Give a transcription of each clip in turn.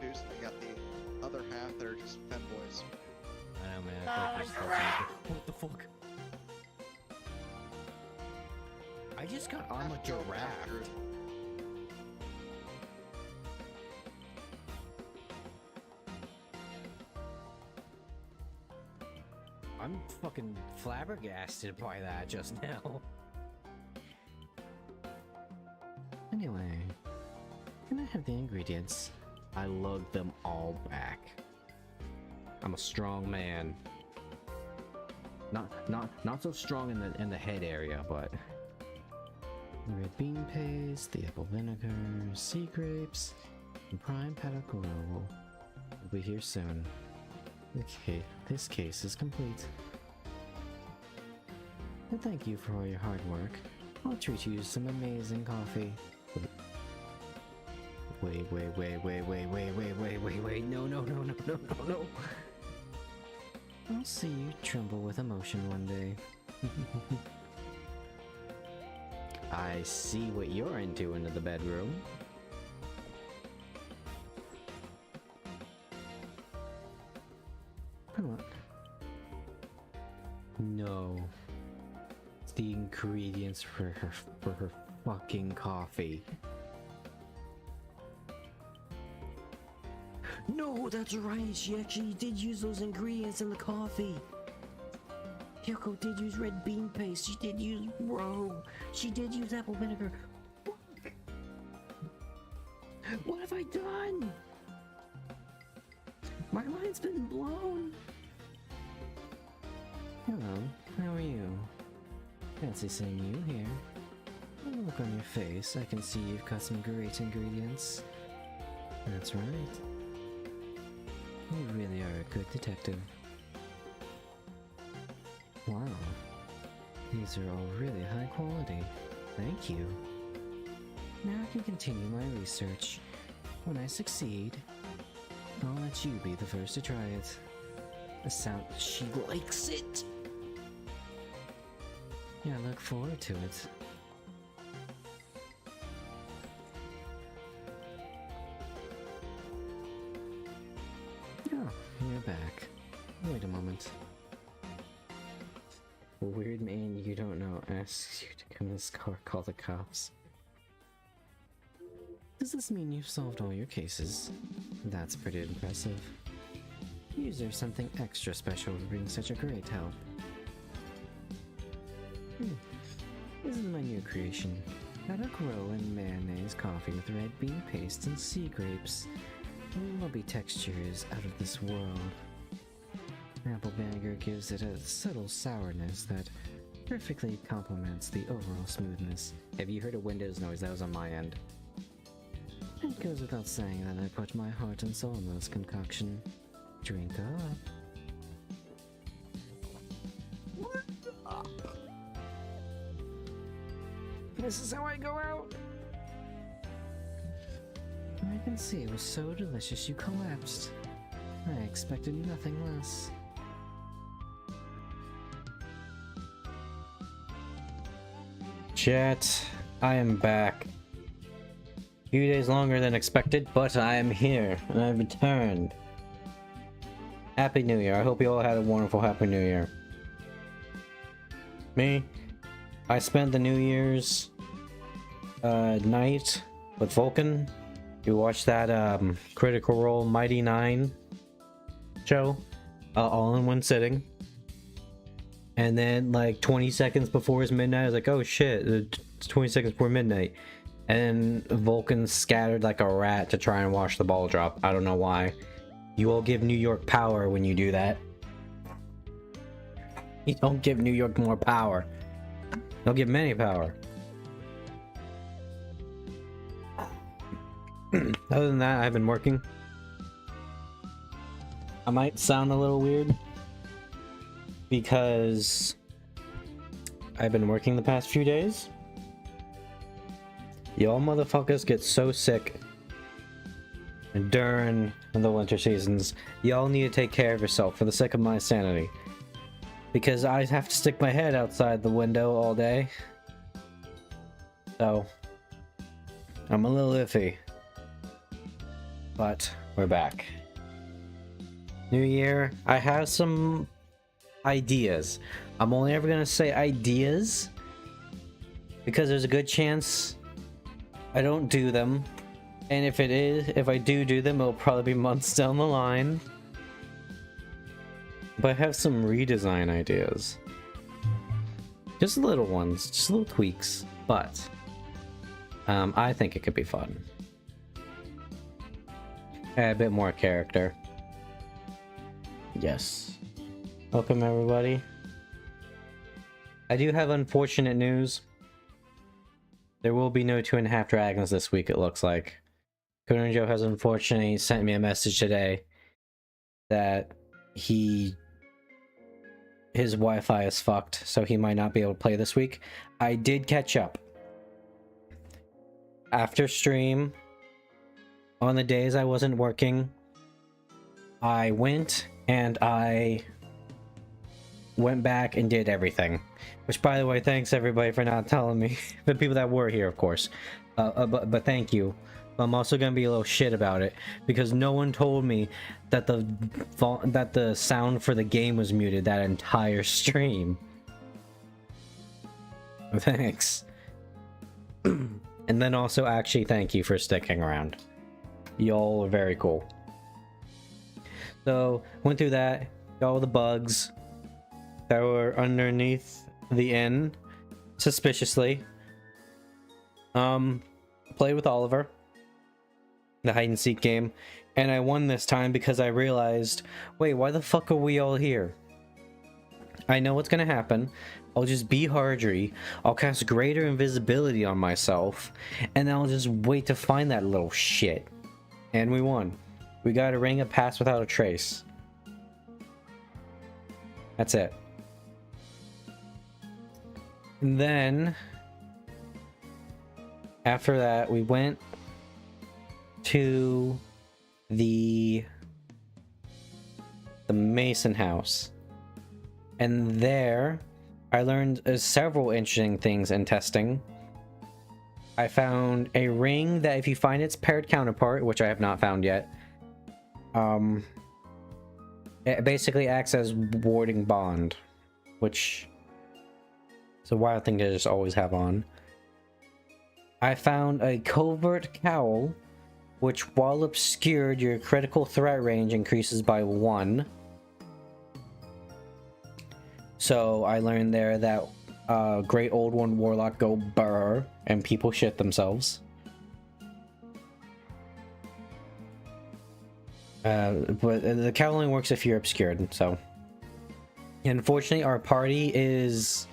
produce, and you got the other half that are just femboys. I know, man. I feel like there's still what the fuck? I just got on a giraffe. I'm fucking flabbergasted by that just now. Anyway, can I have the ingredients? I lug them all back. I'm a strong man. Not so strong in the head area, but the red bean paste, the apple vinegar, sea grapes, and prime patacolo will be here soon. Okay, this case is complete. And thank you for all your hard work. I'll treat you to some amazing coffee. Wait, no. I'll see you tremble with emotion one day. I see what you're into the bedroom. Come on. No. It's the ingredients for her fucking coffee. No, that's right. She actually did use those ingredients in the coffee. Yoko did use red bean paste. She did use roe. She did use apple vinegar. What have I done? My mind's been blown. Hello, how are you? Fancy seeing you here. With a look on your face, I can see you've got some great ingredients. That's right. You really are a good detective. Wow. These are all really high quality. Thank you. Now I can continue my research. When I succeed, I'll let you be the first to try it. She likes it! Yeah, I look forward to it. Oh, you're back. Wait a moment. A weird man you don't know asks you to come to this car, call the cops. Does this mean you've solved all your cases? That's pretty impressive. Is there something extra special for being such a great help? This is my new creation. Patacolo and mayonnaise coffee with red bean paste and sea grapes. Lovely textures out of this world. Apple vinegar gives it a subtle sourness that perfectly complements the overall smoothness. Have you heard a Windows noise? That was on my end. It goes without saying that I put my heart and soul in this concoction. Drink up. This is how I go out. I can see it was so delicious you collapsed. I expected nothing less. Chat, I am back. A few days longer than expected, but I am here, and I've returned. Happy New Year. I hope you all had a wonderful Happy New Year. Me? I spent the New Year's night with Vulcan. You watched that Critical Role Mighty 9 show all in one sitting. And then like 20 seconds before it's midnight, I was like, oh shit, it's 20 seconds before midnight. And Vulcan scattered like a rat to try and watch the ball drop. I don't know why. You all give New York power when you do that. You don't give New York more power. Don't give many power. Other than that, I've been working. I might sound a little weird because I've been working the past few days. Y'all motherfuckers get so sick during the winter seasons. Y'all need to take care of yourself for the sake of my sanity. Because I have to stick my head outside the window all day. So, I'm a little iffy. But we're back. New year. I have some ideas. I'm only ever gonna say ideas because there's a good chance I don't do them. And if I do them, it'll probably be months down the line. But I have some redesign ideas. Just little ones, just little tweaks. But I think it could be fun. Add a bit more character. Yes. Welcome everybody. I do have unfortunate news. There will be no 2.5 Dragons this week, it looks like. Chronal Joe has unfortunately sent me a message today that his Wi-Fi is fucked, so he might not be able to play this week. I did catch up. After stream, on the days I wasn't working, I went back and did everything. Which, by the way, thanks everybody for not telling me. The people that were here, of course. But thank you. I'm also gonna be a little shit about it because no one told me that the sound for the game was muted that entire stream. Thanks. And then also actually thank you for sticking around. Y'all are very cool. So went through that, got all the bugs that were underneath the inn suspiciously. Played with Oliver, the hide and seek game, and I won this time because I realized, wait, why the fuck are we all here? I know what's gonna happen. I'll just be Hardry, I'll cast greater invisibility on myself, and then I'll just wait to find that little shit. And we won. We got a ring of Pass Without a Trace. That's it. And then after that we went to the Mason house, and there I learned several interesting things in testing. I found a ring that if you find its paired counterpart, which I have not found yet, it basically acts as warding bond, which is a wild thing to just always have on. I found a covert cowl, which while obscured, your critical threat range increases by 1. So I learned there that Great Old One Warlock go burr and people shit themselves. But the cowl only works if you're obscured, so. Unfortunately, our party is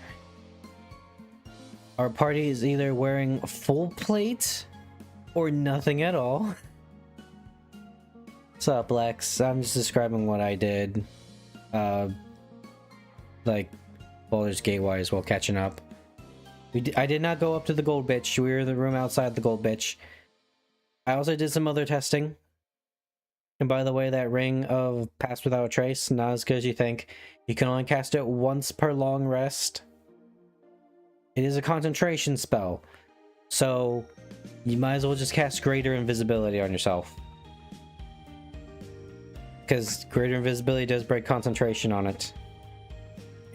either wearing full plate or nothing at all. What's up, Lex? I'm just describing what I did. Like, Baldur's Gate wise while catching up. I did not go up to the Gold Bitch. We were in the room outside the Gold Bitch. I also did some other testing. And by the way, that ring of Pass Without a Trace, not as good as you think. You can only cast it once per long rest. It is a concentration spell. So, you might as well just cast Greater Invisibility on yourself. Because Greater Invisibility does break concentration on it.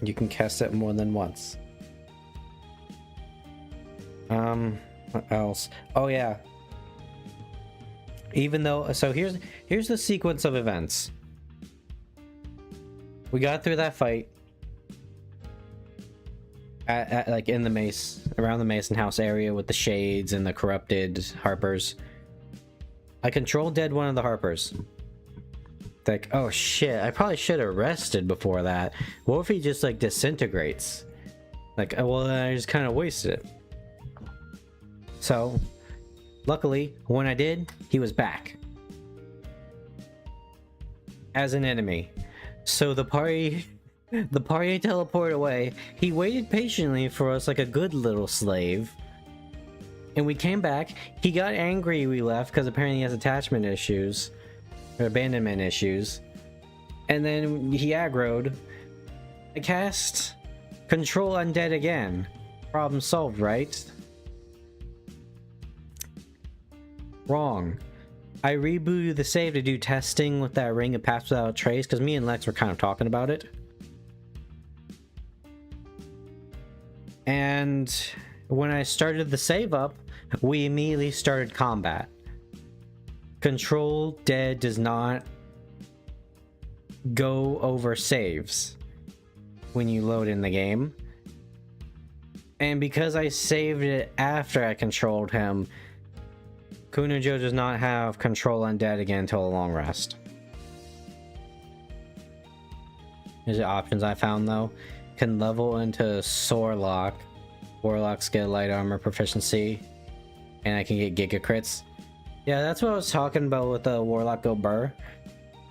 And you can cast it more than once. What else? Oh yeah. Even though, so here's the sequence of events. We got through that fight at like in the around the Mason house area with the shades and the corrupted harpers. I controlled dead one of the harpers. Like, oh shit, I probably should have rested before that. What if he just like disintegrates? Like, well, then I just kind of wasted it. So luckily, when I did, he was back as an enemy. So the party teleported away. He waited patiently for us like a good little slave. And we came back. He got angry we left because apparently he has attachment issues. Or abandonment issues. And then he aggroed. I cast Control Undead again. Problem solved, right? Wrong. I rebooted the save to do testing with that ring of Pass Without a Trace, because me and Lex were kind of talking about it. And when I started the save up, we immediately started combat. Control Dead does not go over saves when you load in the game. And because I saved it after I controlled him, Kunojo does not have control undead again until a long rest. Here's the options I found though. Can level into Soarlock. Warlocks get light armor proficiency. And I can get Giga Crits. Yeah, that's what I was talking about with the Warlock Go Burr.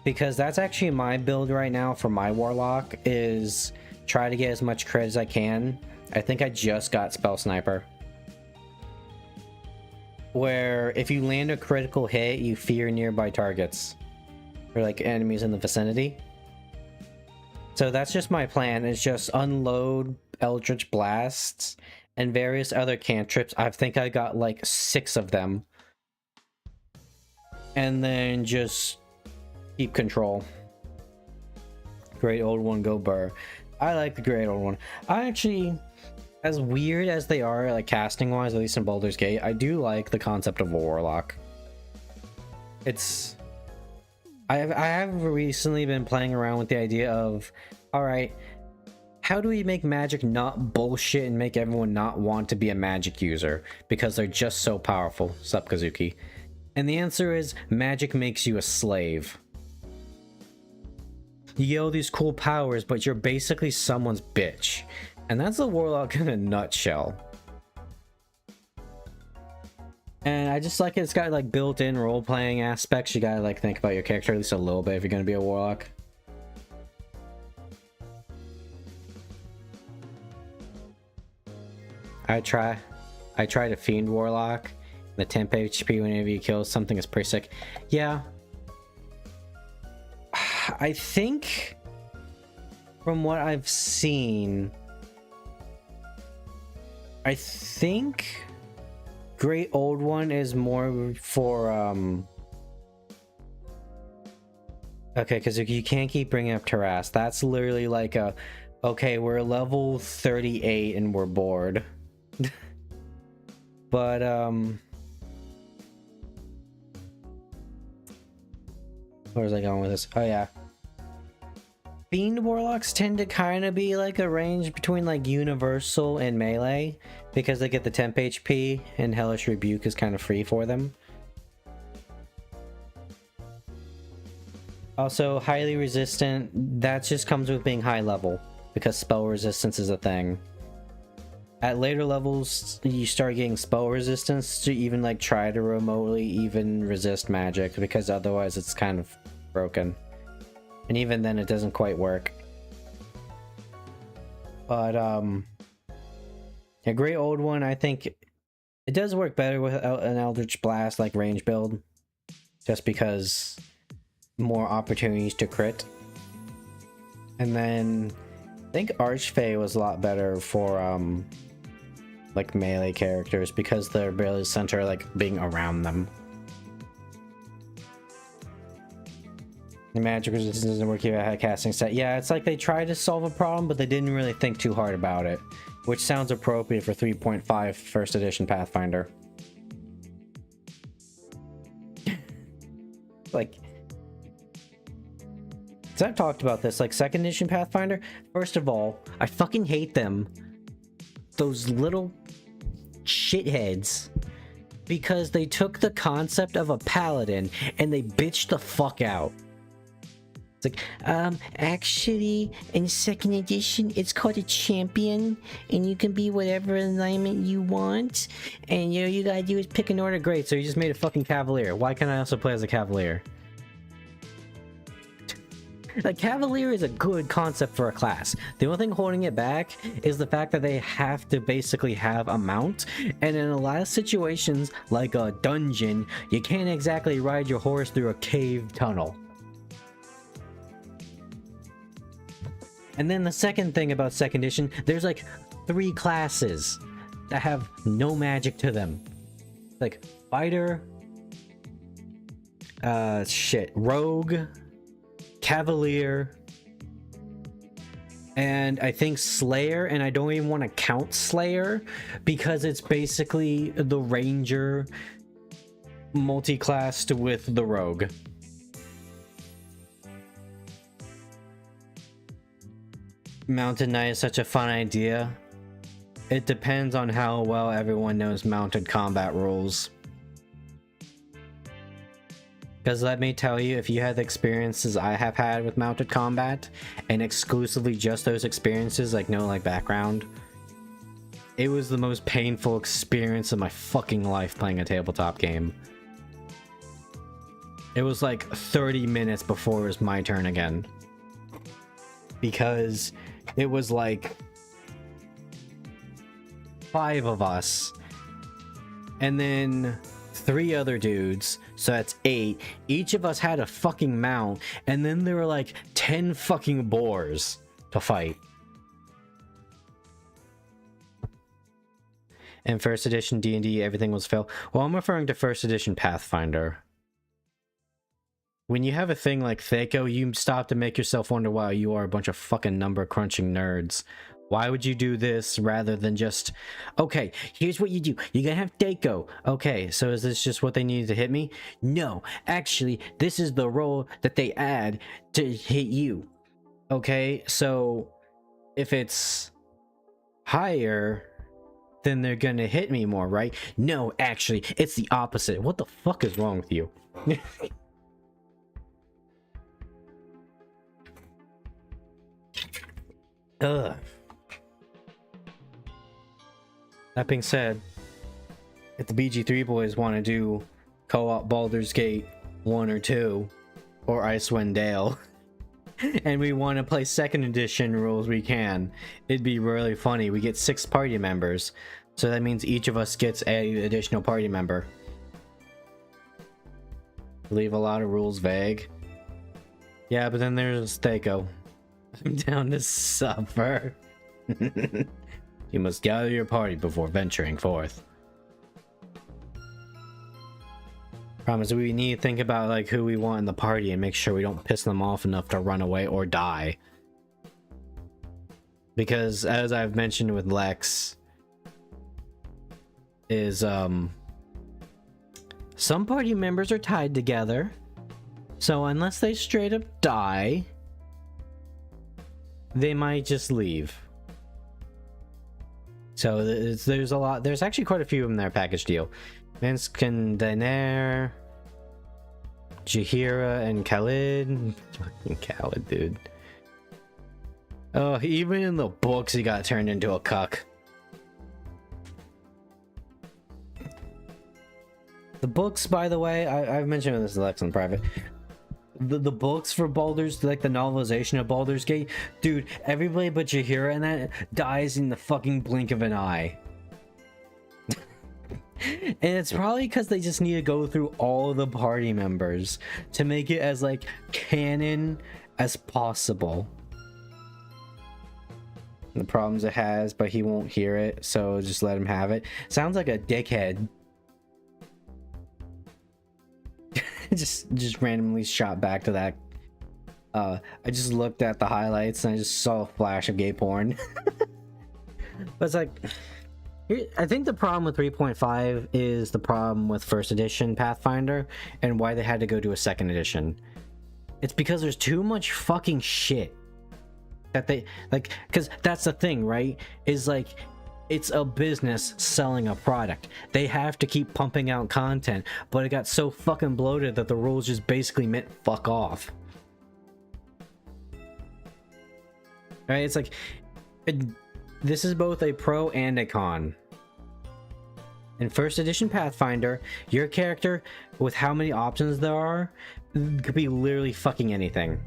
Because that's actually my build right now for my Warlock, is try to get as much crit as I can. I think I just got Spell Sniper. Where if you land a critical hit, you fear nearby targets. Or like enemies in the vicinity. So that's just my plan, is just unload Eldritch Blasts and various other cantrips. I think I got like 6 of them. And then just keep control. Great Old One, go Burr. I like the Great Old One. I actually, as weird as they are, like casting wise, at least in Baldur's Gate, I do like the concept of a Warlock. It's... I have recently been playing around with the idea of, alright, how do we make magic not bullshit and make everyone not want to be a magic user? Because they're just so powerful. Sup, Kazuki? And the answer is, magic makes you a slave. You get all these cool powers, but you're basically someone's bitch. And that's a Warlock in a nutshell. And I just like it. It's got like built-in role-playing aspects. You gotta like think about your character at least a little bit if you're gonna be a Warlock. I try to Fiend Warlock. The 10 HP whenever you kill something is pretty sick. Yeah. I think from what I've seen, I think Great Old One is more for okay, because you can't keep bringing up Taras. That's literally like a, okay, we're level 38 and we're bored. But where was I going with this? Oh yeah, Fiend Warlocks tend to kind of be like a range between like Universal and Melee, because they get the temp HP and Hellish Rebuke is kind of free for them. Also, highly resistant, that just comes with being high level, because spell resistance is a thing. At later levels, you start getting spell resistance to even like try to remotely even resist magic, because otherwise it's kind of broken. And even then it doesn't quite work. But a Great Old One, I think it does work better with an Eldritch Blast like range build, just because more opportunities to crit. And then I think Archfey was a lot better for like melee characters, because their ability center like being around them. The magic resistance doesn't work even at casting set. Yeah, it's like they tried to solve a problem, but they didn't really think too hard about it, which sounds appropriate for 3.5 first edition Pathfinder. Like, so I've talked about this, like second edition Pathfinder. First of all, I fucking hate them, those little shitheads, because they took the concept of a paladin and they bitched the fuck out. It's like, actually, in second edition, it's called a champion, and you can be whatever alignment you want, and you know, you gotta do is pick an order. Great, so you just made a fucking cavalier. Why can't I also play as a cavalier? Like, cavalier is a good concept for a class. The only thing holding it back is the fact that they have to basically have a mount, and in a lot of situations, like a dungeon, you can't exactly ride your horse through a cave tunnel. And then the second thing about second edition, there's like 3 classes that have no magic to them. Like fighter, Rogue, Cavalier, and I think Slayer, and I don't even want to count Slayer because it's basically the Ranger multi-classed with the Rogue. Mounted Knight is such a fun idea. It depends on how well everyone knows mounted combat rules. Because let me tell you, if you had the experiences I have had with mounted combat, and exclusively just those experiences, like no background, it was the most painful experience of my fucking life playing a tabletop game. It was like 30 minutes before it was my turn again. Because it was like 5 of us, and then 3 other dudes, so that's 8. Each of us had a fucking mount, and then there were like 10 fucking boars to fight. And first edition D&D, everything was fail. Well, I'm referring to first edition Pathfinder. When you have a thing like THAC0, you stop to make yourself wonder, wow, you are a bunch of fucking number crunching nerds. Why would you do this rather than just, okay, here's what you do. You're gonna have THAC0. Okay, so is this just what they needed to hit me? No, actually, this is the roll that they add to hit you. Okay, so if it's higher, then they're gonna hit me more, right? No, actually, it's the opposite. What the fuck is wrong with you? Ugh. That being said, if the BG3 boys want to do co-op Baldur's Gate 1 or 2, or Icewind Dale, and we want to play 2nd edition rules, we can. It'd be really funny. We get 6 party members, so that means each of us gets an additional party member. Leave a lot of rules vague. Yeah, but then there's THAC0. I'm down to suffer. You must gather your party before venturing forth. Problem is, we need to think about like who we want in the party and make sure we don't piss them off enough to run away or die. Because as I've mentioned with Lex, is some party members are tied together. So unless they straight up die, they might just leave. So there's a lot. There's actually quite a few in their package deal. Minskin, Daenerys, Jaheira, and Khalid. Fucking Khalid, dude. Oh, even in the books, he got turned into a cuck. The books, by the way, I've mentioned this to Lex in private. The books for Baldur's, like the novelization of Baldur's Gate, dude, everybody but Jaheira in that dies in the fucking blink of an eye. And it's probably because they just need to go through all of the party members to make it as like canon as possible. The problems it has, but he won't hear it, so just let him have it. Sounds like a dickhead. just randomly shot back to that. I just looked at the highlights and I just saw a flash of gay porn. But it's like, I think the problem with 3.5 is the problem with first edition Pathfinder and why they had to go to a 2nd edition. It's because there's too much fucking shit that they like, because that's the thing, right? Is like, it's a business selling a product. They have to keep pumping out content, but it got so fucking bloated that the rules just basically meant fuck off. Right? It's like, this is both a pro and a con. In first edition Pathfinder, your character, with how many options there are, could be literally fucking anything.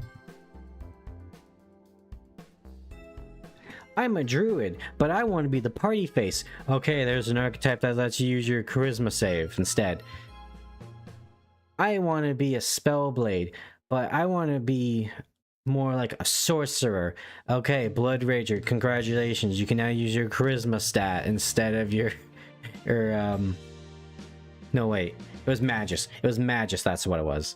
I'm a druid, but I want to be the party face. Okay, there's an archetype that lets you use your charisma save instead. I want to be a spellblade, but I want to be more like a sorcerer. Okay, blood rager, congratulations. You can now use your charisma stat instead of your no wait. It was Magus. It was Magus, that's what it was.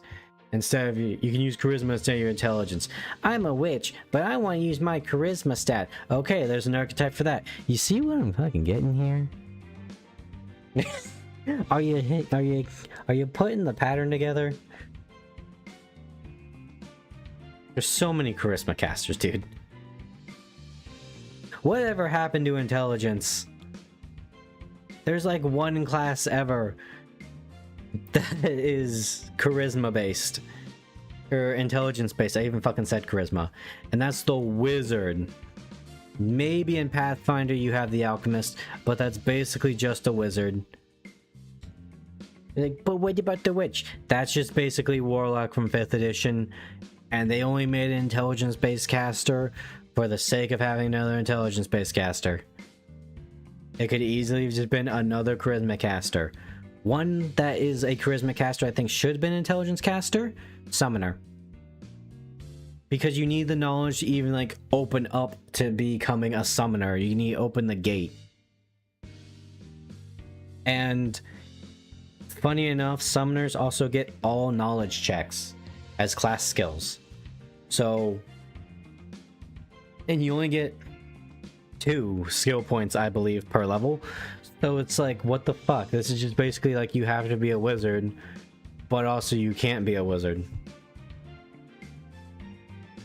Instead of you can use charisma instead of your intelligence. I'm a witch, but I want to use my charisma stat. Okay, there's an archetype for that. You see what I'm fucking getting here? Are you putting the pattern together? There's so many charisma casters, dude. Whatever happened to intelligence? There's like one class ever that is charisma based or intelligence based. I even fucking said charisma, and that's the wizard. Maybe in Pathfinder you have the alchemist, but that's basically just a wizard. Like, but what about the witch? That's just basically warlock from 5th edition, and they only made an intelligence based caster for the sake of having another intelligence based caster. It could easily have just been another charisma caster. One that is a charisma caster I think should have been an intelligence caster, summoner. Because you need the knowledge to even like open up to becoming a summoner. You need to open the gate. And funny enough, summoners also get all knowledge checks as class skills. So, and you only get 2 skill points, I believe, per level. So it's like, what the fuck? This is just basically like you have to be a wizard, but also you can't be a wizard.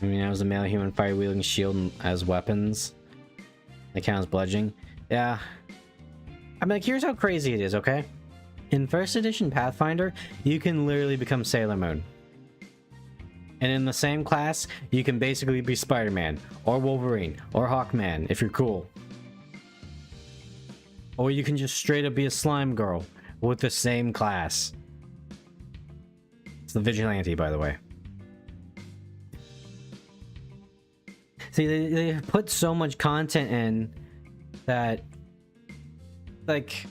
I mean, I was a male human fire wielding shield as weapons. That counts bludgeoning. Yeah. I'm like, here's how crazy it is, okay? In 1st edition Pathfinder, you can literally become Sailor Moon. And in the same class, you can basically be Spider-Man, or Wolverine, or Hawkman, if you're cool. Or you can just straight up be a slime girl with the same class. It's the Vigilante, by the way. See, they put so much content in that, like,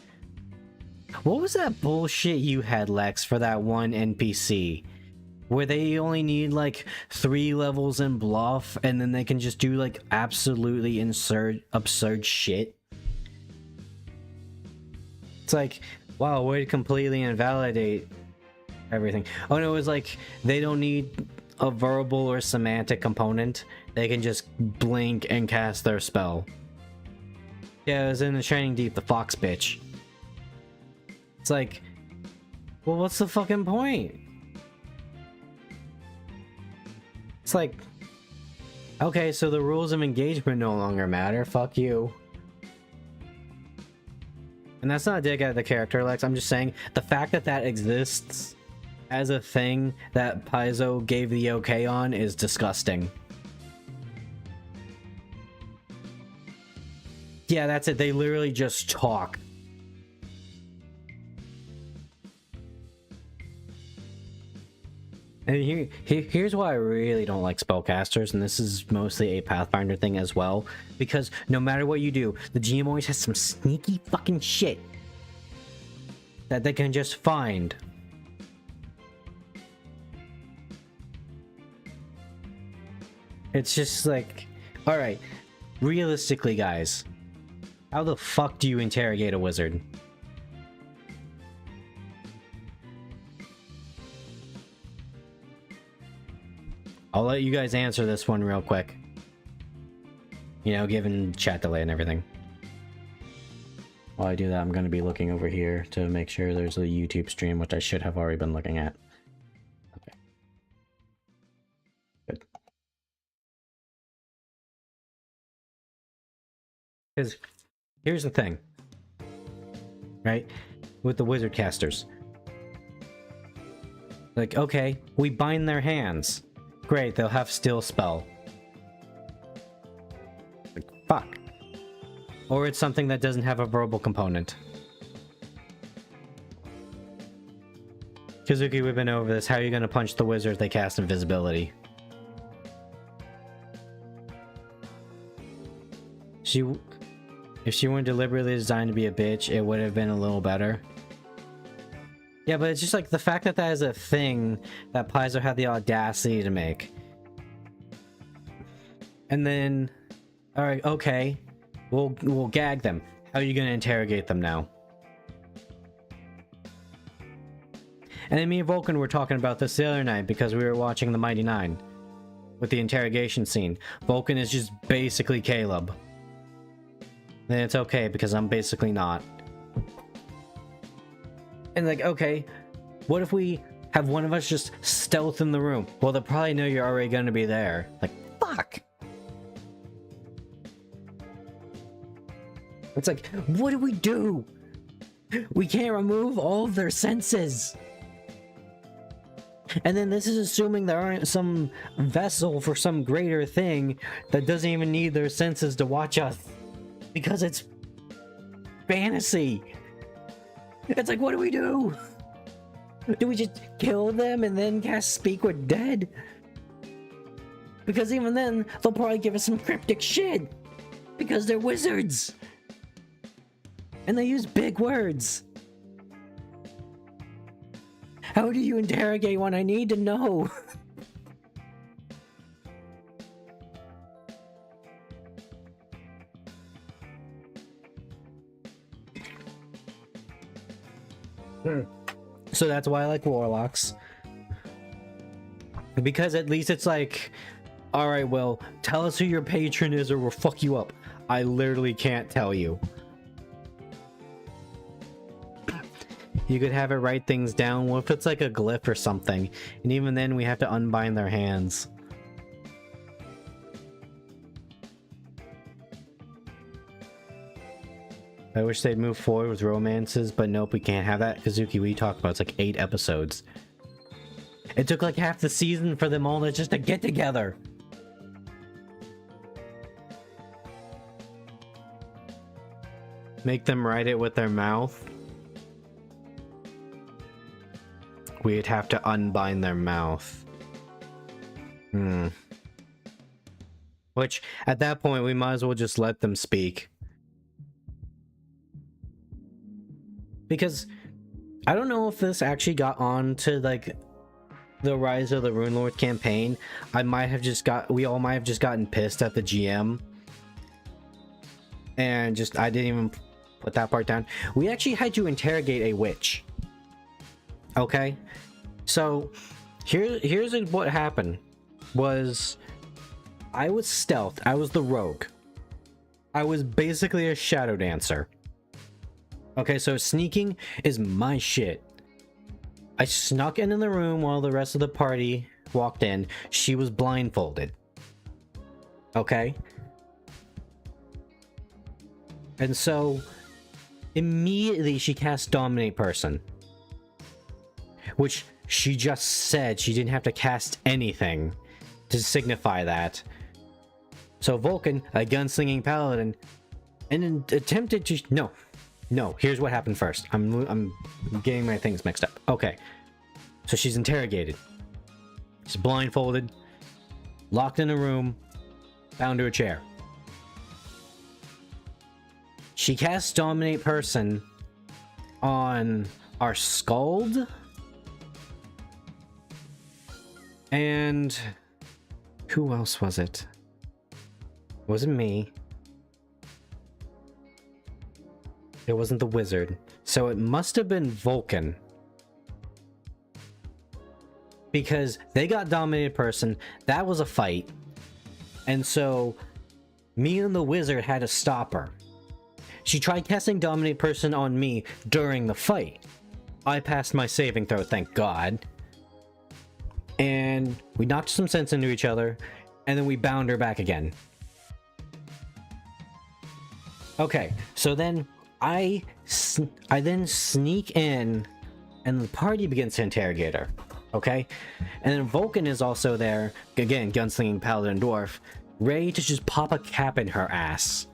what was that bullshit you had, Lex, for that one NPC? Where they only need like 3 levels in bluff and then they can just do like absolutely absurd shit. It's like, wow, way to completely invalidate everything. Oh no, it was like they don't need a verbal or semantic component. They can just blink and cast their spell. Yeah, it was in the Shining Deep, the fox bitch. It's like, well, what's the fucking point? It's like, okay, so the rules of engagement no longer matter. Fuck you. And that's not a dig at the character, Lex. I'm just saying the fact that that exists as a thing that Paizo gave the okay on is disgusting. Yeah, that's it. They literally just talk. And here's why I really don't like spellcasters, and this is mostly a Pathfinder thing as well, because no matter what you do, the GM always has some sneaky fucking shit that they can just find. It's just like, alright, realistically guys, how the fuck do you interrogate a wizard? I'll let you guys answer this one real quick. You know, given chat delay and everything. While I do that, I'm going to be looking over here to make sure there's a YouTube stream, which I should have already been looking at. Okay. Good. Because here's the thing. Right? With the wizard casters. Like, okay, we bind their hands. Great, they'll have still spell. Like, fuck. Or it's something that doesn't have a verbal component. Kazuki, we've been over this. How are you gonna punch the wizard if they cast invisibility? If she weren't deliberately designed to be a bitch, it would have been a little better. Yeah, but it's just like the fact that that is a thing that Paizo had the audacity to make. And then, alright, okay, we'll gag them. How are you gonna interrogate them now? And then me and Vulcan were talking about this the other night because we were watching the Mighty Nine with the interrogation scene. Vulcan is just basically Caleb. And it's okay because I'm basically not. And like, okay, what if we have one of us just stealth in the room? Well, they'll probably know you're already going to be there. Like, fuck. It's like, what do we do? We can't remove all of their senses. And then this is assuming there aren't some vessel for some greater thing that doesn't even need their senses to watch us. Because it's fantasy. It's like, what do we do? Do we just kill them and then cast Speak with Dead? Because even then, they'll probably give us some cryptic shit. Because they're wizards. And they use big words. How do you interrogate one? I need to know. So that's why I like warlocks. Because at least it's like, alright, well, tell us who your patron is or we'll fuck you up. I literally can't tell you. You could have it write things down. What if it's like a glyph or something? And even then we have to unbind their hands. I wish they'd move forward with romances, but nope, we can't have that. Kazuki, we talked about, it's like 8 episodes. It took like half the season for them all to just to get together. Make them write it with their mouth. We'd have to unbind their mouth. Which, at that point, we might as well just let them speak. Because I don't know if this actually got on to like the Rise of the Rune Lord campaign. We all might have just gotten pissed at the GM. And just, I didn't even put that part down. We actually had to interrogate a witch. Okay? So, here's what happened. Was, I was stealth. I was the rogue. I was basically a shadow dancer. Okay, so sneaking is my shit. I snuck in the room while the rest of the party walked in. She was blindfolded. Okay? And so, immediately she cast Dominate Person. Which she just said she didn't have to cast anything to signify that. So Vulcan, a gunslinging paladin, and attempted to... No, here's what happened first. I'm getting my things mixed up. Okay. So she's interrogated. She's blindfolded, locked in a room, bound to a chair. She casts Dominate Person on our Skald. And who else was it? It wasn't me. It wasn't the wizard. So it must have been Vulcan. Because they got Dominated Person. That was a fight. And so me and the wizard had to stop her. She tried casting Dominated Person on me during the fight. I passed my saving throw, thank God. And we knocked some sense into each other. And then we bound her back again. Okay, so then I then sneak in, and the party begins to interrogate her. Okay, and then Vulcan is also there again, gunslinging paladin dwarf, ready to just pop a cap in her ass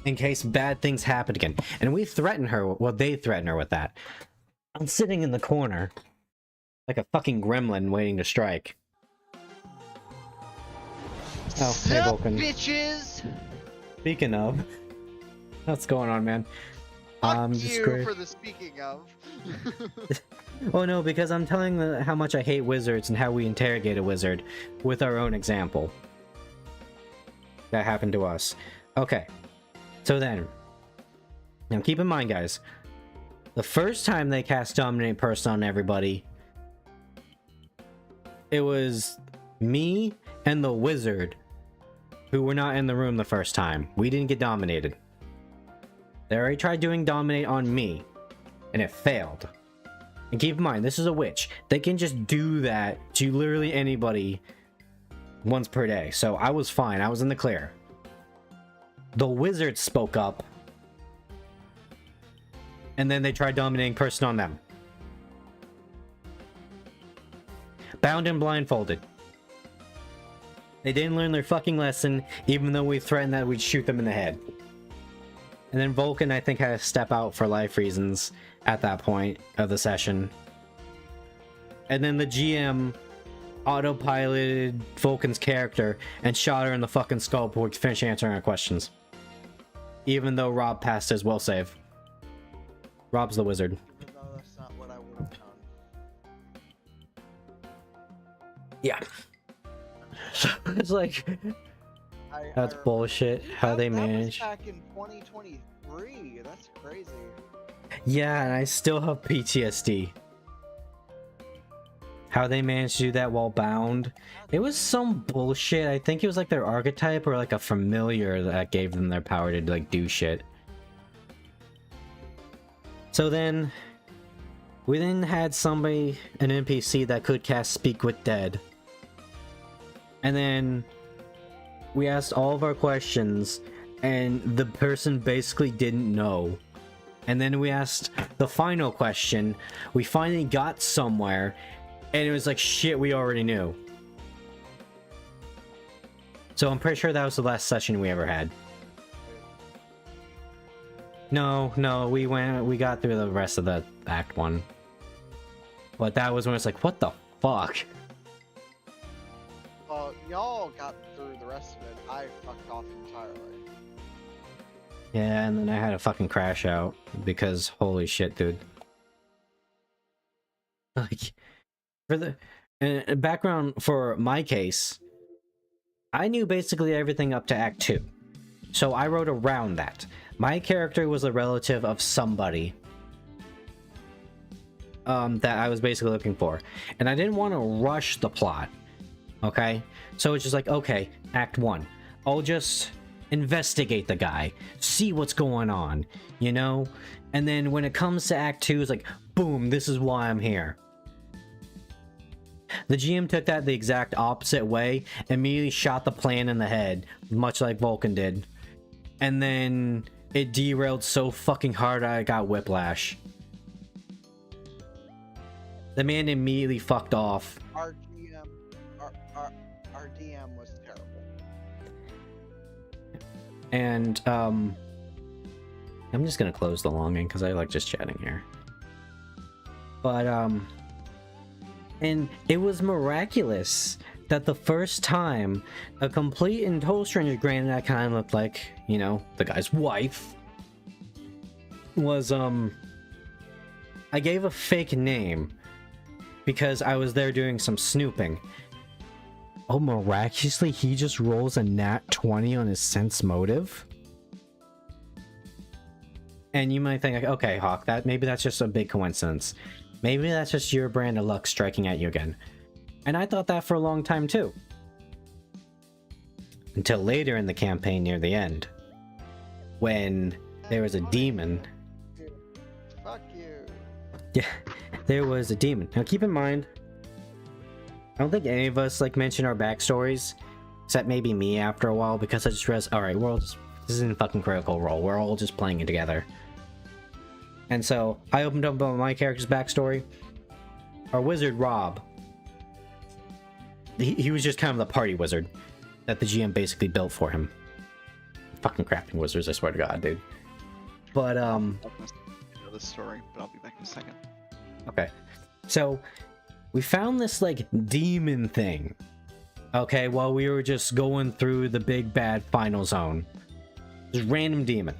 in case bad things happen again. And we threaten her. Well, they threaten her with that. I'm sitting in the corner like a fucking gremlin waiting to strike. Oh, hey Vulcan. Bitches! Speaking of, what's going on, man? Fuck you for the speaking of. Oh no, because I'm telling how much I hate wizards and how we interrogate a wizard with our own example. That happened to us. Okay, so then, now keep in mind, guys, The first time they cast Dominate Person on everybody, it was me and the wizard who were not in the room the first time. We didn't get dominated. They already tried doing Dominate on me, and it failed. And keep in mind, this is a witch. They can just do that to literally anybody once per day. So I was fine. I was in the clear. The wizard spoke up, and then they tried dominating person on them. Bound and blindfolded. They didn't learn their fucking lesson, even though we threatened that we'd shoot them in the head. And then Vulcan, I think, had to step out for life reasons at that point of the session. And then the GM autopiloted Vulcan's character and shot her in the fucking skull before we could finish answering our questions. Even though Rob passed his will save. Rob's the wizard. No, that's not what I would have done. Yeah. It's like, that's bullshit. How they manage. That was back in 2023. That's crazy. Yeah, and I still have PTSD. How they managed to do that while bound. It was some bullshit. I think it was like their archetype or like a familiar that gave them their power to like do shit. So then, we then had somebody, an NPC that could cast Speak with Dead. And then we asked all of our questions and the person basically didn't know. And then we asked the final question. We finally got somewhere and it was like, shit, we already knew. So I'm pretty sure that was the last session we ever had. No, we got through the rest of the Act 1. But that was when it's like, what the fuck? Y'all got through the rest of it. I fucked off entirely. Yeah, and then I had to fucking crash out because holy shit, dude. Like, for the background for my case, I knew basically everything up to Act 2. So I wrote around that. My character was a relative of somebody that I was basically looking for. And I didn't want to rush the plot. Okay? So it's just like, okay, Act 1. I'll just investigate the guy. See what's going on. You know? And then when it comes to Act 2, it's like, boom, this is why I'm here. The GM took that the exact opposite way. Immediately shot the plan in the head. Much like Vulcan did. And then it derailed so fucking hard I got whiplash. The man immediately fucked off. Our DM was terrible. And I'm just gonna close the longing because I like just chatting here. But and it was miraculous that the first time a complete and total stranger, granted that kind of looked like, you know, the guy's wife, was I gave a fake name because I was there doing some snooping. Oh, miraculously he just rolls a nat 20 on his sense motive. And you might think like, okay, Hawk, maybe that's just a big coincidence. Maybe that's just your brand of luck striking at you again. And I thought that for a long time too. Until later in the campaign near the end. When there was a demon. Fuck you. Yeah, there was a demon. Now keep in mind, I don't think any of us like mentioned our backstories. Except maybe me after a while, because I just realized, alright, this isn't fucking Critical Role. We're all just playing it together. And so I opened up on my character's backstory. Our wizard, Rob. He was just kind of the party wizard that the GM basically built for him. Fucking crafting wizards, I swear to God, dude. But I know this story, but I'll be back in a second. Okay. So we found this like demon thing. Okay, while we were just going through the big bad final zone. This random demon.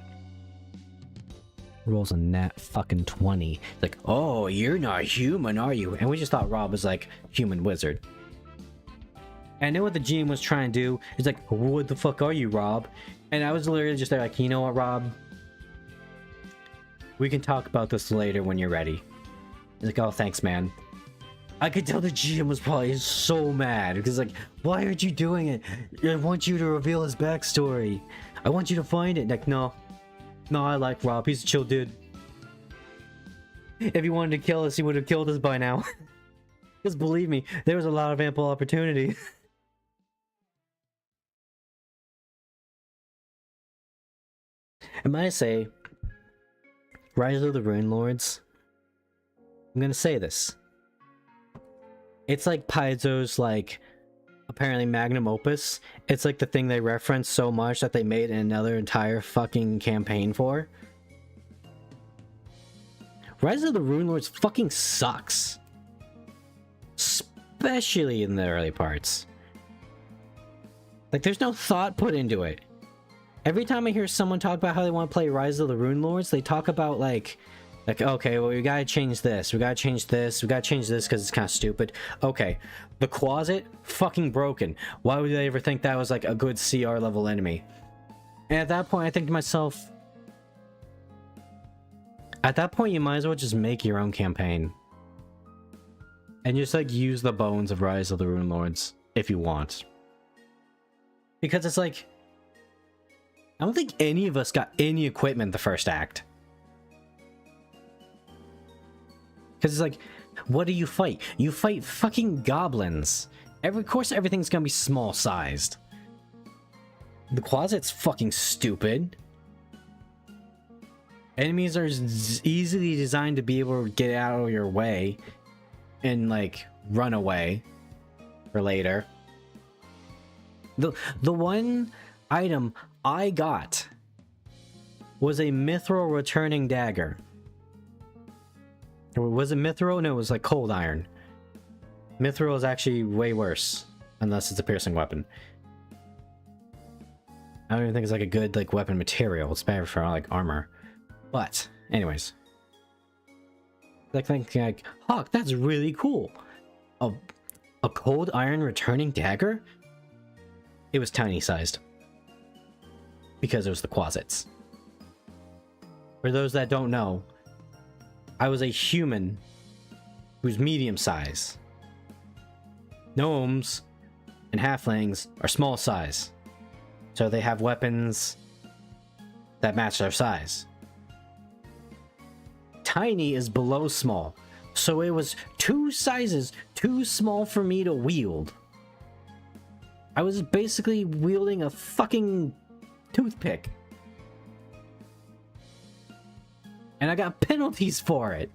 Rolls a nat fucking 20. Like, oh, you're not human, are you? And we just thought Rob was like human wizard. And I knew what the GM was trying to do. He's like, what the fuck are you, Rob? And I was literally just there like, you know what, Rob? We can talk about this later when you're ready. He's like, oh, thanks, man. I could tell the GM was probably so mad because, like, why aren't you doing it? I want you to reveal his backstory. I want you to find it. Like, no, I like Rob. He's a chill dude. If he wanted to kill us, he would have killed us by now. Just believe me, there was a lot of ample opportunity. And might I say, Rise of the Rune Lords. I'm gonna say this. It's like Paizo's, like, apparently magnum opus. It's like the thing they reference so much that they made another entire fucking campaign for. Rise of the Rune Lords fucking sucks. Especially in the early parts. Like, there's no thought put into it. Every time I hear someone talk about how they want to play Rise of the Rune Lords, they talk about, like, okay, well, we gotta change this, we gotta change this, we gotta change this because it's kind of stupid. Okay, the closet, fucking broken. Why would they ever think that was, like, a good CR level enemy? And at that point, I think to myself, at that point, you might as well just make your own campaign. And just, like, use the bones of Rise of the Rune Lords, if you want. Because it's like, I don't think any of us got any equipment the first act. Because it's like, what do you fight? You fight fucking goblins. Of course everything's gonna be small sized. The closet's fucking stupid. Enemies are easily designed to be able to get out of your way and, like, run away for later. The one item I got was a mithril returning dagger. Or was it mithril? No, it was like cold iron. Mithril is actually way worse, unless it's a piercing weapon. I don't even think it's like a good, like, weapon material. It's better for, like, armor. But anyways, like, thinking like, Hawk, that's really cool. A cold iron returning dagger? It was tiny sized because it was the closets. For those that don't know, I was a human who's medium size. Gnomes and halflings are small size, so they have weapons that match their size. Tiny is below small, so it was 2 sizes too small for me to wield. I was basically wielding a fucking toothpick. And I got penalties for it.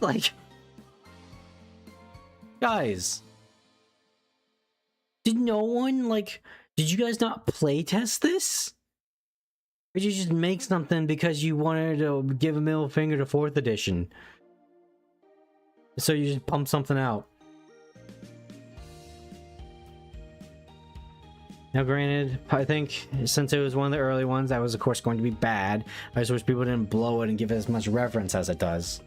Like, guys, did no one, like, did you guys not playtest this? Or did you just make something because you wanted to give a middle finger to 4th edition? So you just pump something out. Now granted, I think since it was one of the early ones, that was of course going to be bad. I just wish people didn't blow it and give it as much reverence as it does.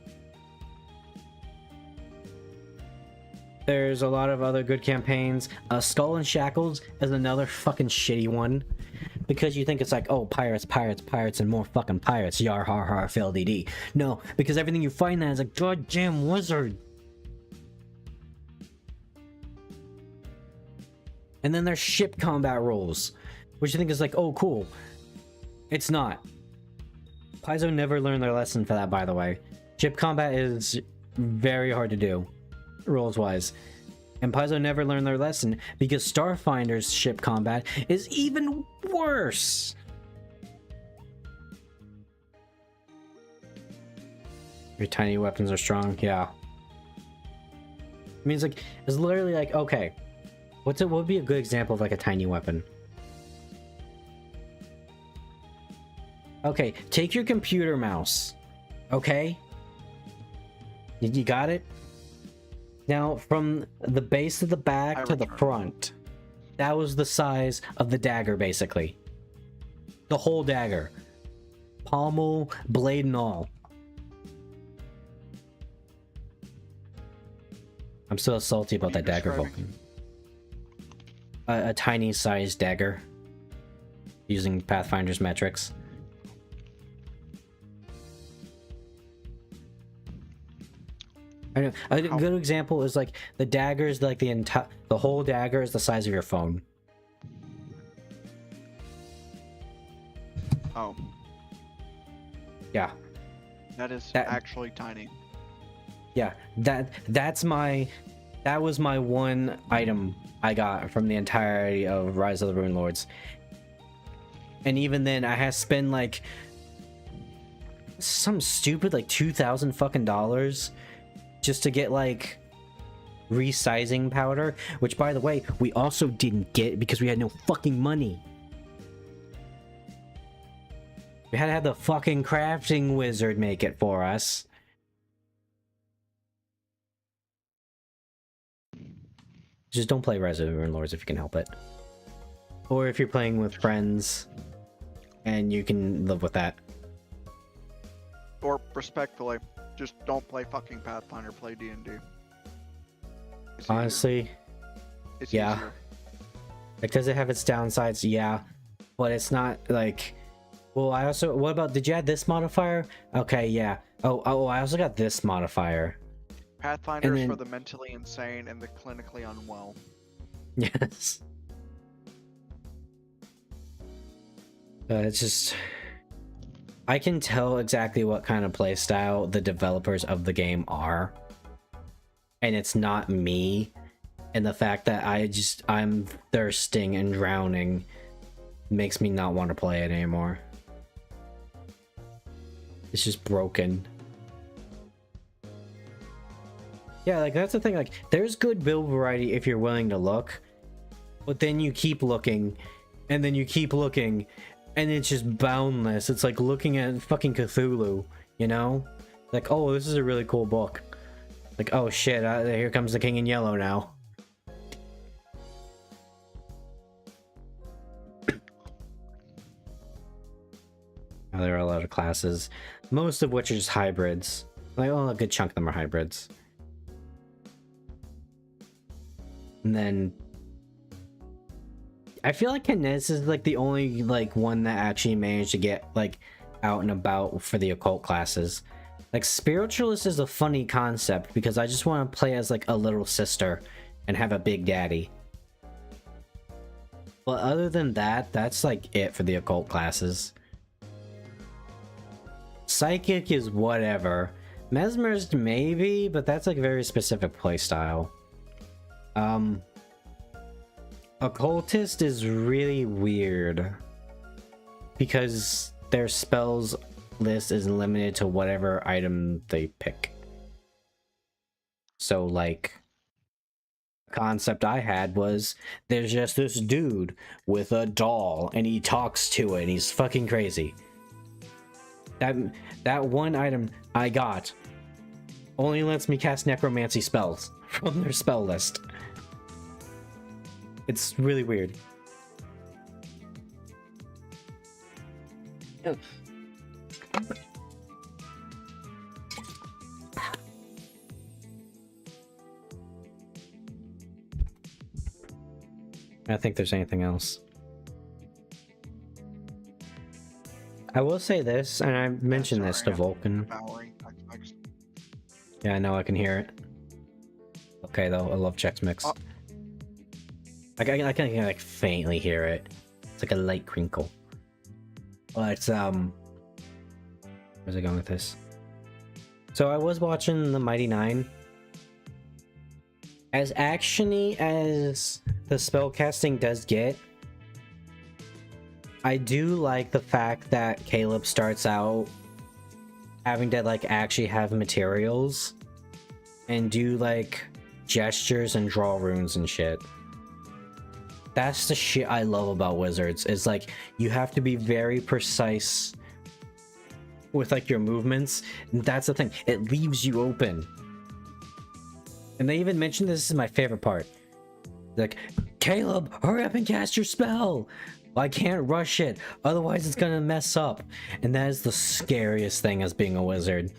There's a lot of other good campaigns. Skull and Shackles is another fucking shitty one. Because you think it's like, oh, pirates, pirates, pirates, and more fucking pirates. Yar har har, fill DD. No, because everything you find that is a goddamn wizard. And then there's ship combat rules, which I think is like, oh, cool. It's not. Paizo never learned their lesson for that, by the way. Ship combat is very hard to do, rules-wise. And Paizo never learned their lesson because Starfinder's ship combat is even worse. Your tiny weapons are strong, yeah. I mean, it's literally like, okay. What would be a good example of, like, a tiny weapon? Okay, take your computer mouse. Okay? You got it? Now, from the base of the back to the front, that was the size of the dagger, basically. The whole dagger. Pommel, blade, and all. I'm still salty about that dagger, Vulcan. A tiny sized dagger using Pathfinder's metrics. A good example is like the daggers, like the whole dagger is the size of your phone. Oh. Yeah. That is That- actually tiny. Yeah, that was my one item I got from the entirety of Rise of the Rune Lords. And even then, I had to spend like some stupid like $2,000 fucking dollars just to get like resizing powder, which by the way, we also didn't get because we had no fucking money. We had to have the fucking crafting wizard make it for us. Just don't play Rise of the Rune Lords if you can help it. Or if you're playing with friends and you can live with that. Or respectfully, just don't play fucking Pathfinder, play D&D. Honestly, It's yeah. easier. Like, does it have its downsides? Yeah. But it's not like... Well, I also... What about... Did you add this modifier? Okay, yeah. Oh, I also got this modifier. Pathfinder is then- for the mentally insane and the clinically unwell. Yes. It's just... I can tell exactly what kind of playstyle the developers of the game are. And it's not me. And the fact that I'm thirsting and drowning makes me not want to play it anymore. It's just broken. Yeah, like that's the thing, like there's good build variety if you're willing to look, but then you keep looking and then you keep looking and it's just boundless. It's like looking at fucking Cthulhu, you know? Like, oh, this is a really cool book. Like, oh shit, here comes the King in Yellow now. Now there are a lot of classes, most of which are just hybrids. Like, oh, a good chunk of them are hybrids. And then I feel like Knez is like the only like one that actually managed to get like out and about for the occult classes. Like spiritualist is a funny concept because I just want to play as like a little sister and have a big daddy. But other than that, that's like it for the occult classes. Psychic is whatever. Mesmerized maybe, but that's like a very specific playstyle. Occultist is really weird because their spells list is limited to whatever item they pick. So like concept I had was there's just this dude with a doll and he talks to it and he's fucking crazy. That one item I got only lets me cast necromancy spells from their spell list. It's really weird. I think there's anything else. I will say this, and I mentioned this to Vulcan. Yeah, I know, I can hear it. Okay, though, I love Chex Mix. Oh. I can like faintly hear it. It's like a light crinkle. But where's it going with this? So I was watching the Mighty Nine. As actiony as the spellcasting does get, I do like the fact that Caleb starts out having to like actually have materials and do like gestures and draw runes and shit. That's the shit I love about wizards. It's like you have to be very precise with like your movements. And that's the thing. It leaves you open. And they even mentioned this is my favorite part. Like, Caleb, hurry up and cast your spell. I can't rush it, otherwise it's gonna mess up. And that is the scariest thing as being a wizard.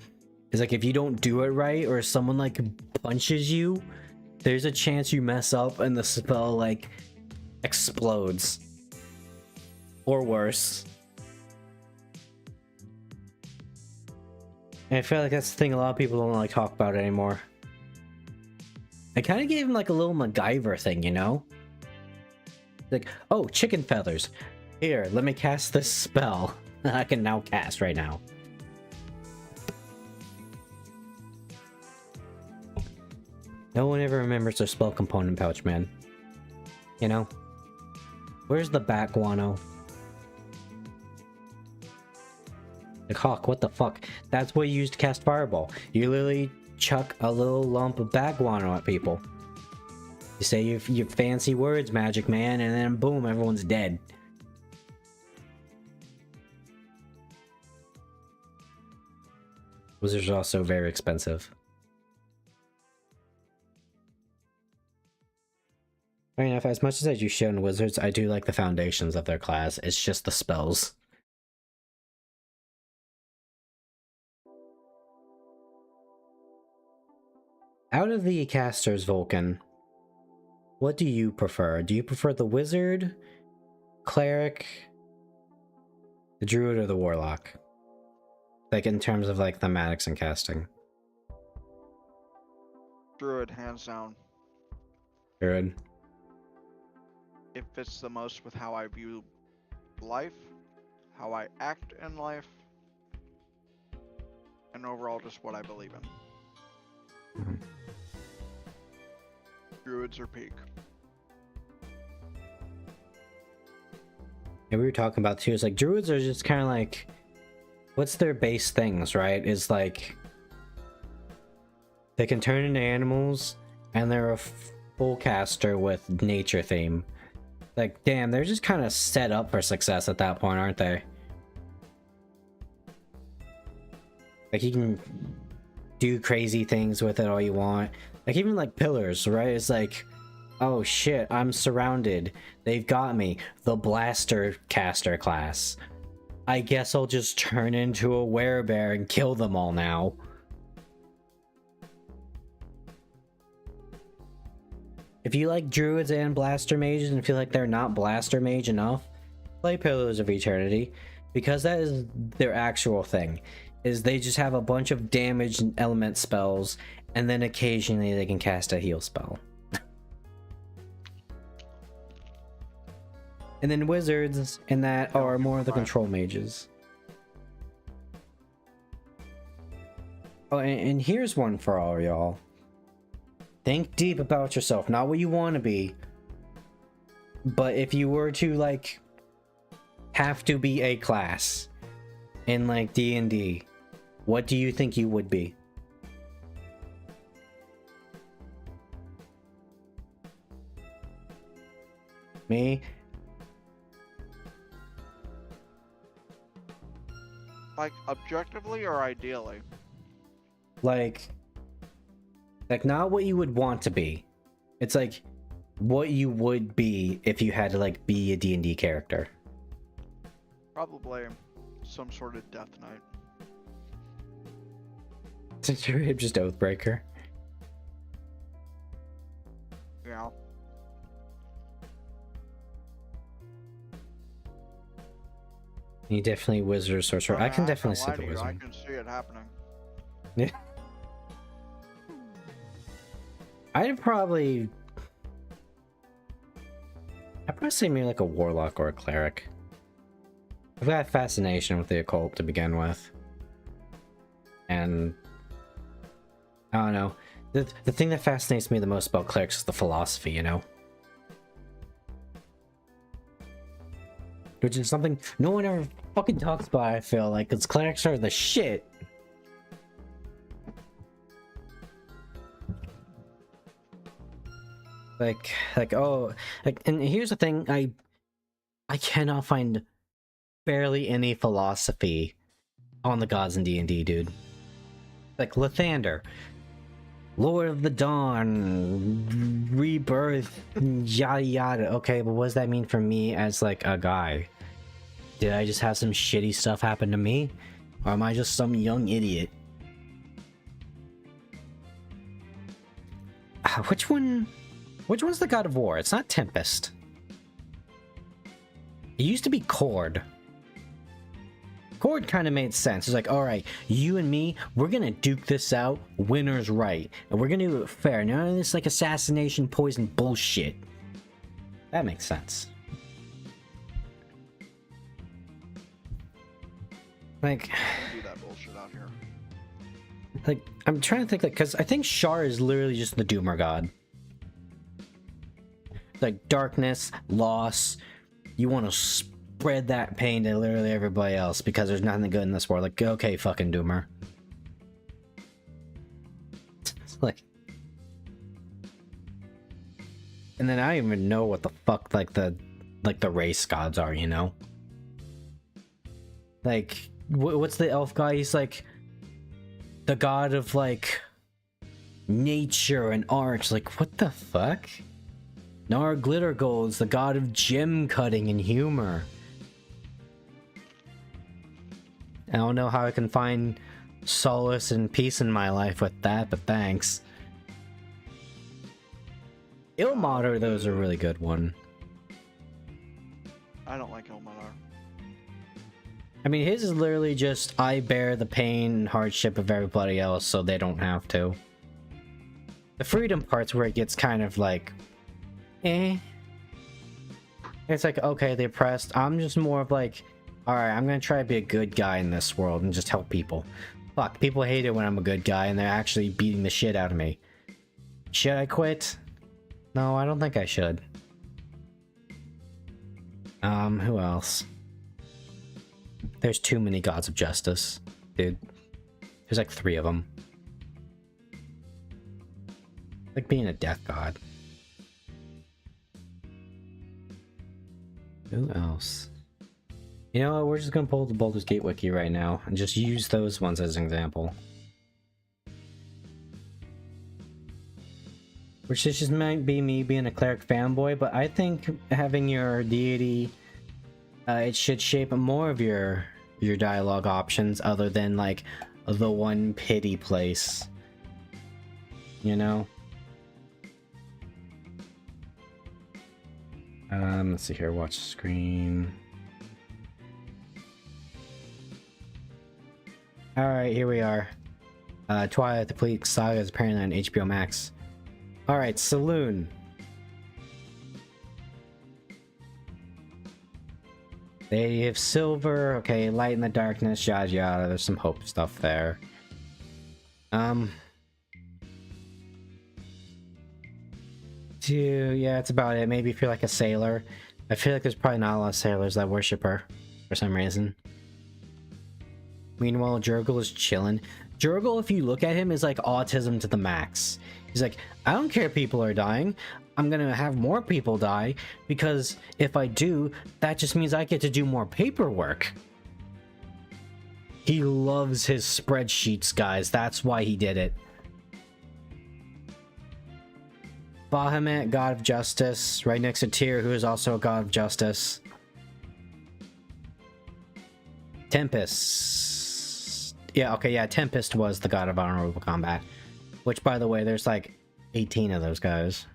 Is like if you don't do it right or someone like punches you, there's a chance you mess up and the spell like explodes. Or worse. And I feel like that's the thing a lot of people don't like talk about anymore. I kind of gave him like a little MacGyver thing, you know? Like, oh, chicken feathers. Here, let me cast this spell. I can now cast right now. No one ever remembers their spell component pouch, man. You know? Where's the bat guano? Like, Hawk, what the fuck? That's what you use to cast Fireball. You literally chuck a little lump of bat guano at people. You say your fancy words, Magic Man, and then boom, everyone's dead. Wizards are also very expensive. Fair enough, as much as I do shit on Wizards, I do like the foundations of their class. It's just the spells. Out of the casters, Vulcan, what do you prefer? Do you prefer the Wizard, Cleric, the Druid, or the Warlock? Like, in terms of, like, thematics and casting. Druid, hands down. Druid. It fits the most with how I view life, how I act in life, and overall just what I believe in. Mm-hmm. Druids are peak. And we were talking about too, it's like Druids are just kind of like, what's their base things, right? Is like, they can turn into animals, and they're a full caster with nature theme. Like, damn, they're just kind of set up for success at that point, aren't they? Like, you can do crazy things with it all you want. Like, even like pillars, right? It's like, oh shit, I'm surrounded. They've got me. The blaster caster class. I guess I'll just turn into a werebear and kill them all now. If you like druids and blaster mages and feel like they're not blaster mage enough, play Pillars of Eternity, because that is their actual thing. Is they just have a bunch of damage and element spells, and then occasionally they can cast a heal spell. And then wizards and that are more of the control mages. Oh, and here's one for all y'all. Think deep about yourself, not what you want to be. But if you were to, like, have to be a class in, like, D&D, what do you think you would be? Me? Like, objectively or ideally? Like not what you would want to be. It's like what you would be if you had to, like, be a D&D character. Probably some sort of Death Knight. Since you're just Oathbreaker. Yeah. You definitely wizard or sorcerer. I can definitely see the wizard. I can see it happening. Yeah. I'd probably say maybe like a warlock or a cleric. I've got a fascination with the occult to begin with. And I don't know. The thing that fascinates me the most about clerics is the philosophy, you know? Which is something no one ever fucking talks about, I feel like, because clerics are the shit. And here's the thing, I cannot find barely any philosophy on the gods in D&D, dude. Like Lathander, Lord of the Dawn, Rebirth, yada yada. Okay, but what does that mean for me as, like, a guy? Did I just have some shitty stuff happen to me? Or am I just some young idiot? Which one's the god of war? It's not Tempest. It used to be Cord. Cord kind of made sense. It's like, all right, you and me, we're gonna duke this out, winner's right, and we're gonna do it fair. None of this like assassination, poison bullshit. That makes sense. Like, Do that bullshit out here. like I'm trying to think, like, because I think Shar is literally just the Doomer god. Like darkness, loss. You want to spread that pain to literally everybody else because there's nothing good in this world. Like, okay, fucking Doomer. It's like, and then I don't even know what the fuck like the race gods are, you know? Like, what's the elf guy? He's like the god of like nature and art. Like, what the fuck? Nar Glittergold's the god of gem cutting and humor. I don't know how I can find solace and peace in my life with that, but thanks. Ilmater, though, is a really good one. I don't like Ilmatar. I mean, his is literally just, I bear the pain and hardship of everybody else so they don't have to. The freedom part's where it gets kind of like, eh. It's like, okay, the oppressed. I'm just more of like, alright, I'm gonna try to be a good guy in this world and just help people. Fuck, people hate it when I'm a good guy and they're actually beating the shit out of me. Should I quit? No, I don't think I should. Who else? There's too many gods of justice, dude. There's like 3 of them. Like being a death god. Who else? You know what, we're just gonna pull the Baldur's Gate wiki right now and just use those ones as an example. Which just might be me being a cleric fanboy, but I think having your deity, it should shape more of your dialogue options other than like the one pity place. You know? Let's see here, watch screen. Alright, here we are. Twilight the Complete Saga is apparently on HBO Max. Alright, Saloon. They have silver, okay, light in the darkness, yada yada, there's some hope stuff there. Yeah, that's about it. Maybe if you're like a sailor. I feel like there's probably not a lot of sailors that worship her for some reason. Meanwhile, Jurgle is chilling. Jurgle, if you look at him, is like autism to the max. He's like, I don't care if people are dying. I'm gonna have more people die, because if I do, that just means I get to do more paperwork. He loves his spreadsheets, guys. That's why he did it. Bahamut, god of justice, right next to Tyr, who is also a god of justice. Tempest. Yeah, okay, yeah, Tempest was the god of honorable combat. Which, by the way, there's like 18 of those guys,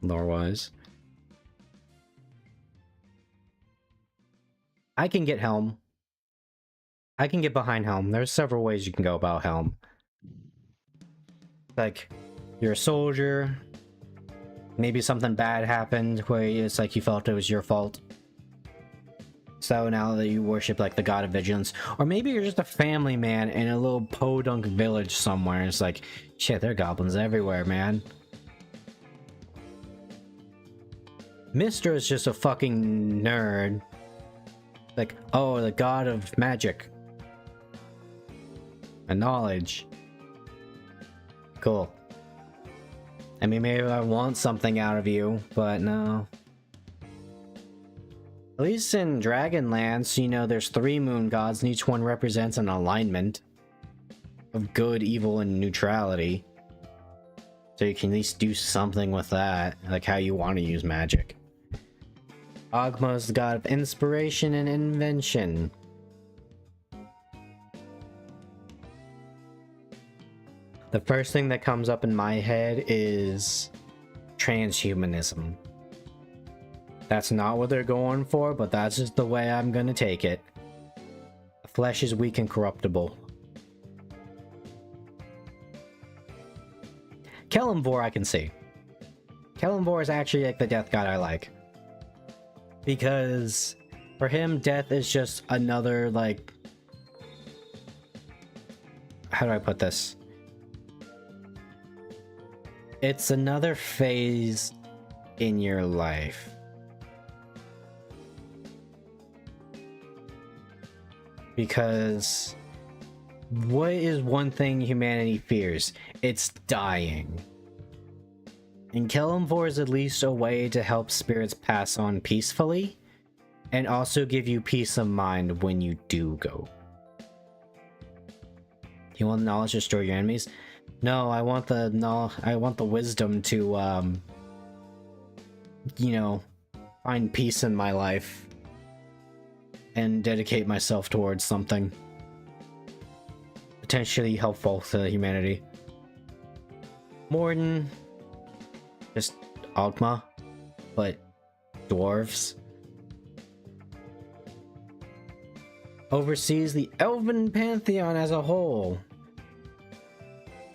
lore-wise. I can get Helm. I can get behind Helm. There's several ways you can go about Helm. Like, you're a soldier. Maybe something bad happened where it's like you felt it was your fault. So now that you worship like the god of vigilance. Or maybe you're just a family man in a little podunk village somewhere. It's like, shit, there are goblins everywhere, man. Mister is just a fucking nerd. Like, oh, the god of magic. And knowledge. Cool. I mean, maybe I want something out of you, but no. At least in Dragonlance, you know, there's 3 moon gods, and each one represents an alignment of good, evil, and neutrality. So you can at least do something with that, like how you want to use magic. Ogma is the god of inspiration and invention. The first thing that comes up in my head is transhumanism. That's not what they're going for, but that's just the way I'm gonna take it. Flesh is weak and corruptible. Kelemvor I can see. Kelemvor is actually like the death god I like. Because for him, death is just another, like... How do I put this? It's another phase in your life. Because what is one thing humanity fears? It's dying. And Kelemvor is at least a way to help spirits pass on peacefully, and also give you peace of mind when you do go. You want knowledge to destroy your enemies? No, I want the wisdom to you know, find peace in my life and dedicate myself towards something potentially helpful to humanity. Morden, just Ogma, but dwarves. Oversees the Elven Pantheon as a whole.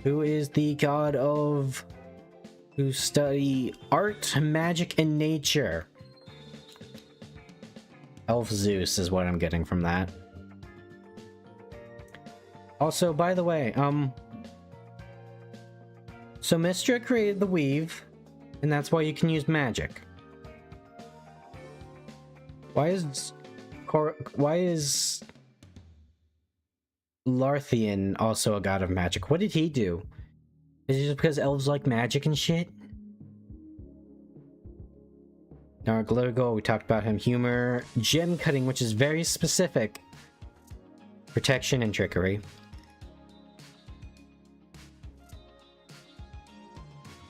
Who is the god of... who study art, magic, and nature. Elf Zeus is what I'm getting from that. Also, by the way, so Mystra created the weave, and that's why you can use magic. Why is Larthian also a god of magic? What did he do? Is it just because elves like magic and shit? Now, Glurgle, we talked about him. Humor, gem cutting, which is very specific. Protection and trickery.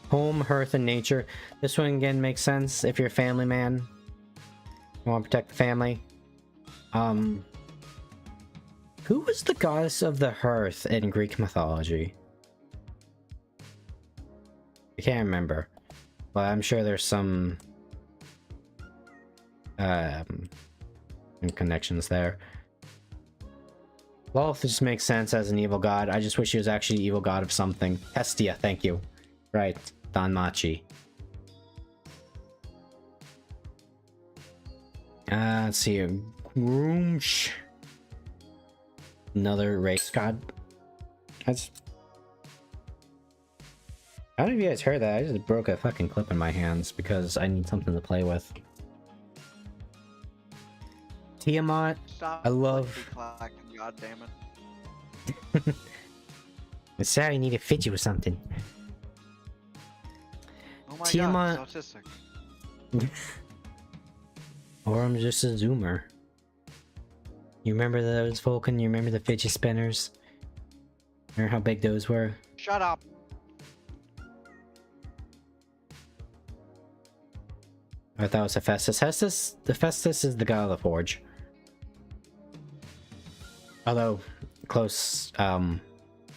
Home, hearth, and nature. This one again makes sense if you're a family man. You want to protect the family. Who was the goddess of the hearth in Greek mythology? I can't remember, but I'm sure there's some connections there. Lolth just makes sense as an evil god. I just wish he was actually evil god of something. Hestia, thank you. Right, Danmachi. Let's see here. Groomsh. Another race god. That's... I don't know if you guys heard that. I just broke a fucking clip in my hands because I need something to play with. Tiamat. Stop. I love... God damn it. I'm sorry, I need to fit you with something. Oh my Tiamat. God, it's autistic. Or I'm just a zoomer. You remember those, Vulcan? You remember the fidget spinners? Remember how big those were? Shut up. I thought it was Hephaestus. Hephaestus is the god of the forge. Although, close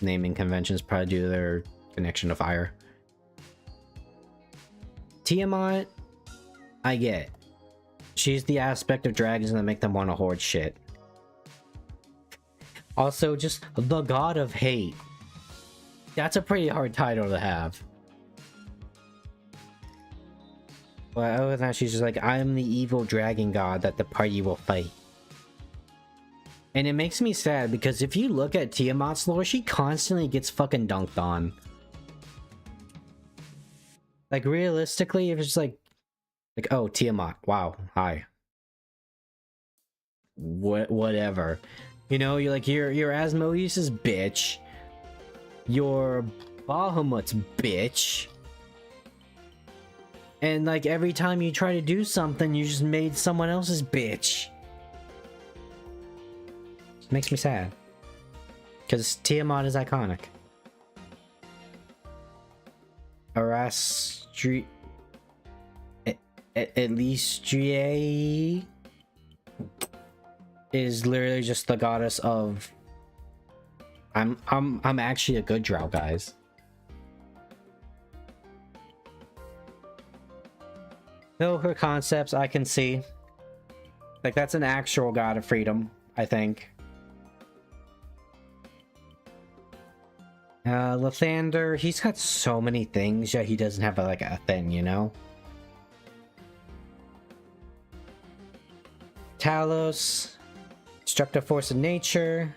naming conventions probably due to their connection to fire. Tiamat, I get. She's the aspect of dragons that make them want to hoard shit. Also, just the god of hate. That's a pretty hard title to have. But other than that, she's just like, I'm the evil dragon god that the party will fight. And it makes me sad because if you look at Tiamat's lore, she constantly gets fucking dunked on. Like, realistically, if it's just like, oh, Tiamat, wow, hi. Whatever. You know, you're like, you're Asmodeus' bitch. You're Bahamut's bitch. And like, every time you try to do something, you just made someone else's bitch. It makes me sad. Because Tiamat is iconic. Arastri... Elistrie is literally just the goddess of... I'm actually a good drow, guys. No, her concepts I can see. Like, that's an actual god of freedom, I think. Lathander, he's got so many things, yet he doesn't have like a thing, you know? Talos, destructive force of nature,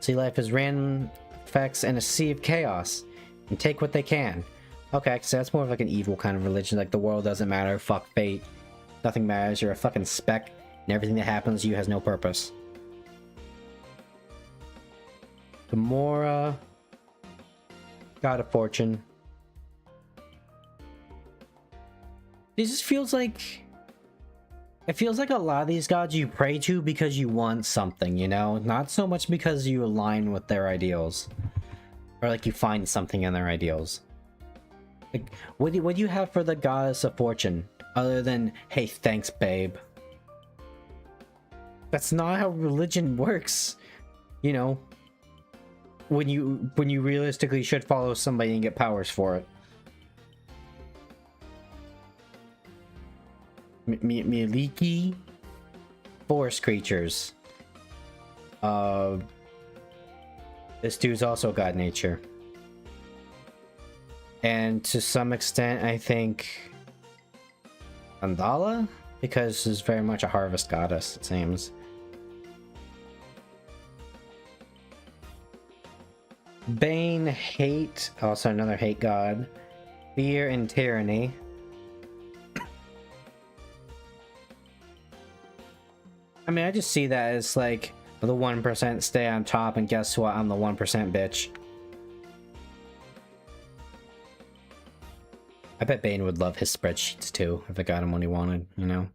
see life as random effects and a sea of chaos, and take what they can. Okay, so that's more of like an evil kind of religion, like the world doesn't matter, fuck fate, nothing matters, you're a fucking speck, and everything that happens to you has no purpose. Gamora, God of Fortune. It just feels like... It feels like a lot of these gods you pray to because you want something, you know? Not so much because you align with their ideals. Or like you find something in their ideals. Like, what do you have for the goddess of fortune? Other than, hey, thanks, babe. That's not how religion works. You know? When you realistically should follow somebody and get powers for it. Miliki, forest creatures. This dude's also god nature, and to some extent, I think Andala, because she's very much a harvest goddess. It seems. Bane, hate, also another hate god. Fear and tyranny. I mean, I just see that as like the 1% stay on top, and guess what? I'm the 1% bitch. I bet Bane would love his spreadsheets too if it got him what he wanted, you know?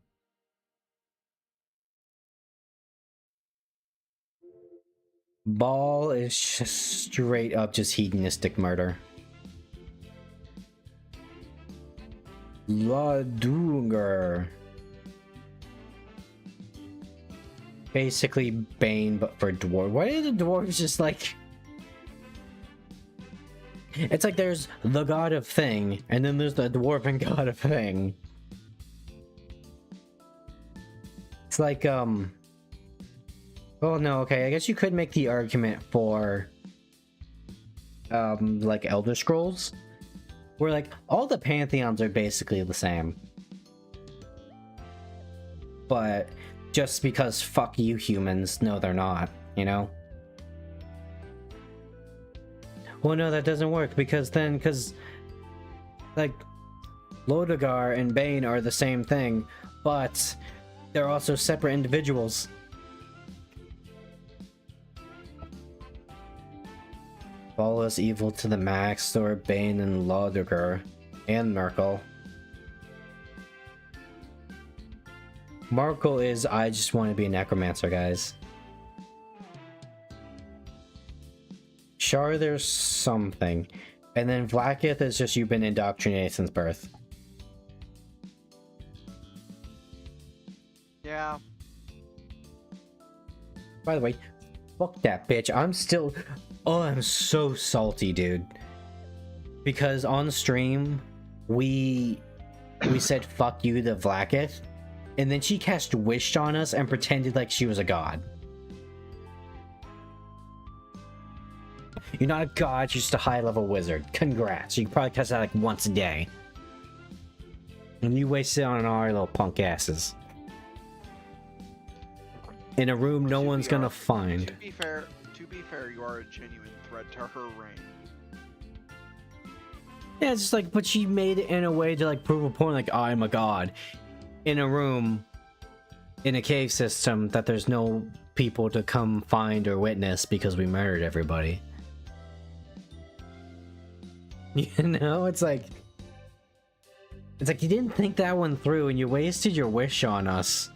Ball is just straight up just hedonistic murder. Ladunger. Basically Bane, but for dwarf. Why are the dwarves just like... It's like there's the god of thing, and then there's the dwarven god of thing. It's like, oh no, okay, I guess you could make the argument for, like Elder Scrolls, where like all the pantheons are basically the same. But just because fuck you humans, no they're not, you know? Well no, that doesn't work because like Lodagar and Bane are the same thing, but they're also separate individuals. Ball is evil to the max, or Bane and Lodagar and Merkel. Markle is, I just want to be a necromancer, guys. Char, there's something. And then Vlaakith is just you've been indoctrinated since birth. Yeah. By the way, fuck that bitch. I'm still... Oh, I'm so salty, dude. Because on stream, we said fuck you to Vlaakith. And then she cast Wish on us and pretended like she was a god. You're not a god, you're just a high-level wizard. Congrats. You can probably cast that like once a day. And you wasted on our little punk asses. In a room no one's gonna find. To be fair, you are a genuine threat to her reign. Yeah, it's just like, but she made it in a way to like prove a point, like, I'm a god. In a room, in a cave system that there's no people to come find or witness because we murdered everybody. You know, it's like you didn't think that one through and you wasted your wish on us.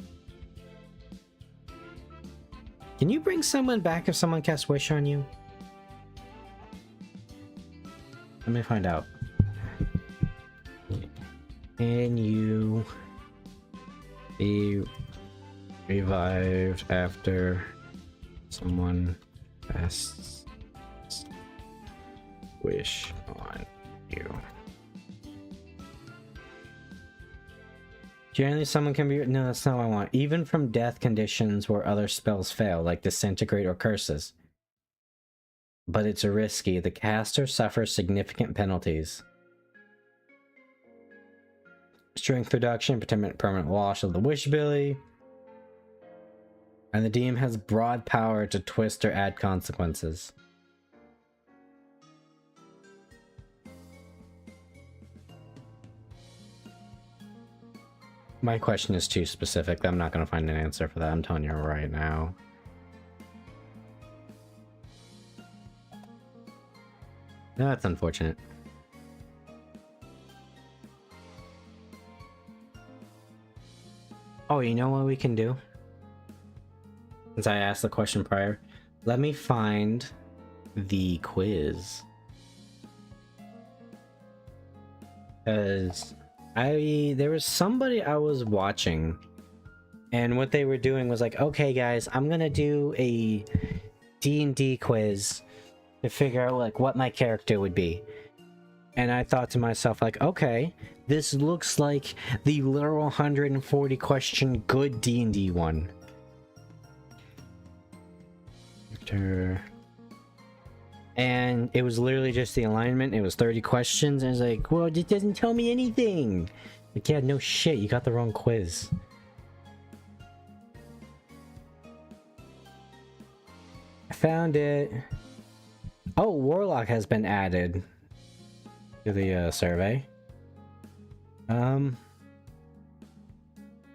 Can you bring someone back if someone casts wish on you? Let me find out. Can you be revived after someone casts wish on you? Generally, someone can be... No, that's not what I want. Even from death conditions where other spells fail, like disintegrate or curses. but it's risky. The caster suffers significant penalties. Strength reduction, permanent loss of the wish ability. And the DM has broad power to twist or add consequences. My question is too specific. I'm not going to find an answer for that. I'm telling you right now. No, that's unfortunate. Oh, you know what we can do? Since I asked the question prior, let me find the quiz. Because there was somebody I was watching, and what they were doing was like, okay guys, I'm gonna do a D&D quiz to figure out like what my character would be. And I thought to myself like, okay, this looks like the literal 140 question good D&D one. And it was literally just the alignment. It was 30 questions, and it's like, well, it doesn't tell me anything. Like, yeah, no shit, you got the wrong quiz. I found it. Oh, Warlock has been added to the survey. I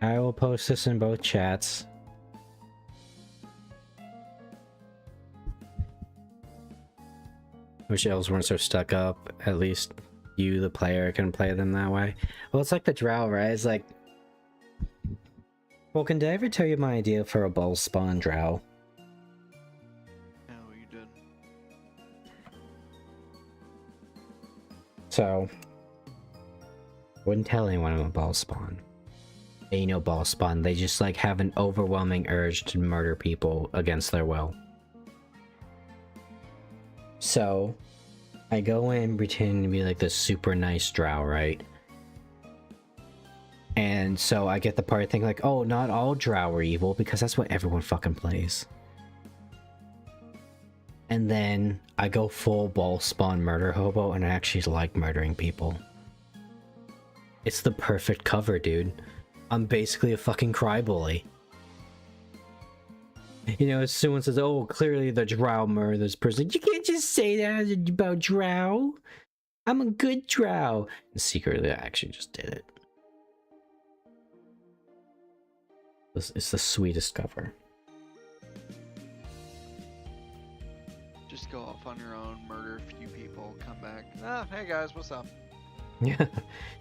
will post this in both chats. Wish elves weren't so stuck up. At least you, the player, can play them that way. Well, it's like the drow, right? It's like... Well, did I ever tell you my idea for a ball spawn drow? No, you did. So... wouldn't tell anyone I'm a ball spawn. Ain't no ball spawn. They just like have an overwhelming urge to murder people against their will. So, I go in pretending to be like this super nice drow, right? And so I get the part thinking like, oh, not all drow are evil, because that's what everyone fucking plays. And then I go full ball spawn murder hobo, and I actually like murdering people. It's the perfect cover, dude. I'm basically a fucking cryboy. You know, if someone says, oh, clearly the drow murdered this person, you can't just say that about drow. I'm a good drow. And secretly, I actually just did it. It's the sweetest cover. Just go off on your own, murder a few people, come back. Ah, hey guys, what's up? Yeah.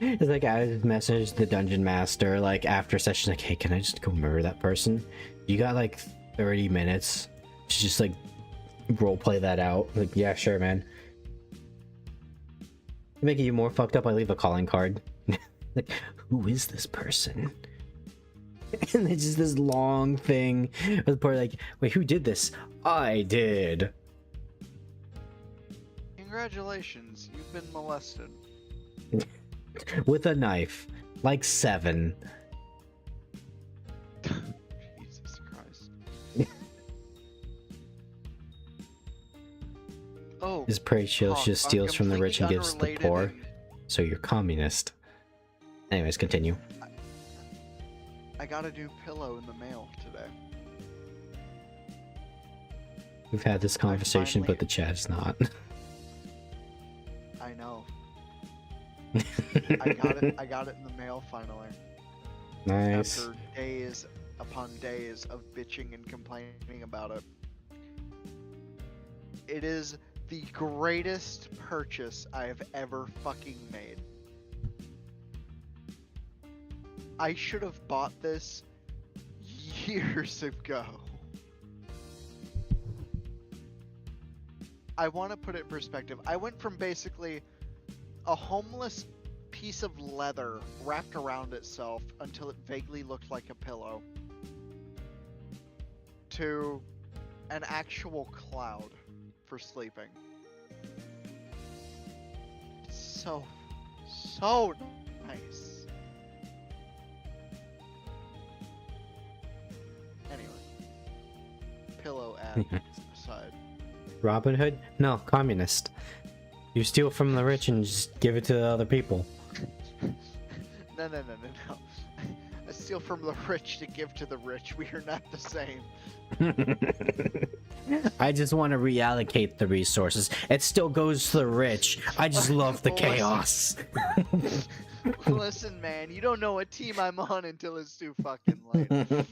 It's like I messaged the dungeon master, like, after session, like, hey, can I just go murder that person? You got, like, 30 minutes to just like roleplay that out. Like, yeah, sure, man. To make it even more fucked up, I leave a calling card. Like, who is this person? And it's just this long thing with the part like, wait, who did this? I did. Congratulations, you've been molested. With a knife. Like 7. Jesus Christ. Oh. His prey shield fuck, just steals from the rich and gives the poor. and- So you're communist. Anyways, continue. I got a new pillow in the mail today. We've had this conversation, finally- but the chat is not. I know. I got it in the mail finally. Nice. After days upon days of bitching and complaining about it. It is the greatest purchase I have ever fucking made. I should have bought this years ago. I want to put it in perspective. I went from basically a homeless piece of leather wrapped around itself until it vaguely looked like a pillow to an actual cloud for sleeping. It's so nice. Anyway, pillow ad aside. Robin Hood? No, communist. You steal from the rich and just give it to the other people. No. I steal from the rich to give to the rich. We are not the same. I just want to reallocate the resources. It still goes to the rich. I just love the chaos. Listen, man, you don't know what team I'm on until it's too fucking late.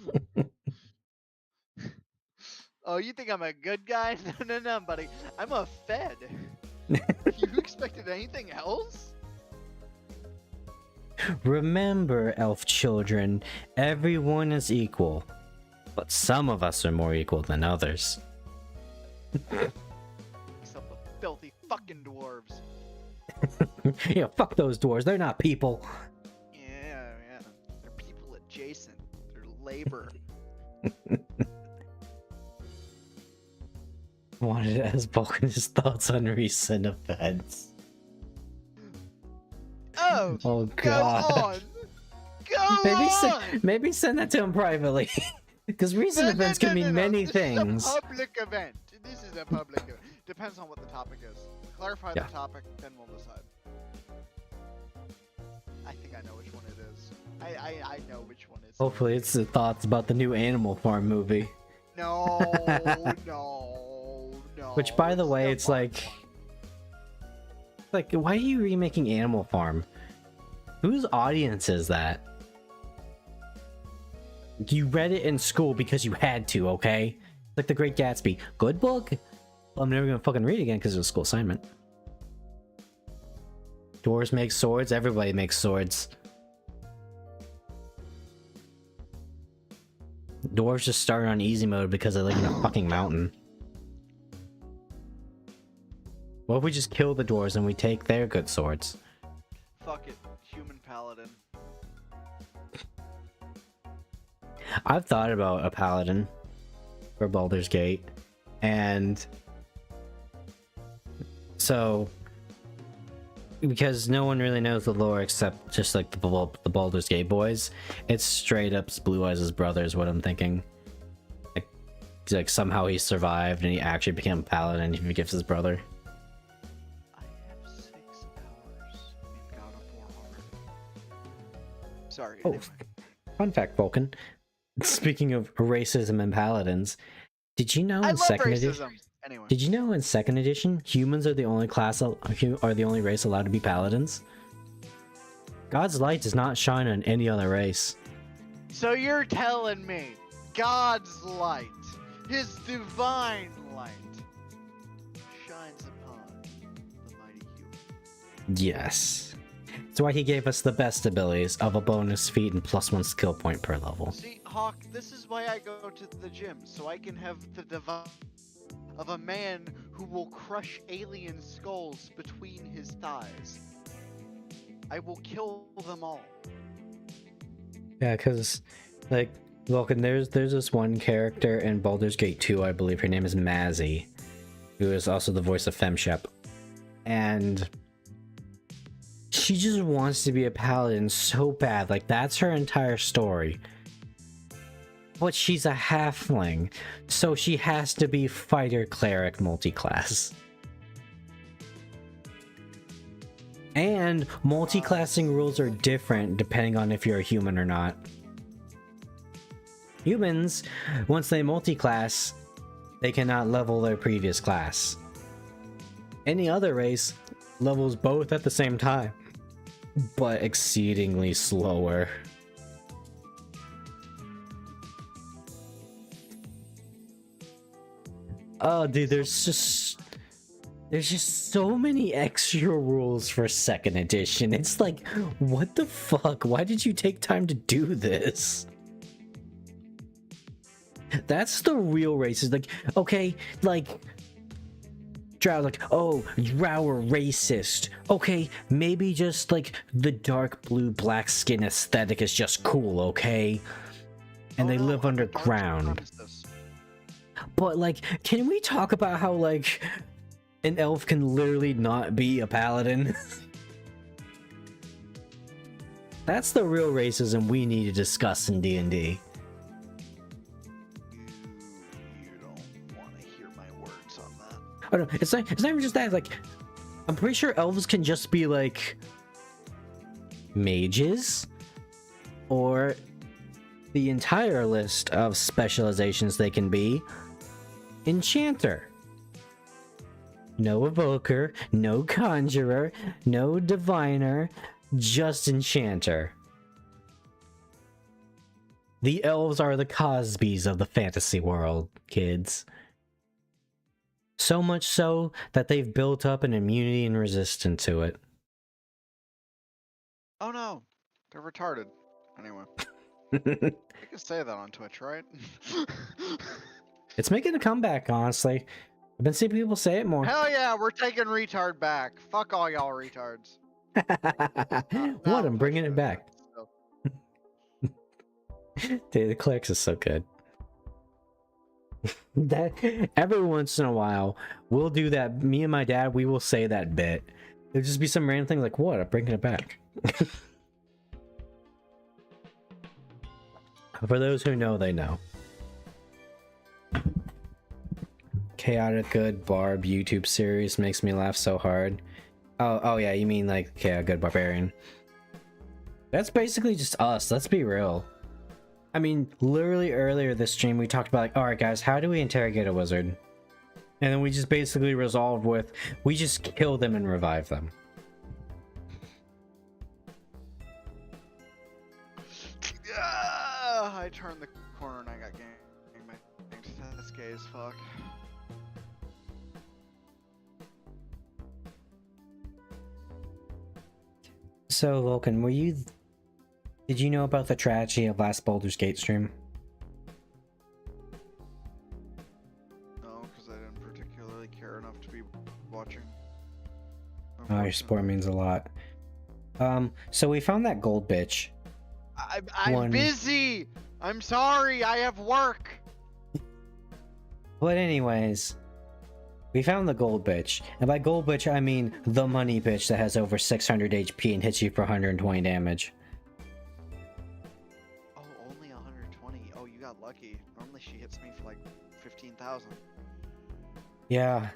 Oh, you think I'm a good guy? No, buddy. I'm a Fed. You expected anything else? Remember, elf children, everyone is equal. But some of us are more equal than others. Except the filthy fucking dwarves. Yeah, fuck those dwarves. They're not people. Yeah. They're people adjacent. They're labor. Wanted to ask Vulcan's thoughts on recent events. Oh God. Go on! Maybe send that to him privately. Because recent events can mean many things. This is a public event. This is a public event. Depends on what the topic is. Clarify the topic, then we'll decide. I think I know which one it is. I know which one it is. Hopefully it's the thoughts about the new Animal Farm movie. No. Which, by the way, it's like, why are you remaking Animal Farm? Whose audience is that? You read it in school because you had to, okay? Like The Great Gatsby. Good book? Well, I'm never gonna fucking read it again because it was a school assignment. Dwarves make swords, everybody makes swords. Dwarves just started on easy mode because they live in a fucking mountain. What if we just kill the dwarves and we take their good swords? Fuck it. Human paladin. I've thought about a paladin for Baldur's Gate, and so because no one really knows the lore except just like the Baldur's Gate boys, it's straight up Blue Eyes' brother is what I'm thinking. Like somehow he survived and he actually became a paladin and he forgives his brother. I have 6 hours in God of War already. Sorry. Oh, Anyway. fun fact, Vulcan. Speaking of racism and paladins, did you know I in love second racism. edition? Anyway. Did you know in second edition, humans are the only the only race allowed to be paladins? God's light does not shine on any other race. So you're telling me God's light, his divine light, shines upon the mighty human. Yes. That's why he gave us the best abilities of a bonus feat and +1 skill point per level. See, Hawk, this is why I go to the gym, so I can have the divine of a man who will crush alien skulls between his thighs. I will kill them all. Yeah, because, like, Vulcan, there's this one character in Baldur's Gate 2, I believe her name is Mazzy, who is also the voice of Femshep. And she just wants to be a paladin so bad, like, that's her entire story. But she's a halfling, so she has to be fighter cleric multiclass. And multiclassing rules are different depending on if you're a human or not. Humans, once they multiclass, they cannot level their previous class. Any other race levels both at the same time, but exceedingly slower. Oh, dude, there's just so many extra rules for second edition. It's like, what the fuck? Why did you take time to do this? That's the real races. Like, okay, like, Drow, like, oh, Drow are racist. Okay, maybe just like the dark blue black skin aesthetic is just cool, okay? And they live underground. But, like, can we talk about how, like, an elf can literally not be a paladin? That's the real racism we need to discuss in D&D. You don't want to hear my words on that. Oh, no, it's not even just that. Like, I'm pretty sure elves can just be like mages, or the entire list of specializations they can be enchanter. No evoker, no conjurer, no diviner, just enchanter. The elves are the Cosbys of the fantasy world, kids. So much so that they've built up an immunity and resistance to it. Oh no, they're retarded. Anyway, you can say that on Twitch, right? It's making a comeback, honestly. I've been seeing people say it more. Hell yeah, we're taking retard back. Fuck all y'all retards. What? I'm bringing it back. Dude, the clicks is so good. That every once in a while, we'll do that. Me and my dad, we will say that bit. It'll just be some random thing like, "What? I'm bringing it back." For those who know, they know. Chaotic Good Barb YouTube series makes me laugh so hard. Oh yeah, you mean like Chaotic Good Barbarian? That's basically just us. Let's be real. I mean, literally earlier this stream we talked about like, all right guys, how do we interrogate a wizard? And then we just basically resolved with, we just kill them and revive them. I turned the corner and I got gang. That's gay as fuck. So Vulcan, did you know about the tragedy of last Baldur's Gate stream? No, because I didn't particularly care enough to be watching. Oh, your support means a lot. So we found that gold bitch. I'm busy! I'm sorry, I have work! But anyways, we found the gold bitch. And by gold bitch, I mean the money bitch that has over 600 HP and hits you for 120 damage. Oh, only 120. Oh, you got lucky. Normally she hits me for like 15,000. Yeah.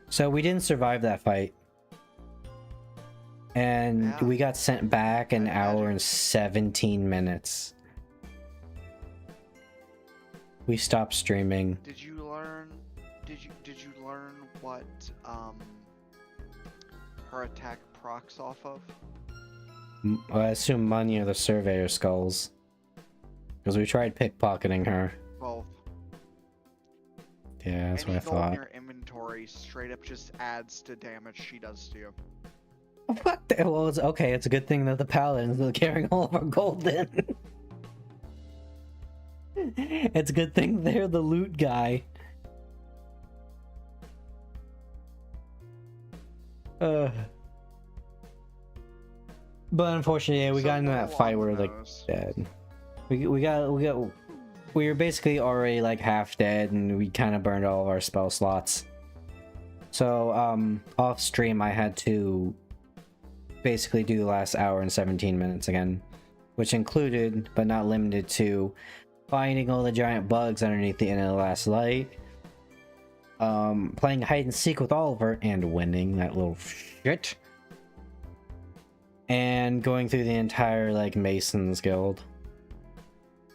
So we didn't survive that fight. And Yeah. we got sent back an hour and 17 minutes. We stopped streaming. Did you learn? Did you learn what her attack procs off of? I assume money or the surveyor skulls. Because we tried pickpocketing her. Both. Yeah, that's Any what I gold in thought. your inventory straight up just adds to damage she does to you. What the? Well, it's okay. It's a good thing that the paladins are carrying all of our gold then. It's a good thing they're the loot guy. But unfortunately, yeah, we got into that fight where like dead. We were basically already like half dead, and we kind of burned all of our spell slots. So off stream, I had to basically do the last hour and 17 minutes again, which included but not limited to finding all the giant bugs underneath the end of the last light, playing hide and seek with Oliver and winning that little shit, and going through the entire like Mason's Guild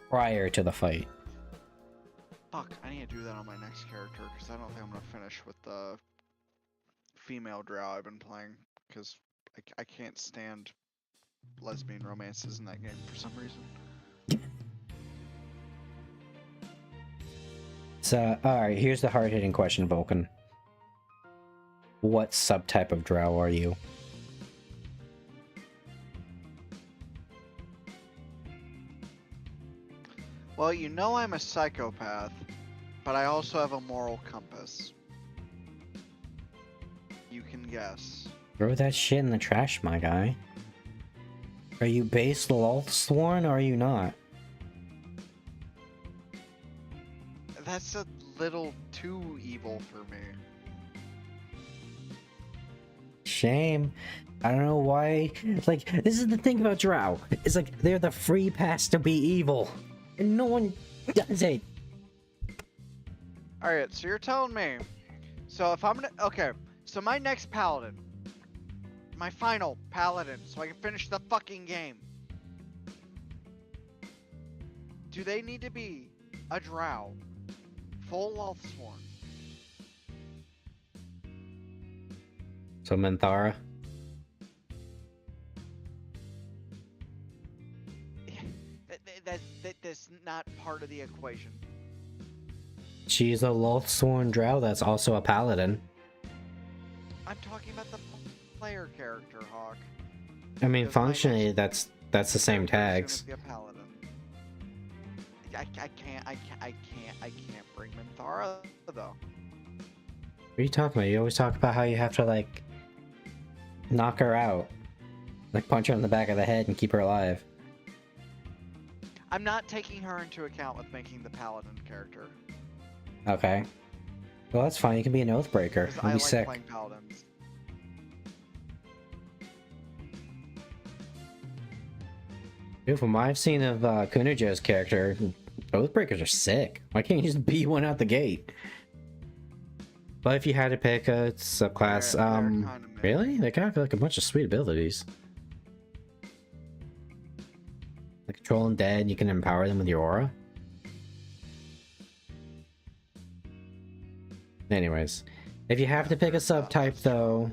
prior to the fight. Fuck, I need to do that on my next character because I don't think I'm gonna finish with the female drow I've been playing because I can't stand lesbian romances in that game for some reason. So, alright, here's the hard-hitting question, Vulcan. What subtype of drow are you? Well, you know I'm a psychopath, but I also have a moral compass. You can guess. Throw that shit in the trash, my guy. Are you base Lothsworn or are you not? That's a little too evil for me. Shame. I don't know why. It's like, this is the thing about drow. It's like, they're the free pass to be evil. And no one does it. Alright, so you're telling me So if I'm gonna, okay, so my next paladin, my final paladin, so I can finish the fucking game. Do they need to be a drow, full Lothsworn? So Minthara? That's not part of the equation. She's a Lothsworn drow that's also a paladin. I'm talking about the player character, Hawk. I mean, Because my functionally, next that's the same character is tags. gonna be a paladin. I can't bring Minthara though. What are you talking about? You always talk about how you have to, like, knock her out. Like, punch her in the back of the head and keep her alive. I'm not taking her into account with making the paladin character. Okay. Well, that's fine. You can be an Oathbreaker. Because You'll I be like sick. playing paladins. Dude, from what I've seen of Kunojo's character, Oathbreakers are sick. Why can't you just be one out the gate? But if you had to pick a subclass, They're kinda mid. really? They got like a bunch of sweet abilities. Like Control Undead, you can empower them with your aura. Anyways, if you have to pick a subtype though,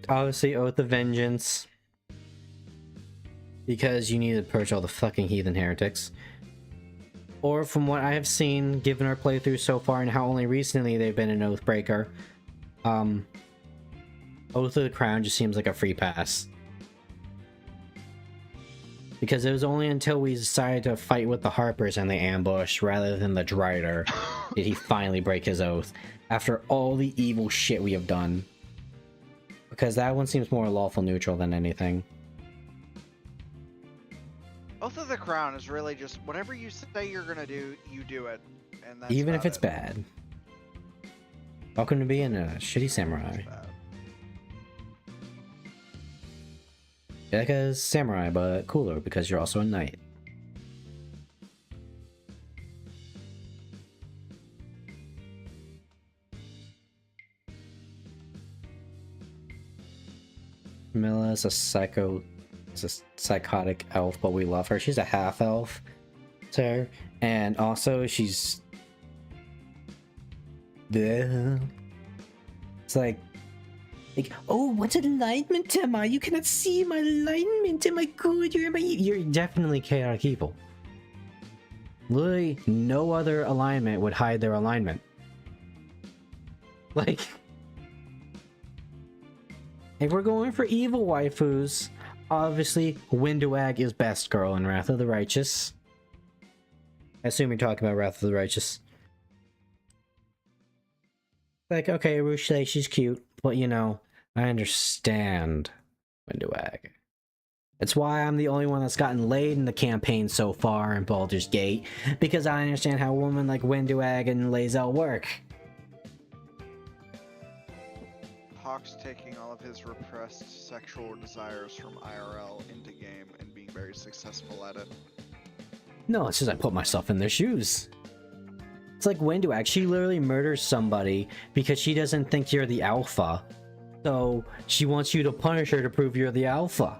obviously Oath of Vengeance, because you need to purge all the fucking heathen heretics. Or from what I have seen, given our playthrough so far and how only recently they've been an Oathbreaker, Oath of the Crown just seems like a free pass. Because it was only until we decided to fight with the Harpers and the ambush rather than the Drider did he finally break his oath, after all the evil shit we have done. Because that one seems more lawful neutral than anything. Oath of the Crown is really just whatever you say you're gonna do, you do it. And that's Even if about it's it. bad. Welcome to being a shitty It's samurai. bad. You're like a samurai, but cooler because you're also a knight. Camilla's a psychotic elf, but we love her. She's a half elf, sir, and also she's. It's like, oh, what's alignment am I? You cannot see my alignment. Am I good? You're definitely chaotic evil. Literally, no other alignment would hide their alignment. Like, if we're going for evil waifus, obviously, Winduag is best girl in Wrath of the Righteous. I assume you're talking about Wrath of the Righteous. Like, okay, Ruche, she's cute, but you know, I understand Winduag. It's why I'm the only one that's gotten laid in the campaign so far in Baldur's Gate, because I understand how women like Winduag and Lae'zel work. Hawk's taking all of his repressed sexual desires from IRL into game and being very successful at it. No, it's just I put myself in their shoes. It's like Winduag, she literally murders somebody because she doesn't think you're the alpha. So she wants you to punish her to prove you're the alpha.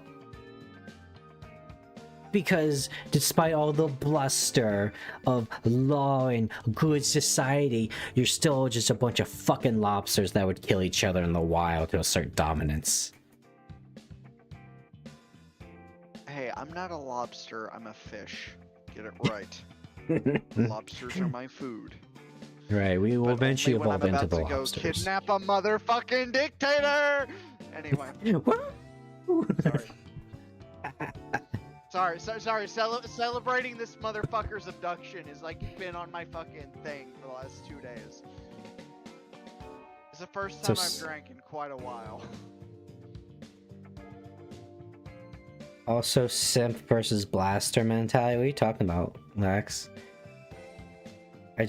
Because despite all the bluster of law and good society, you're still just a bunch of fucking lobsters that would kill each other in the wild to assert dominance. Hey, I'm not a lobster, I'm a fish. Get it right. Lobsters are my food. Right, we will But eventually only when evolve I'm into about the to go lobsters. kidnap a motherfucking dictator! Anyway, sorry. Celebrating this motherfucker's abduction is like been on my fucking thing for the last 2 days. It's the first So time I've drank in quite a while. Also, simp versus blaster mentality. What are you talking about, Lex? Oh,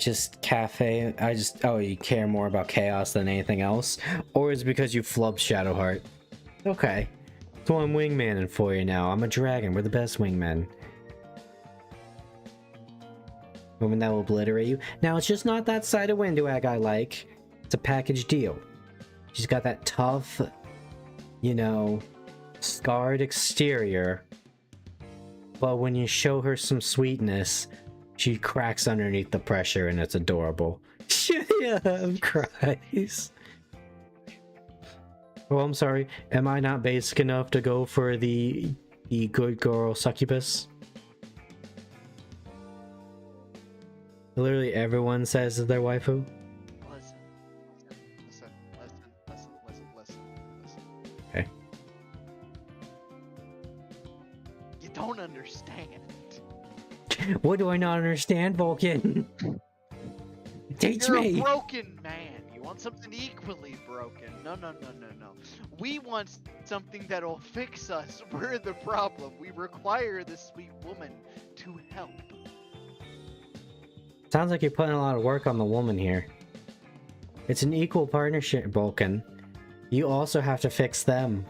you care more about chaos than anything else? Or is it because you flubbed Shadowheart? Okay. So I'm wingmaning for you now. I'm a dragon. We're the best wingmen. Woman that will obliterate you. Now, it's just not that side of window egg I like. It's a package deal. She's got that tough, you know, scarred exterior. But when you show her some sweetness, she cracks underneath the pressure and it's adorable. Yeah, cries. Oh, I'm sorry. Am I not basic enough to go for the good girl succubus? Literally everyone says is their waifu. Listen. Okay. You don't understand. What do I not understand, Vulcan? Teach You're me! a broken man. You want something equally broken. No. We want something that'll fix us. We're the problem. We require this sweet woman to help. Sounds like you're putting a lot of work on the woman here. It's an equal partnership, Vulcan. You also have to fix them.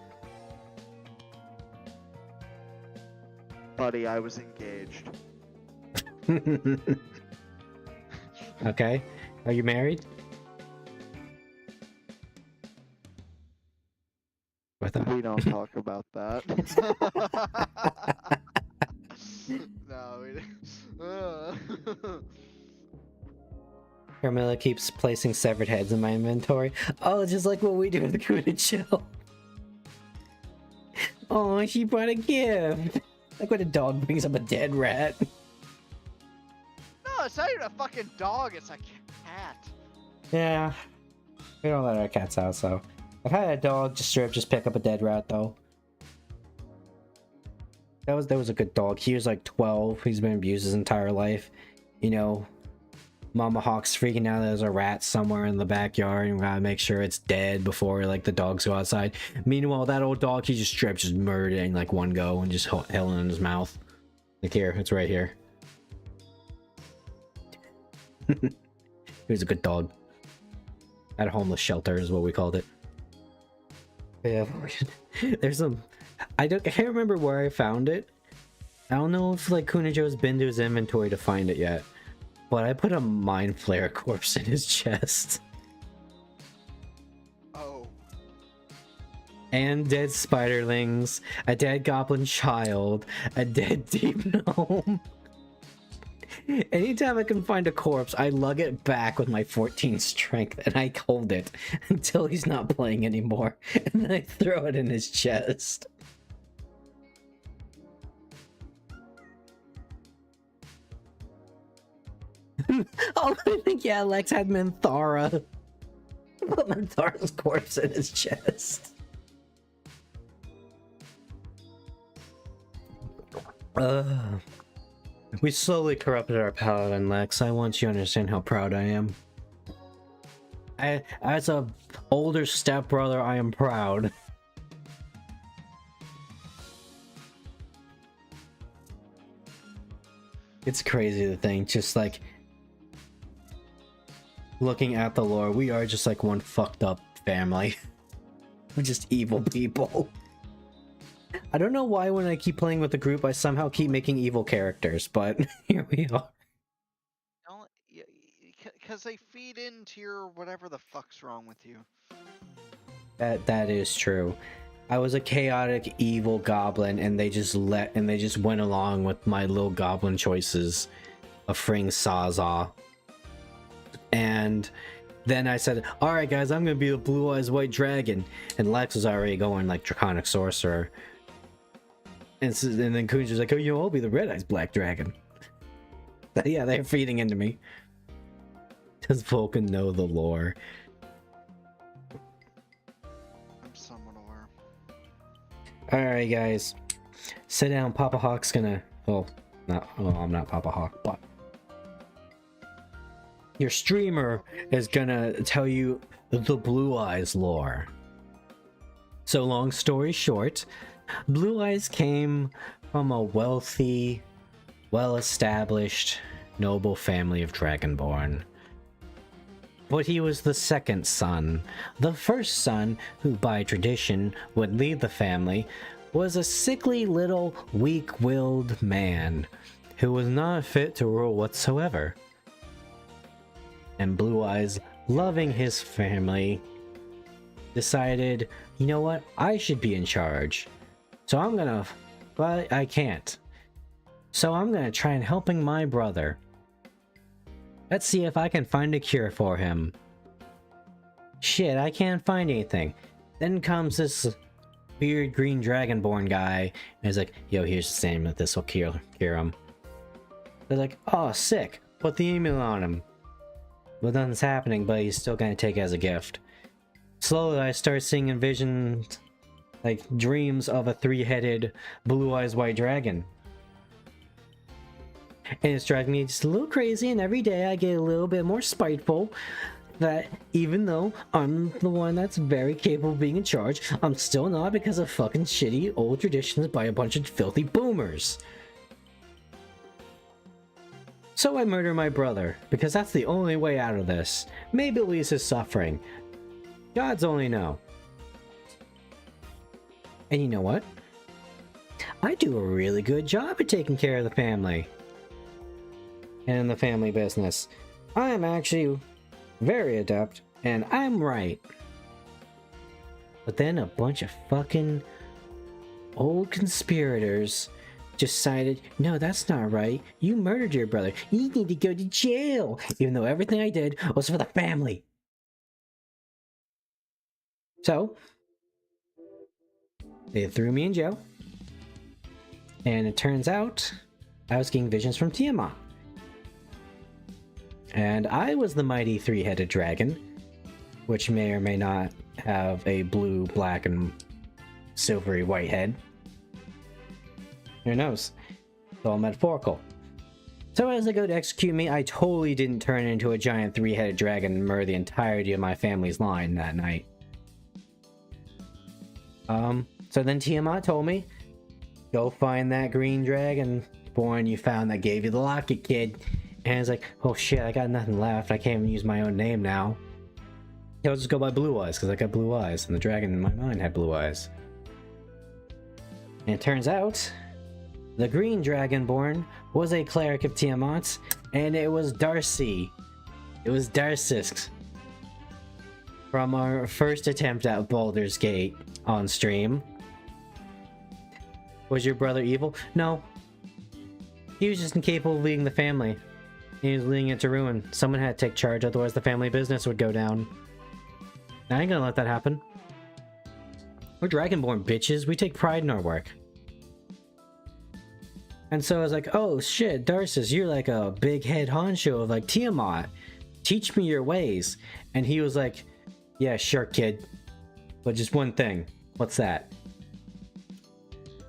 Buddy, I was engaged. Okay. Are you married? We don't talk about that. No, we don't. Carmilla keeps placing severed heads in my inventory. Oh, just like what we do with the Kuna Chill. Oh, she brought a gift. Like when a dog brings up a dead rat. No, it's not even a fucking dog, it's a cat. Yeah. We don't let our cats out, so. I've had a dog just pick up a dead rat, though. That was a good dog. He was like 12. He's been abused his entire life. You know, Mama Hawk's freaking out that there's a rat somewhere in the backyard and we gotta make sure it's dead before like the dogs go outside. Meanwhile, that old dog, he just murdered it in like one go and just held it in his mouth. Like here, it's right here. He was a good dog. At a homeless shelter is what we called it. Yeah, there's some. I can't remember where I found it. I don't know if like Kunajo's been to his inventory to find it yet. But I put a mind flare corpse in his chest. Oh. And dead spiderlings, a dead goblin child, a dead deep gnome. Anytime I can find a corpse, I lug it back with my 14 strength and I hold it until he's not playing anymore. And then I throw it in his chest. Oh, I think, yeah, Lex had Minthara. Put Minthara's corpse in his chest. We slowly corrupted our paladin, Lex. I want you to understand how proud I am. As a older stepbrother, I am proud. It's crazy to think, just like looking at the lore, we are just like one fucked up family. We're just evil people. I don't know why when I keep playing with the group, I somehow keep making evil characters, but here we are. Because they feed into your whatever the fuck's wrong with you. That is true. I was a chaotic evil goblin, and they just went along with my little goblin choices of freeing Sawzaw. And then I said, "All right, guys, I'm gonna be the Blue Eyes White Dragon," and Lex was already going like Draconic Sorcerer. And then Kunj was like, "Oh, I'll be the Red Eyes Black Dragon." Yeah, they're feeding into me. Does Vulcan know the lore? I'm somewhat aware. Alright, guys. Sit down. Papa Hawk's gonna... I'm not Papa Hawk, but... your streamer is gonna tell you the Blue Eyes lore. So, long story short, Blue Eyes came from a wealthy, well-established, noble family of Dragonborn. But he was the second son. The first son, who by tradition would lead the family, was a sickly little weak-willed man. who was not fit to rule whatsoever. And Blue Eyes, loving his family, decided, you know what, I should be in charge. So I'm gonna, but I can't. So I'm gonna try and helping my brother. Let's see if I can find a cure for him. Shit, I can't find anything. Then comes this weird green dragonborn guy, and he's like, yo, here's the same, that this will cure him. They're like, oh, sick, put the email on him. But nothing's happening, but he's still gonna take it as a gift. Slowly, I start seeing in visions, like dreams of a three-headed, blue-eyes white dragon. And it's driving me just a little crazy, and every day I get a little bit more spiteful that even though I'm the one that's very capable of being in charge, I'm still not because of fucking shitty old traditions by a bunch of filthy boomers. So I murder my brother, because that's the only way out of this. Maybe at least his suffering. Gods only know. And you know what? I do a really good job at taking care of the family. And the family business. I am actually very adept, and I'm right. But then a bunch of fucking old conspirators decided, no, that's not right. You murdered your brother. You need to go to jail. Even though everything I did was for the family. So, they threw me in jail. And it turns out, I was getting visions from Tiamat. And I was the mighty three-headed dragon, which may or may not have a blue, black, and silvery white head. Who knows? It's all metaphorical. So as they go to execute me, I totally didn't turn into a giant three-headed dragon and murder the entirety of my family's line that night. So then Tiamat told me, go find that green dragon born you found that gave you the locket, kid. And I was like, oh shit, I got nothing left. I can't even use my own name now. I'll just go by Blue Eyes, because I got blue eyes, and the dragon in my mind had blue eyes. And it turns out, the green dragonborn was a cleric of Tiamat's, and it was Darcy. It was Darcisk. From our first attempt at Baldur's Gate on stream. Was your brother evil? No. He was just incapable of leading the family. He was leading it to ruin. Someone had to take charge, otherwise the family business would go down. I ain't gonna let that happen. We're Dragonborn bitches. We take pride in our work. And so I was like, oh shit, Darcis, you're like a big head honcho of like Tiamat. Teach me your ways. And he was like, yeah, sure, kid. But just one thing. What's that?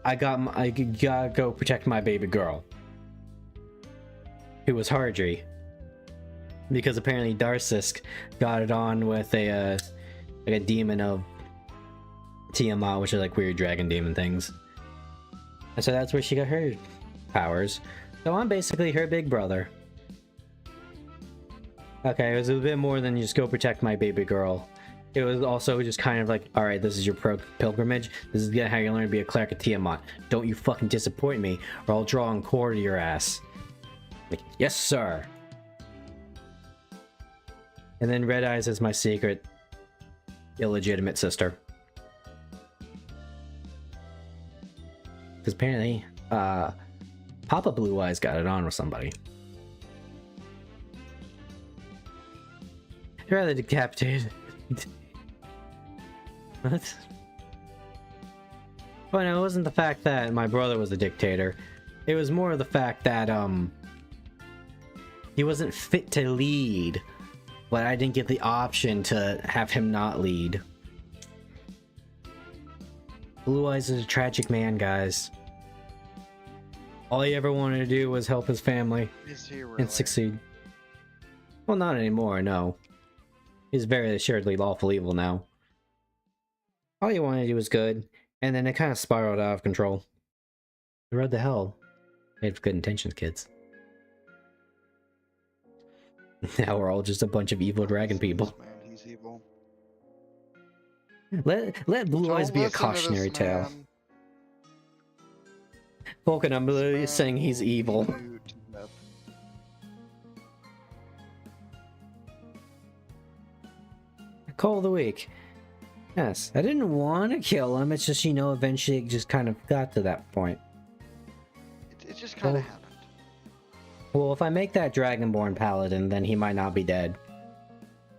I gotta go protect my baby girl. Who was Hardry. Because apparently Darcisk got it on with a demon of Tiamat, which are like weird dragon demon things. And so that's where she got her powers. So I'm basically her big brother. Okay, it was a bit more than just go protect my baby girl. It was also just kind of like, alright, this is your pilgrimage. This is how you learn to be a cleric of Tiamat. Don't you fucking disappoint me, or I'll draw and quarter your ass. Like, yes, sir. And then Red Eyes is my secret, illegitimate sister. Because apparently, Papa Blue Eyes got it on with somebody. Rather decapitated. What? Well, no, it wasn't the fact that my brother was the dictator. It was more the fact that, he wasn't fit to lead, but I didn't get the option to have him not lead. Blue Eyes is a tragic man, guys. All he ever wanted to do was help his family and succeed. Well, not anymore, no. He's very assuredly lawful evil now. All he wanted to do was good, and then it kind of spiraled out of control. The road to hell. They have good intentions, kids. Now we're all just a bunch of evil dragon people. Man, he's evil. Let Blue Eyes be a cautionary tale. Vulcan, I'm literally saying he's evil. Dude. call of the week. Yes, I didn't want to kill him. It's just, you know, eventually it just kind of got to that point. It just kind of happened. Well, if I make that Dragonborn Paladin, then he might not be dead.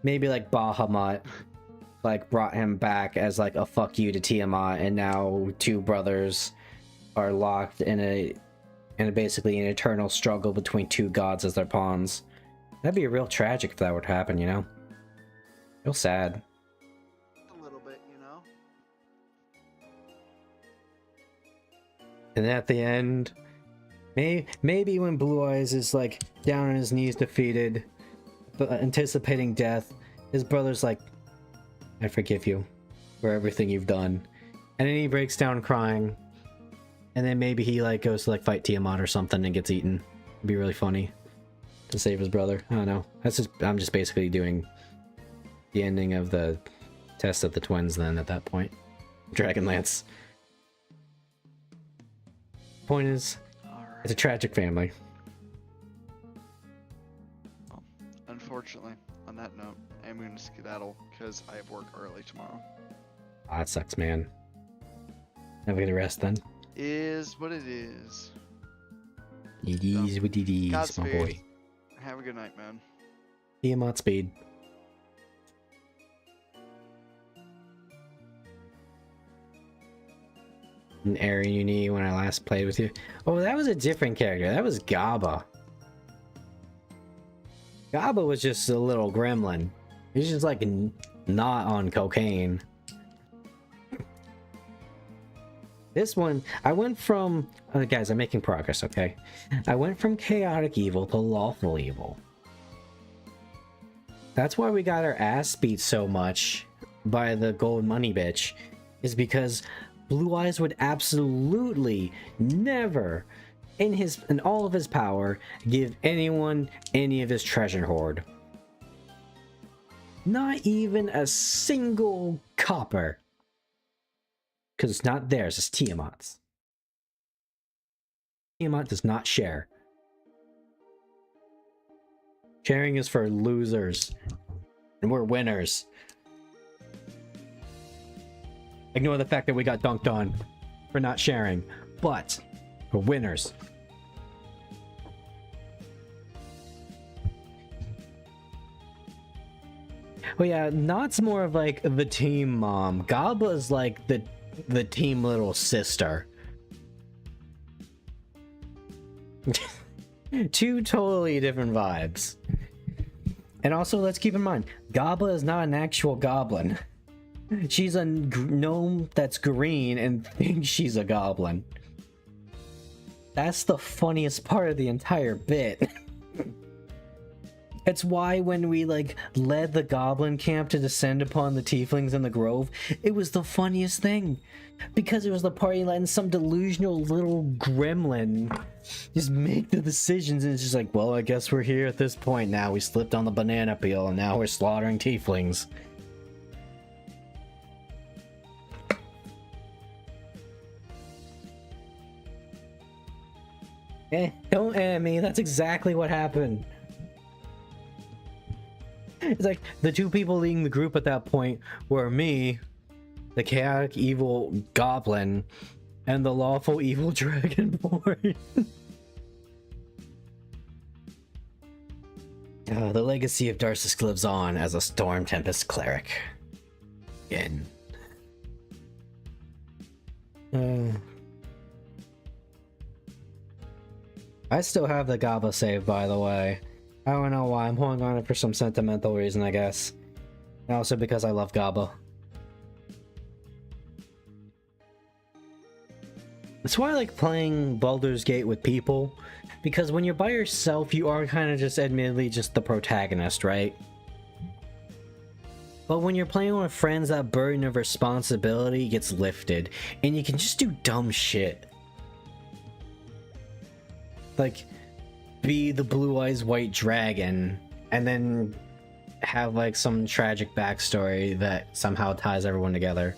Maybe like Bahamut, like brought him back as like a fuck you to Tiamat, and now two brothers are locked in basically an eternal struggle between two gods as their pawns. That'd be real tragic if that would happen, you know? Real sad. A little bit, you know? And at the end, maybe when Blue Eyes is like down on his knees defeated, but anticipating death, his brother's like, I forgive you for everything you've done. And then he breaks down crying. And then maybe he like goes to like fight Tiamat or something and gets eaten. It'd be really funny to save his brother. I don't know. I'm just basically doing the ending of the Test of the Twins then at that point. Dragonlance. Point is, it's a tragic family. Well, unfortunately, on that note, I'm going to skedaddle because I have work early tomorrow. Ah, that sucks, man. Have a good rest then. Is what it is. It is what it is, my Godspeed. boy. Have a good night, man. Tiamat speed. An area you need when I last played with you. Oh, that was a different character. That was Gaba. Gaba was just a little gremlin. He's just like not on cocaine. This one, I went from... guys, I'm making progress, okay? I went from chaotic evil to lawful evil. That's why we got our ass beat so much by the gold money bitch. Is because Blue Eyes would absolutely never, in all of his power, give anyone any of his treasure hoard. Not even a single copper. Because it's not theirs, it's Tiamat's. Tiamat does not share. Sharing is for losers. And we're winners. Ignore the fact that we got dunked on for not sharing. But we're winners. Well, yeah, Not's more of like the team mom. Gaba's like the team little sister. Two totally different vibes. And also, let's keep in mind, Gaba is not an actual goblin. She's a gnome that's green and thinks she's a goblin. That's the funniest part of the entire bit. It's why when we like led the goblin camp to descend upon the tieflings in the grove, it was the funniest thing. Because it was the party letting some delusional little gremlin just make the decisions, and it's just like, well, I guess we're here at this point now. We slipped on the banana peel and now we're slaughtering tieflings. Don't me. That's exactly what happened. It's like the two people leading the group at that point were me, the chaotic evil goblin, and the lawful evil dragonborn. The legacy of Darcisk lives on as a Storm Tempest cleric. Again. I still have the Gaba save, by the way. I don't know why. I'm holding on it for some sentimental reason, I guess. And also because I love Gaba. That's why I like playing Baldur's Gate with people. Because when you're by yourself, you are kind of just admittedly just the protagonist, right? But when you're playing with friends, that burden of responsibility gets lifted. And you can just do dumb shit. Like, be the Blue Eyes White Dragon, and then have like some tragic backstory that somehow ties everyone together.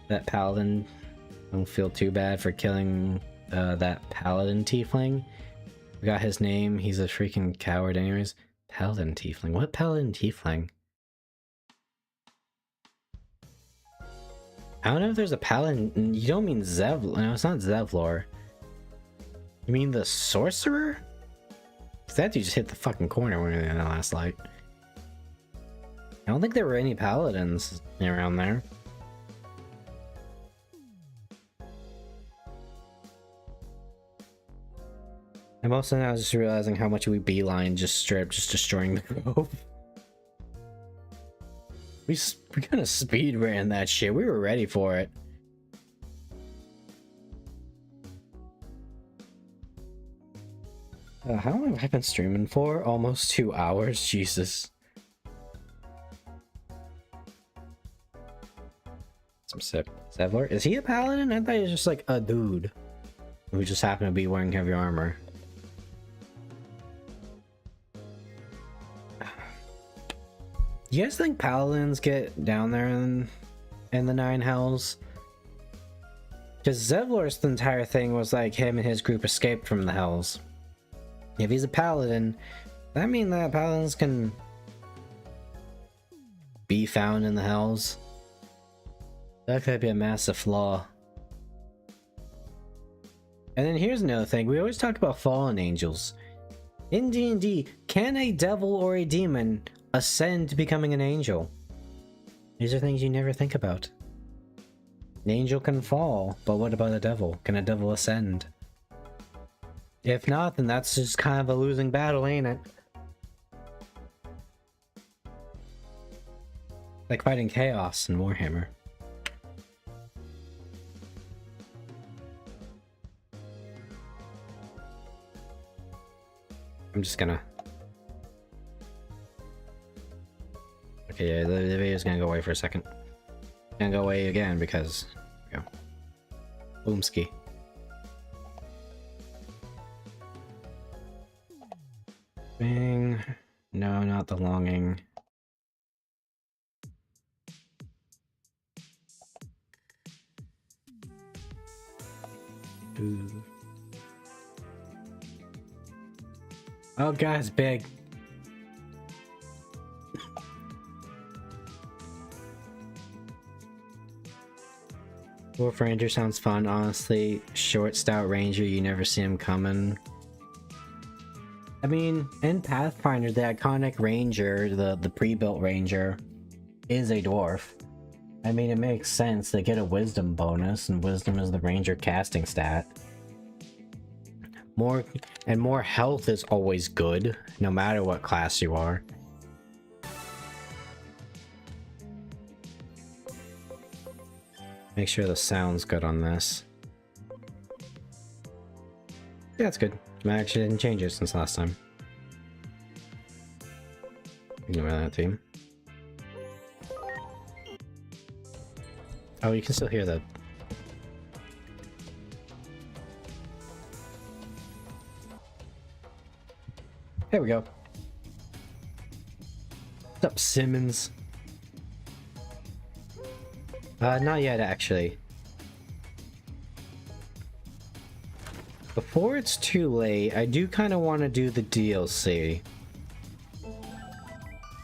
That paladin, don't feel too bad for killing that paladin tiefling. We got his name, he's a freaking coward anyways. Paladin tiefling, what paladin tiefling? I don't know if there's a paladin. You don't mean Zev? No, it's not Zevlor. You mean the sorcerer? Cause that dude just hit the fucking corner when we were in the last light. I don't think there were any paladins around there. I'm also now just realizing how much we beeline just straight up just destroying the grove. We kind of speed ran that shit. We were ready for it. How long have I been streaming for? Almost 2 hours? Jesus. Some sip. Zevlor? Is he a paladin? I thought he was just like a dude who just happened to be wearing heavy armor. Do you guys think paladins get down there in the Nine Hells? Because Zevlor's entire thing was like him and his group escaped from the Hells. If he's a paladin, that means that paladins can be found in the Hells. That could be a massive flaw. And then here's another thing. We always talk about fallen angels. In D&D, can a devil or a demon ascend to becoming an angel? These are things you never think about. An angel can fall, but what about a devil? Can a devil ascend? If not, then that's just kind of a losing battle, ain't it? Like fighting chaos in Warhammer. I'm just gonna... Okay, yeah, the video's gonna go away for a second. Gonna go away again because... There we go. Boomski. Bing. No, not the longing. Ooh. Oh god, it's big. Wolf Ranger sounds fun, honestly. Short, stout ranger, you never see him coming. I mean, in Pathfinder, the iconic ranger, the pre-built ranger, is a dwarf. I mean, it makes sense. They get a wisdom bonus, and wisdom is the ranger casting stat. More health is always good, no matter what class you are. Make sure the sound's good on this. Yeah, it's good. I actually didn't change it since last time. Ignore that theme. Oh, you can still hear that. There we go. What's up, Simmons? Not yet, actually. Before it's too late, I do kind of want to do the DLC.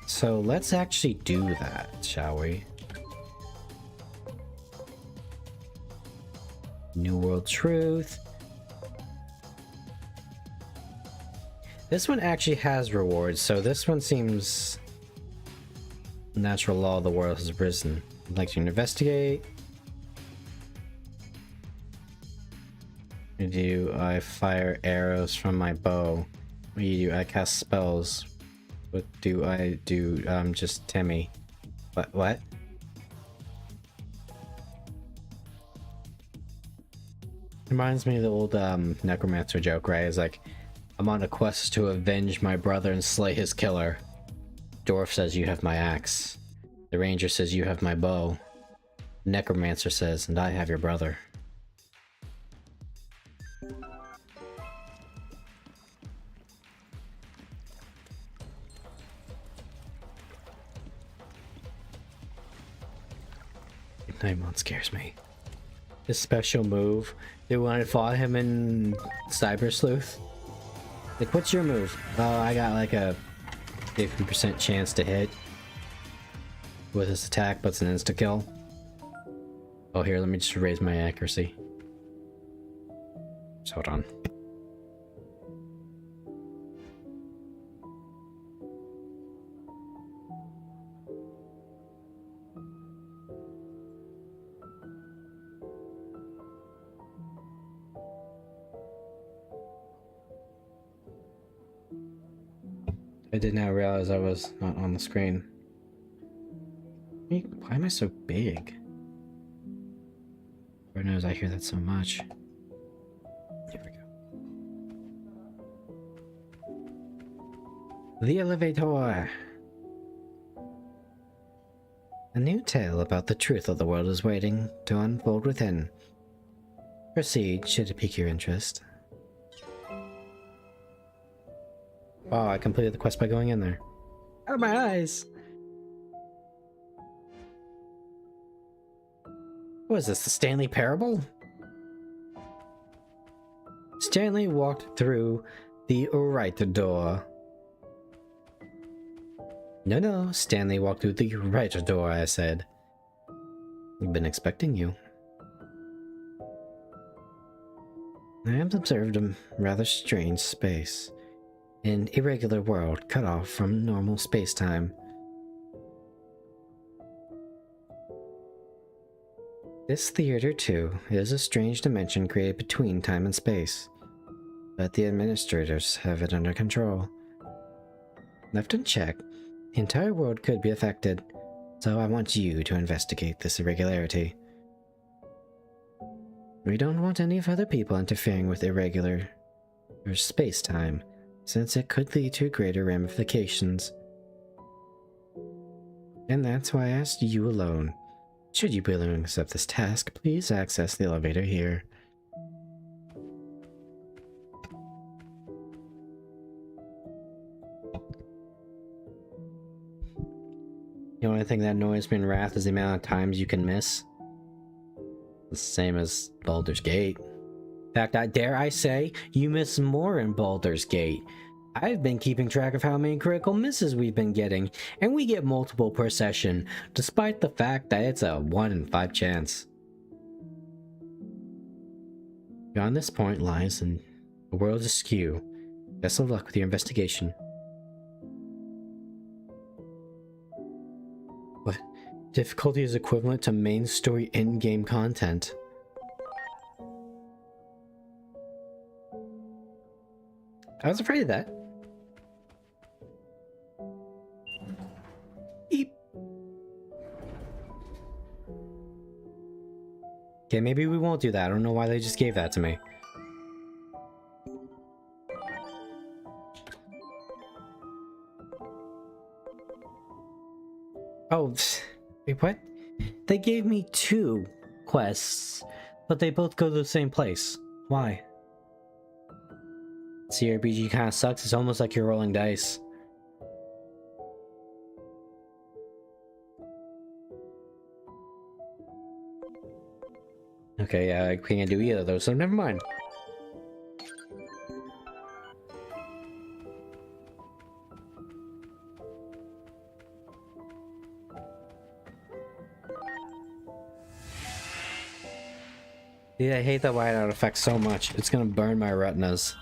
So let's actually do that, shall we? New World Truth. This one actually has rewards, so this one seems... Natural law of the world has risen. I'd like to investigate. I fire arrows from my bow. What do you do? I cast spells. What do I do? Just Timmy. What? Reminds me of the old necromancer joke, right? It's like, I'm on a quest to avenge my brother and slay his killer. Dwarf says you have my axe. The ranger says you have my bow. Necromancer says, and I have your brother. Nightmon scares me. His special move. They when I fought him in Cyber Sleuth. Like, what's your move? Oh, I got like a 50% chance to hit with his attack, but it's an insta-kill. Oh, here, let me just raise my accuracy. Just hold on. I did not realize I was not on the screen. Why am I so big? Lord knows I hear that so much. Here we go. The elevator! A new tale about the truth of the world is waiting to unfold within. Proceed, should it pique your interest. Wow, I completed the quest by going in there. Out of my eyes! What is this, the Stanley Parable? Stanley walked through the right door. No, Stanley walked through the right door, I said. We've been expecting you. I have observed a rather strange space. An irregular world cut off from normal space-time. This theater, too, is a strange dimension created between time and space. But the administrators have it under control. Left unchecked, the entire world could be affected, so I want you to investigate this irregularity. We don't want any other people interfering with irregular or space-time, since it could lead to greater ramifications. And that's why I asked you alone. Should you be willing to accept this task, please access the elevator here. The only thing that annoys me in Wrath is the amount of times you can miss. The same as Baldur's Gate. In fact, dare I say, you miss more in Baldur's Gate. I've been keeping track of how many critical misses we've been getting, and we get multiple per session, despite the fact that it's a 1 in 5 chance. Beyond this point lies the world askew. Best of luck with your investigation. What? Difficulty is equivalent to main story in-game content. I was afraid of that. Eep. Okay, maybe we won't do that. I don't know why they just gave that to me. Oh, wait, what? They gave me 2 quests, but they both go to the same place. Why? CRPG kind of sucks. It's almost like you're rolling dice. Okay, I can't do either of those, so never mind. Yeah, I hate that whiteout effect so much. It's gonna burn my retinas.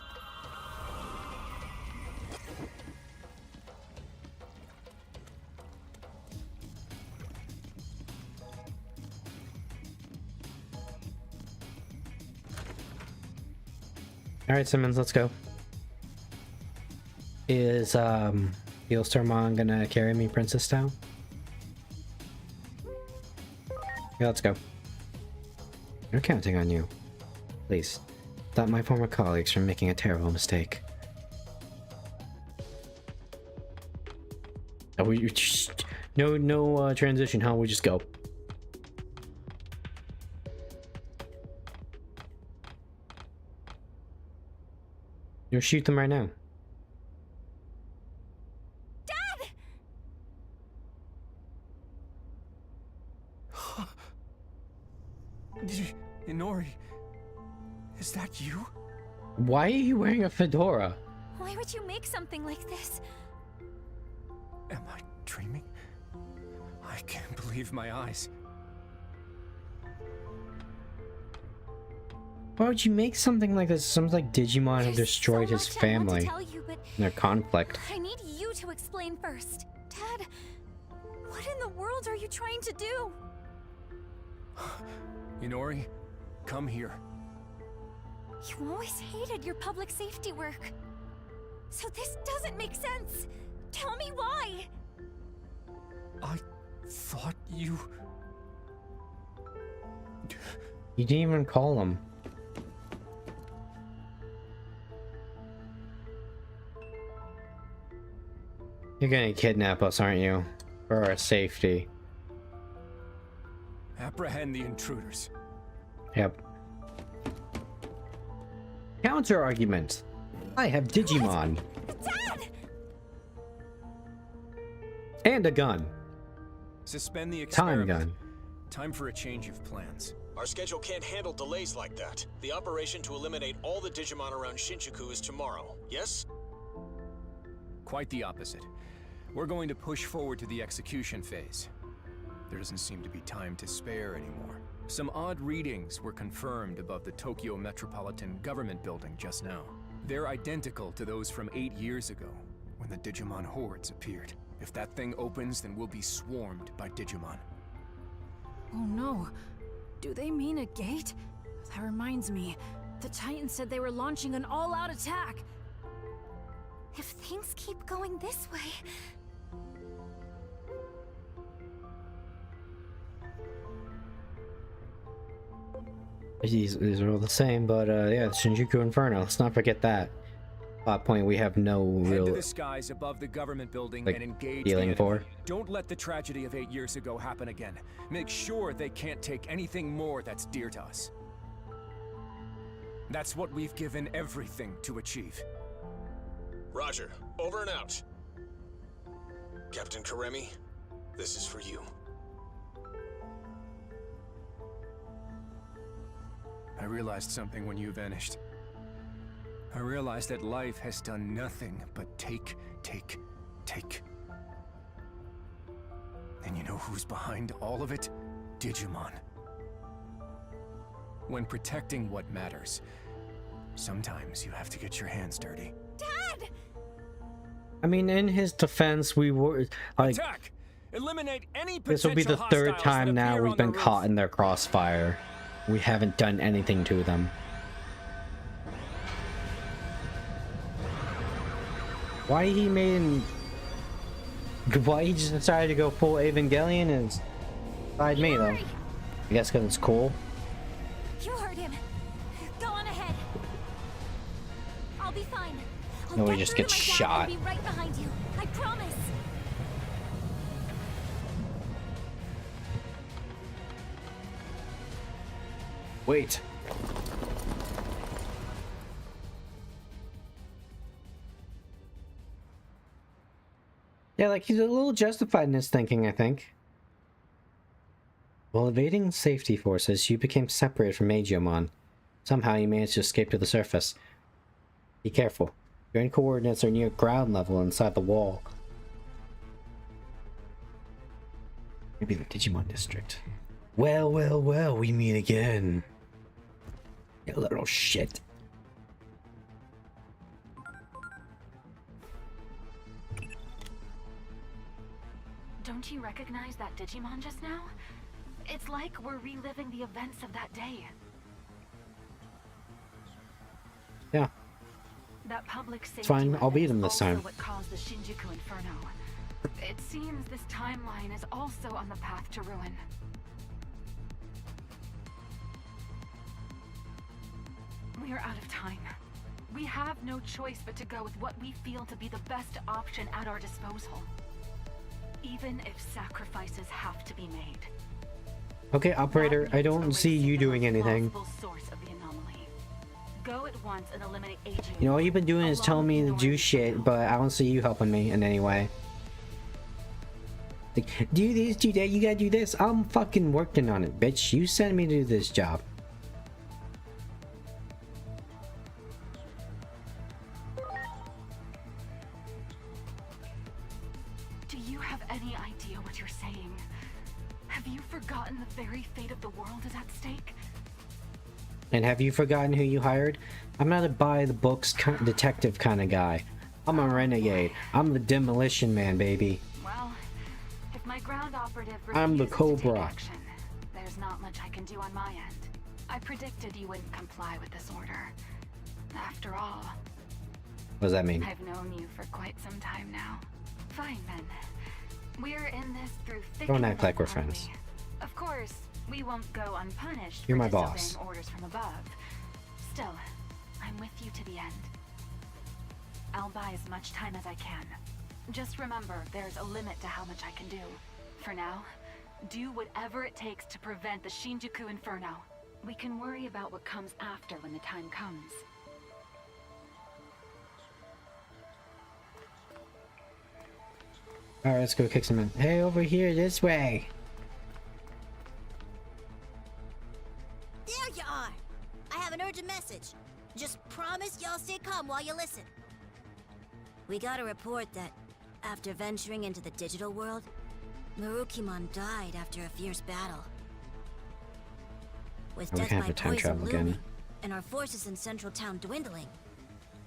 Alright, Simmons, let's go. Is, Heelstormon gonna carry me Princess Town? Yeah, let's go. We're counting on you. Please, stop my former colleagues from making a terrible mistake. Oh, no transition, huh? We just go. You'll shoot them right now. Dad! Inori, is that you? Why are you wearing a fedora? Why would you make something like this? Am I dreaming? I can't believe my eyes. Why would you make something like this? Sounds like Digimon have There's destroyed so his much I want to family tell you, but in their conflict. I need you to explain first. Dad, what in the world are you trying to do? Inori, come here. You always hated your public safety work. So this doesn't make sense. Tell me why. I thought you... You didn't even call him. You're gonna kidnap us, aren't you? For our safety. Apprehend the intruders. Yep. Counter argument. I have Digimon. Dad! And a gun. Suspend the Time experiment. gun. Time for a change of plans. Our schedule can't handle delays like that. The operation to eliminate all the Digimon around Shinjuku is tomorrow, yes? Quite the opposite. We're going to push forward to the execution phase. There doesn't seem to be time to spare anymore. Some odd readings were confirmed above the Tokyo Metropolitan Government building just now. They're identical to those from 8 years ago, when the Digimon hordes appeared. If that thing opens, then we'll be swarmed by Digimon. Oh no. Do they mean a gate? That reminds me. The Titans said they were launching an all-out attack. If things keep going this way... These are all the same, but yeah, Shinjuku Inferno. Let's not forget that. Plot point we have no Head to real the skies above the government building like, and engage feeling the for. enemy. Don't let the tragedy of 8 years ago happen again. Make sure they can't take anything more that's dear to us. That's what we've given everything to achieve. Roger. Over and out. Captain Karemi, this is for you. I realized something when you vanished. I realized that life has done nothing but take. And you know who's behind all of it? Digimon. When protecting what matters, sometimes you have to get your hands dirty. Dad! I mean, in his defense, we were like, Attack! Eliminate any this will be the potential third hostiles time that now appear we've on the been roof. caught in their crossfire. We haven't done anything to them. Why he just decided to go full Evangelion is beside me though. Inori! I guess because it's cool. You heard him. Go on ahead. I'll be fine. I'll No, he get just through gets to my dad shot. and be right behind you. I promise. Wait. Yeah, like he's a little justified in his thinking, I think. While evading safety forces, you became separated from Agiomon. Somehow you managed to escape to the surface. Be careful. Your end coordinates are near ground level inside the wall. Maybe the Digimon district. Well, we meet again. You little shit. Don't you recognize that Digimon just now? It's like we're reliving the events of that day. Yeah. That public safety fine, I'll beat him weapon this is time. also what caused the Shinjuku Inferno. It seems this timeline is also on the path to ruin. We are out of time. We have no choice but to go with what we feel to be the best option at our disposal. Even if sacrifices have to be made. Okay, operator, That I means don't see erasing you the doing most anything. plausible source of the anomaly. Go at once and eliminate aging. You know, all you've been doing is along telling me with to do Inori's shit, help. but I don't see you helping me in any way. Like, do this, do that, you gotta do this. I'm fucking working on it, bitch. You sent me to do this job. Do you have any idea what you're saying? Have you forgotten the very fate of the world is at stake? And have you forgotten who you hired? I'm not a by-the-books detective kind of guy. I'm a renegade. I'm the demolition man, baby. Well, if my ground operative I'm the refuses to take Cobra. action, there's not much I can do on my end. I predicted you wouldn't comply with this order. After all, What does that mean? I've known you for quite some time now. Fine then. We're in this through thick Don't and act like thin, we're aren't friends. we? Of course, we won't go unpunished You're for my disobeying boss. orders from above. Still, I'm with you to the end. I'll buy as much time as I can. Just remember, there's a limit to how much I can do. For now, do whatever it takes to prevent the Shinjuku Inferno. We can worry about what comes after when the time comes. Alright, let's go kick some in. Hey, over here, this way! There you are! I have an urgent message. Just promise y'all stay calm while you listen. We got a report that, after venturing into the digital world, Marukimon died after a fierce battle. With We death can have by the time poison travel again. looming, and our forces in Central Town dwindling,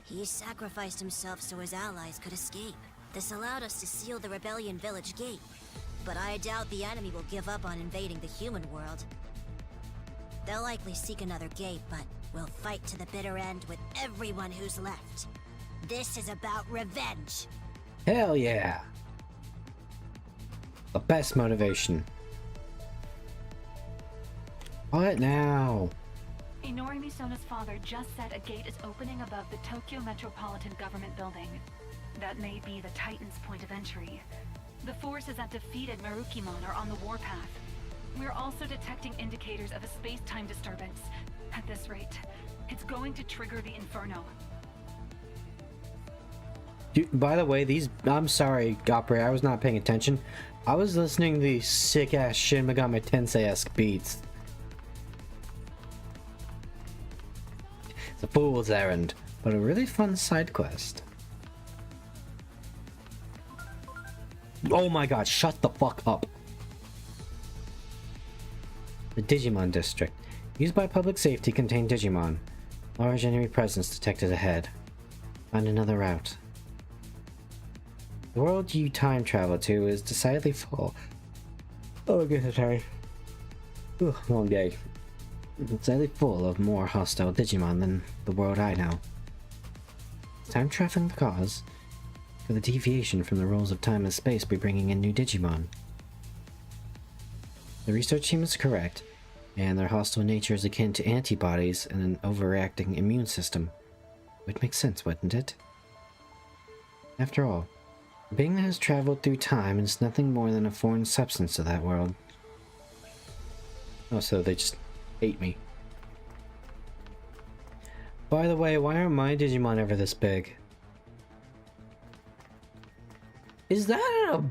he sacrificed himself so his allies could escape. This allowed us to seal the Rebellion Village gate, but I doubt the enemy will give up on invading the human world. They'll likely seek another gate, but we'll fight to the bitter end with everyone who's left. This is about revenge. Hell yeah! The best motivation. What now? Inori Misona's father just said a gate is opening above the Tokyo Metropolitan Government Building. That may be the Titan's point of entry. The forces that defeated Marukimon are on the warpath. We're also detecting indicators of a space-time disturbance. At this rate, it's going to trigger the Inferno. Dude, by the way, I'm sorry, operator, I was not paying attention. I was listening to these sick-ass Shin Megami Tensei-esque beats. It's a fool's errand, but a really fun side quest. Oh my god, shut the fuck up. The Digimon District. Used by public safety, contained Digimon. Large enemy presence detected ahead. Find another route. The world you time travel to is decidedly full. Oh, good, sorry. Ooh, long day. It's decidedly full of more hostile Digimon than the world I know. Time traveling the cause for the deviation from the rules of time and space by bringing in new Digimon. The research team is correct, and their hostile nature is akin to antibodies and an overreacting immune system. Would make sense, wouldn't it? After all, a being that has traveled through time is nothing more than a foreign substance to that world. Oh, so they just hate me. By the way, why aren't my Digimon ever this big? Is that a...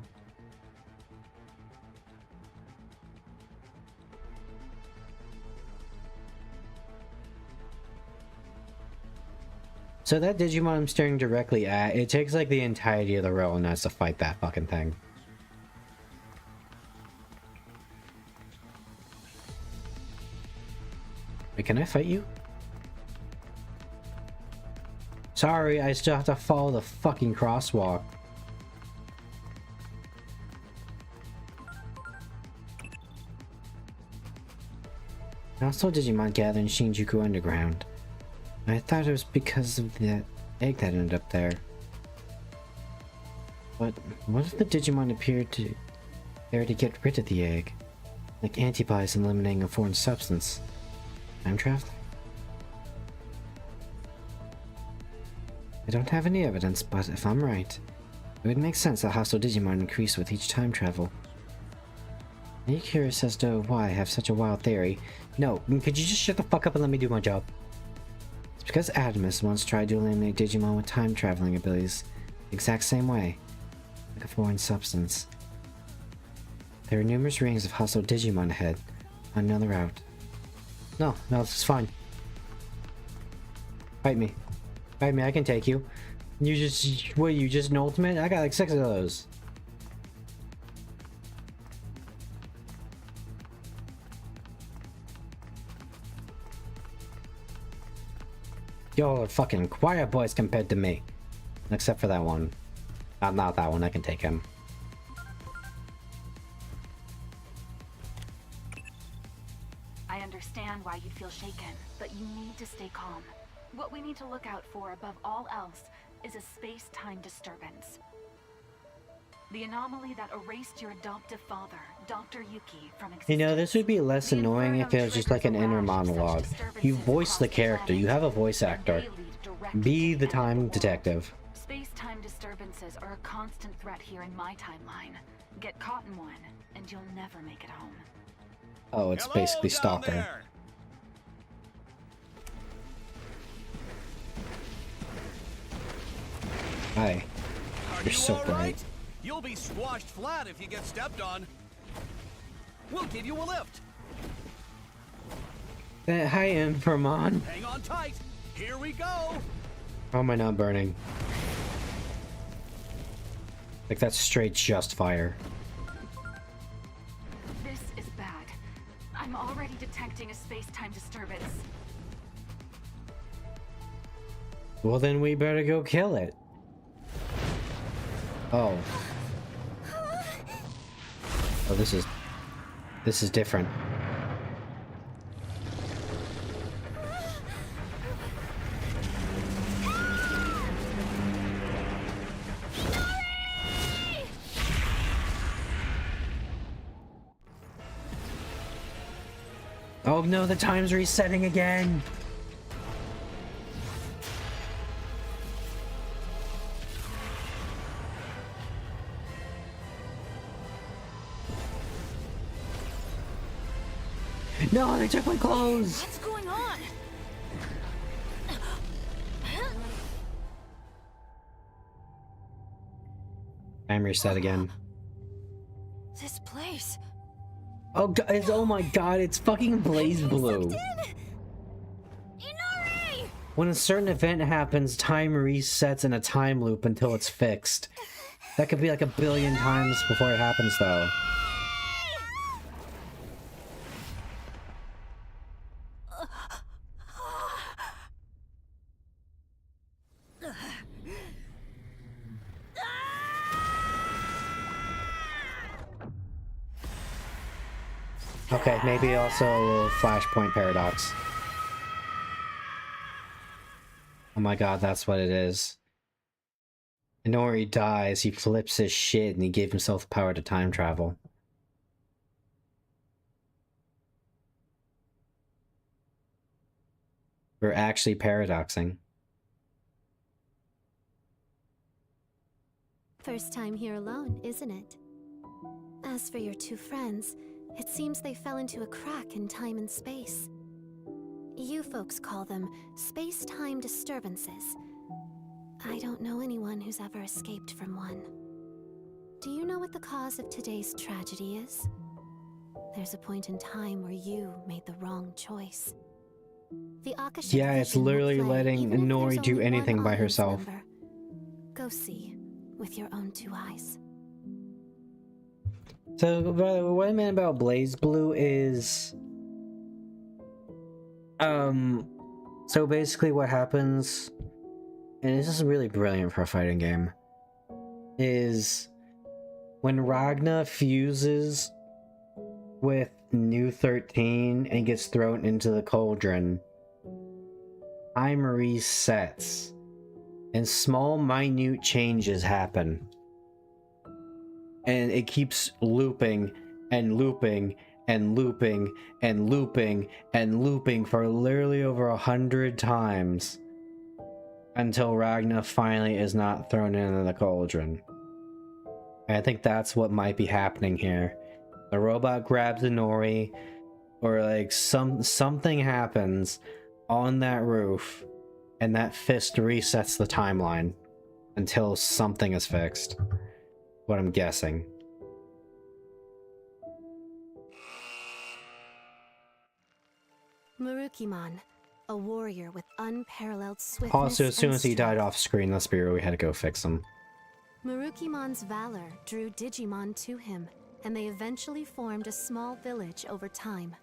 So that Digimon I'm staring directly at, it takes like the entirety of the roll and has to fight that fucking thing. Wait, can I fight you? Sorry, I still have to follow the fucking crosswalk. I also Digimon gather in Shinjuku Underground. I thought it was because of that egg that ended up there. But what if the Digimon appeared there to get rid of the egg? Like antibodies eliminating a foreign substance. Time travel? I don't have any evidence, but if I'm right, it would make sense that hostile Digimon increase with each time travel. Are you curious as to why I have such a wild theory? No, could you just shut the fuck up and let me do my job? It's because Adamus once tried to eliminate Digimon with time traveling abilities the exact same way, like a foreign substance. There are numerous rings of hostile Digimon ahead, on another route. No, this is fine. Fight me. Fight me, I can take you. You just an ultimate? I got like 6 of those. Y'all are fucking quiet boys compared to me. Except for that one. Not that one, I can take him. I understand why you'd feel shaken, but you need to stay calm. What we need to look out for above all else is a space-time disturbance. The anomaly that erased your adoptive father, Dr. Yuki, from existence. You know, this would be less annoying if it was just like an inner monologue. You voice the character, you have a voice actor. Be the time detective. Space-time disturbances are a constant threat here in my timeline. Get caught in one, and you'll never make it home. Oh, it's basically Stalker. Hi. You're so bright. You'll be squashed flat if you get stepped on. We'll give you a lift. Hi, Inframon. Hang on tight. Here we go. How am I not burning? Like, that's straight just fire. This is bad. I'm already detecting a space-time disturbance. Well, then we better go kill it. Oh. Oh, this is different. Oh no, the time's resetting again. No, they took my clothes! What's going on? Time reset again. This place. Oh, oh my god, it's fucking Blazblue. When a certain event happens, time resets in a time loop until it's fixed. That could be like 1 billion times before it happens, though. Okay, maybe also a little flashpoint paradox. Oh my god, that's what it is. Inori dies, he flips his shit, and he gave himself the power to time travel. We're actually paradoxing. First time here alone, isn't it? As for your two friends, it seems they fell into a crack in time and space. You folks call them space-time disturbances. I don't know anyone who's ever escaped from one. Do you know what the cause of today's tragedy is? There's a point in time where you made the wrong choice. The Akashic Yeah, it's vision will literally play letting even if Inori there's do only one anything by audience herself. member. Go see with your own two eyes. So, what I meant about Blazblue is... So basically what happens, and this is really brilliant for a fighting game, is when Ragna fuses with New 13 and gets thrown into the cauldron, time resets, and small minute changes happen. And it keeps looping and looping and looping and looping and looping for literally over 100 times until Ragna finally is not thrown into the cauldron. And I think that's what might be happening here. The robot grabs Inori, or like something happens on that roof, and that fist resets the timeline until something is fixed. What I'm guessing. Marukimon, a warrior with unparalleled swiftness. Also, as soon and as he died strength. off screen, let's be real, we had to go fix him. Marukimon's valor drew Digimon to him, and they eventually formed a small village over time.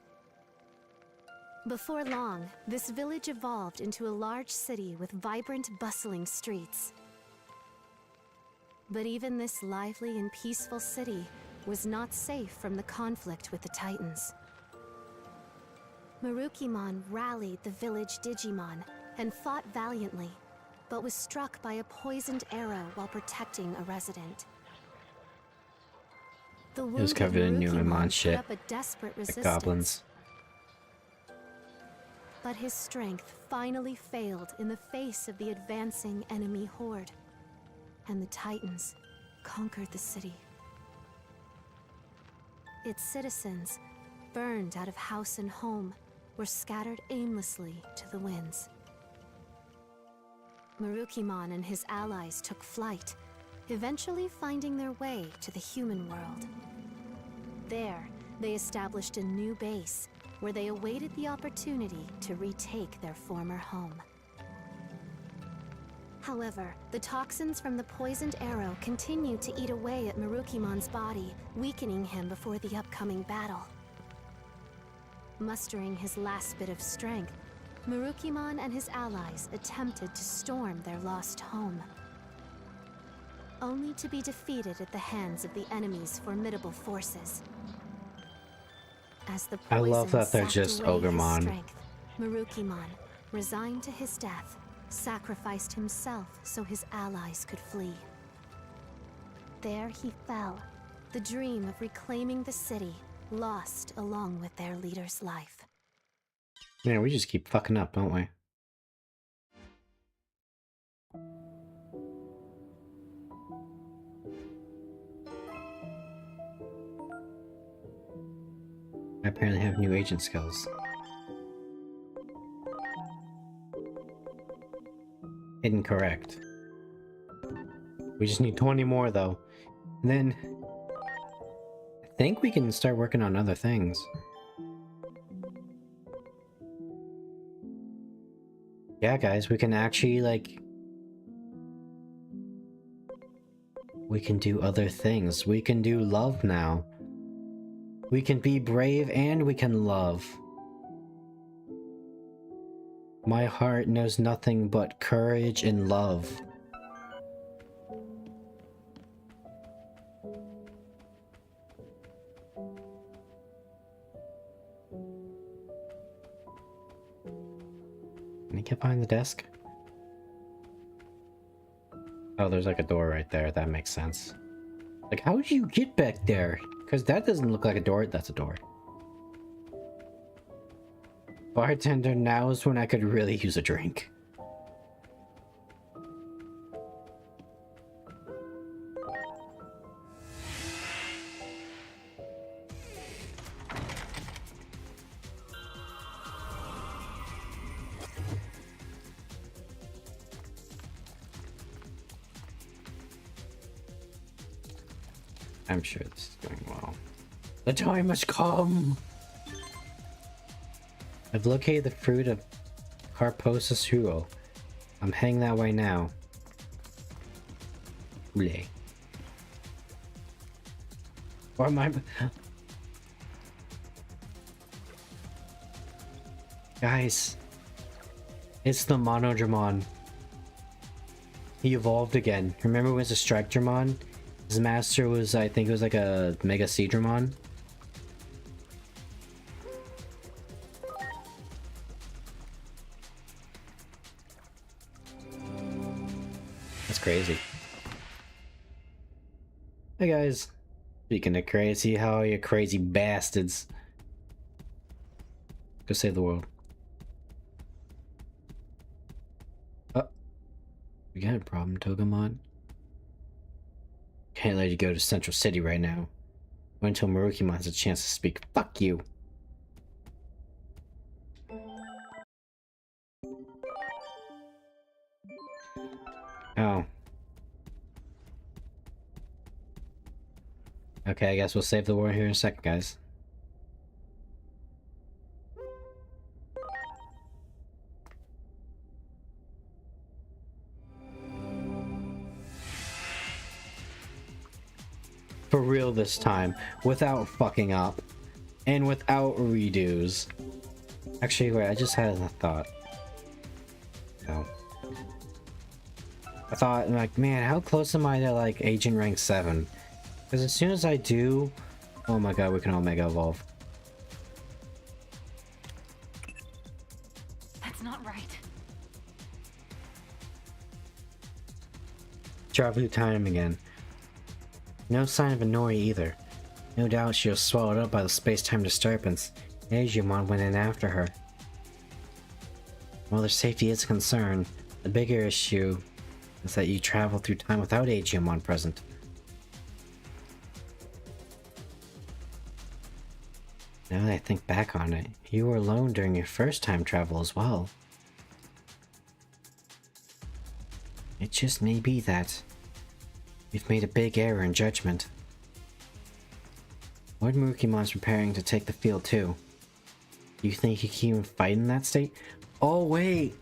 Before long, this village evolved into a large city with vibrant, bustling streets. But even this lively and peaceful city was not safe from the conflict with the Titans. Marukimon rallied the village Digimon and fought valiantly, but was struck by a poisoned arrow while protecting a resident. The It was covered in Nuemon shit. put up a desperate Like resistance. goblins. But his strength finally failed in the face of the advancing enemy horde, and the Titans conquered the city. Its citizens, burned out of house and home, were scattered aimlessly to the winds. Marukimon and his allies took flight, eventually finding their way to the human world. There, they established a new base, where they awaited the opportunity to retake their former home. However, the toxins from the poisoned arrow continued to eat away at Marukimon's body, weakening him before the upcoming battle. Mustering his last bit of strength, Marukimon and his allies attempted to storm their lost home, only to be defeated at the hands of the enemy's formidable forces. As the I love poison that they're sapped just away his Ogremon. strength, Marukimon, resigned to his death, sacrificed himself so his allies could flee. There he fell, the dream of reclaiming the city lost along with their leader's life. Man, we just keep fucking up, don't we? I apparently have new agent skills. Hidden correct. We just need 20 more though. And then I think we can start working on other things. Yeah, guys, we can actually, like... we can do other things. We can do love now. We can be brave and we can love. My heart knows nothing but courage and love. Can you get behind the desk? Oh, there's like a door right there. That makes sense. Like, how did you get back there? Because that doesn't look like a door. That's a door. Bartender, now is when I could really use a drink. I'm sure this is going well. The time has come! I've located the fruit of Carposus Huo. I'm heading that way now. Ule. Or am I... Guys. It's the Monodramon. He evolved again. Remember when it was a Strike Dramon? His master was, I think it was like a Mega Seedramon. That's crazy. Hey guys. Speaking of crazy, how are you crazy bastards? Go save the world. Oh. We got a problem, Togemon. Can't let you go to Central City right now. Wait until Marukimon has a chance to speak. Fuck you! Oh. Okay, I guess we'll save the war here in a second, guys. For real this time, without fucking up, and without redos. Actually, wait, I just had a thought. Oh. I thought, like, man, how close am I to, like, Agent Rank 7? Because as soon as I do... Oh my god, we can all Mega Evolve. That's not right. Travel through time again. No sign of Inori either. No doubt she was swallowed up by the space-time disturbance. Agumon went in after her. While their safety is a concern, the bigger issue is that you travel through time without Agumon present. Now that I think back on it, you were alone during your first time travel as well. It just may be that you've made a big error in judgment. Lord Murukimon's preparing to take the field too. Do you think he can even fight in that state? Oh wait!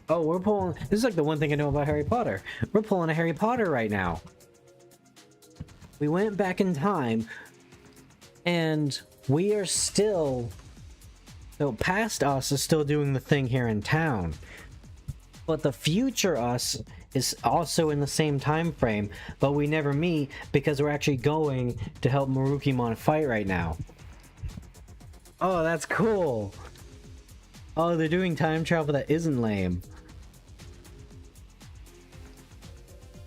Oh, we're pulling... This is like the one thing I know about Harry Potter. We're pulling a Harry Potter right now. We went back in time, and we are still... So past us is still doing the thing here in town. But the future us is also in the same time frame, but we never meet because we're actually going to help Marukimon fight right now. Oh, that's cool. Oh, they're doing time travel that isn't lame.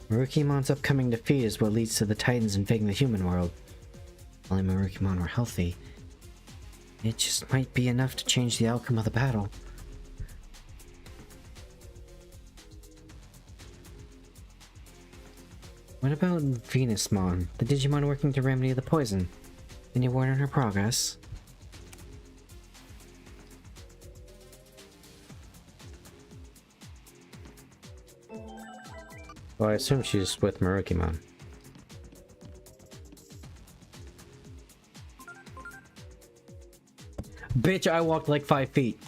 Marukimon's upcoming defeat is what leads to the Titans invading the human world. If only Marukimon were healthy, it just might be enough to change the outcome of the battle. What about Venusmon, the Digimon working to remedy the poison? Any word on her progress? Well, I assume she's with Marukimon. Bitch, I walked like 5 feet.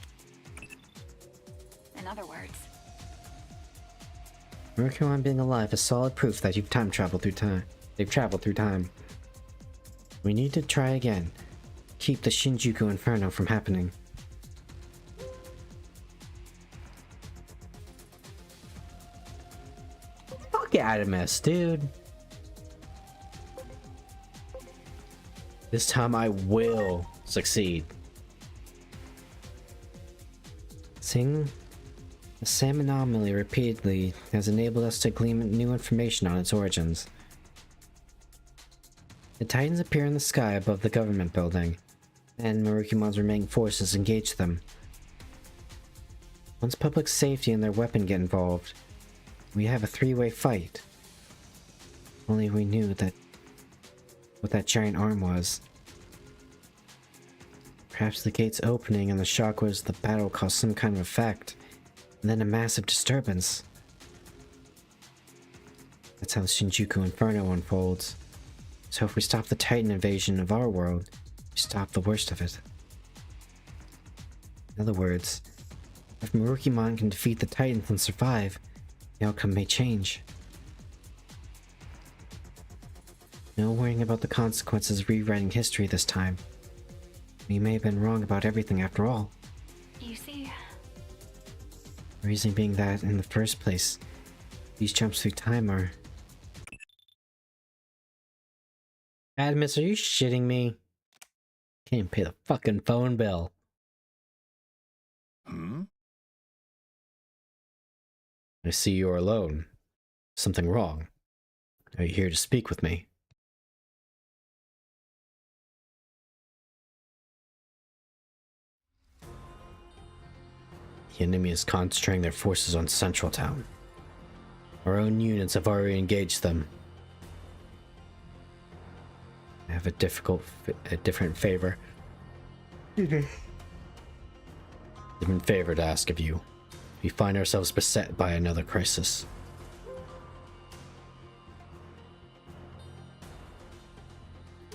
In other words, Marukimon being alive is solid proof that you've time traveled through time. They've traveled through time. We need to try again. Keep the Shinjuku Inferno from happening. Fuck Adamus, dude. This time I will succeed. Seeing the same anomaly repeatedly has enabled us to glean new information on its origins. The Titans appear in the sky above the government building, and Marukimon's remaining forces engage them. Once public safety and their weapon get involved, we have a three-way fight. If only we knew that what that giant arm was. Perhaps the gate's opening and the shockwaves of the battle caused some kind of effect, and then a massive disturbance. That's how the Shinjuku Inferno unfolds. So if we stop the Titan invasion of our world, we stop the worst of it. In other words, if Marukimon can defeat the Titans and survive, the outcome may change. No worrying about the consequences of rewriting history this time. We may have been wrong about everything after all. you see, The reason being that, in the first place, these jumps through time are... Adamus, are you shitting me? Can't even pay the fucking phone bill. Hmm? I see you are alone. Something wrong. Are you here to speak with me? The enemy is concentrating their forces on Central Town. Our own units have already engaged them. I have a different favor. Different favor to ask of you. We find ourselves beset by another crisis.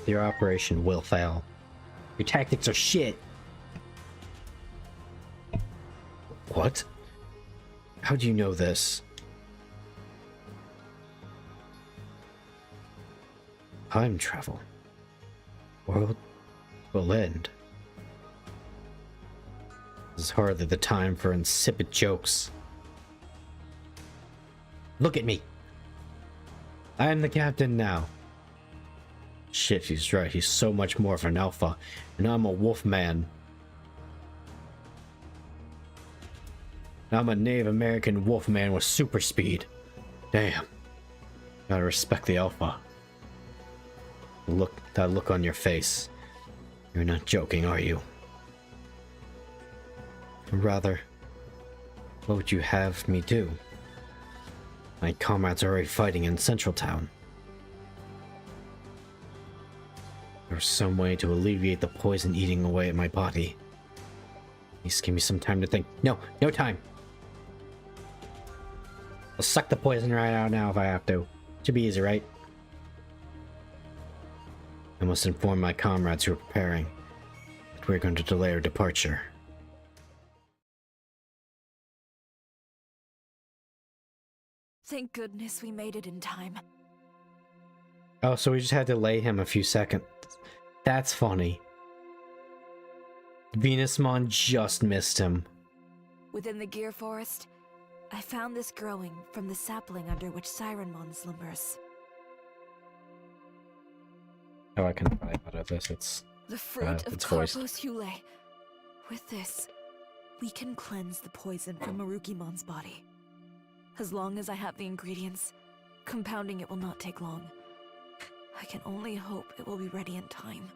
Your operation will fail. Your tactics are shit. What? How do you know this? Time travel. World will end. This is hardly the time for insipid jokes. Look at me. I am the captain now. Shit, he's right. He's so much more of an alpha, and I'm a wolf man. I'm a Native American wolf man with super speed. Damn. Gotta respect the alpha. Look, that look on your face. You're not joking, are you? Rather, what would you have me do? My comrades are already fighting in Central Town. There's some way to alleviate the poison eating away at my body. Please give me some time to think. No, no time! I'll suck the poison right out now if I have to. Should be easy, right? I must inform my comrades who are preparing that we're going to delay our departure. Thank goodness we made it in time. Oh, so we just had to delay him a few seconds. That's funny. Venusmon just missed him. Within the Gear Forest, I found this growing from the sapling under which Sirenmon slumbers. Oh, I can buy out of this. It's the fruit of it's voiced. Carpos Hule. With this, we can cleanse the poison from Marukimon's body. As long as I have the ingredients, compounding it will not take long. I can only hope it will be ready in time.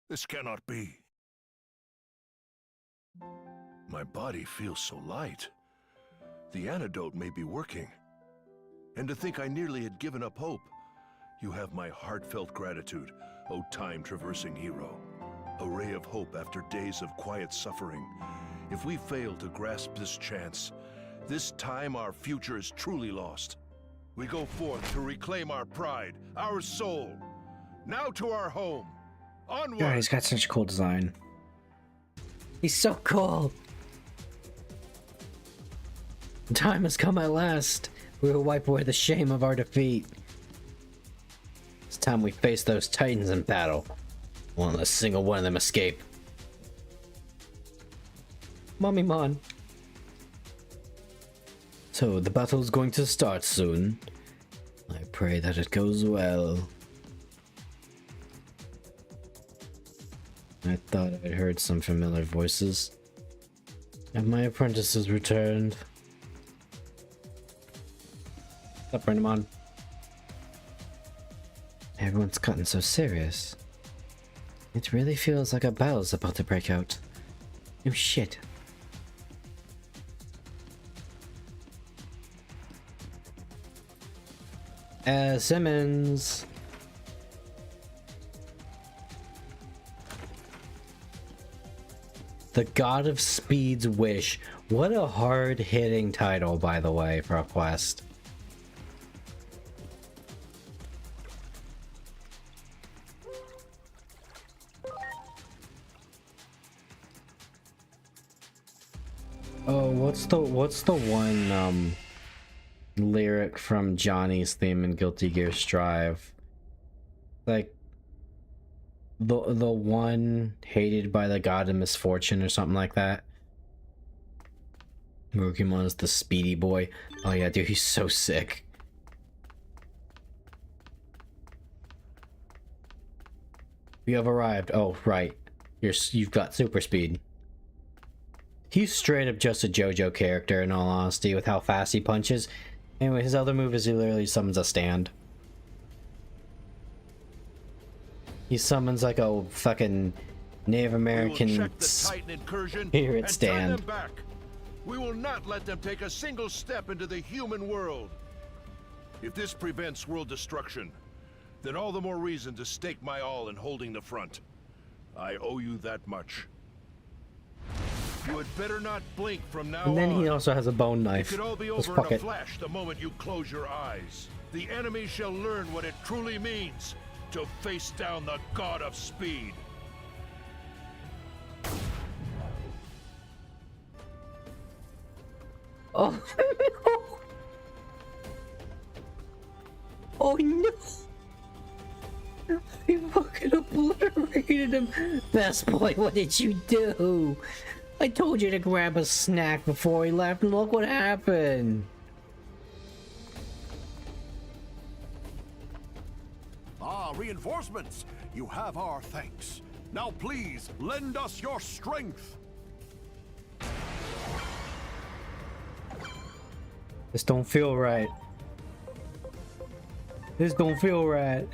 This cannot be. My body feels so light. The antidote may be working. And to think I nearly had given up hope. You have my heartfelt gratitude, O time-traversing hero. A ray of hope after days of quiet suffering. If we fail to grasp this chance, this time our future is truly lost. We go forth to reclaim our pride, our soul. Now to our home. Onward! God, he's got such a cool design. He's so cool! The time has come at last. We will wipe away the shame of our defeat. It's time we face those titans in battle. Won't let a single one of them escape. Mommy-mon. So, the battle's going to start soon. I pray that it goes well. I thought I'd heard some familiar voices. Have my apprentices returned? What's up, Renamon? Everyone's gotten so serious. It really feels like a battle's about to break out. Oh shit. Simmons. The God of Speed's Wish. What a hard-hitting title, by the way, for a quest. Oh, what's the one lyric from Johnny's theme in Guilty Gear Strive? Like the one hated by the god of misfortune or something like that. Marukimon is the speedy boy. Oh yeah, dude, he's so sick. You have arrived. Oh right, you've got super speed. He's straight up just a JoJo character, in all honesty, with how fast he punches. Anyway, his other move is he literally summons a stand. He summons like a fucking Native American spirit stand. We will not let them take a single step into the human world. If this prevents world destruction, then all the more reason to stake my all in holding the front. I owe you that much. You had better not blink from now on. And then he also has a bone knife. It could all be over in a flash the moment you close your eyes. The enemy shall learn what it truly means to face down the God of Speed. Oh no! Oh no! needed him. Best boy, what did you do? I told you to grab a snack before he left, and look what happened. Ah, reinforcements! You have our thanks. Now please, lend us your strength. This don't feel right. This don't feel right.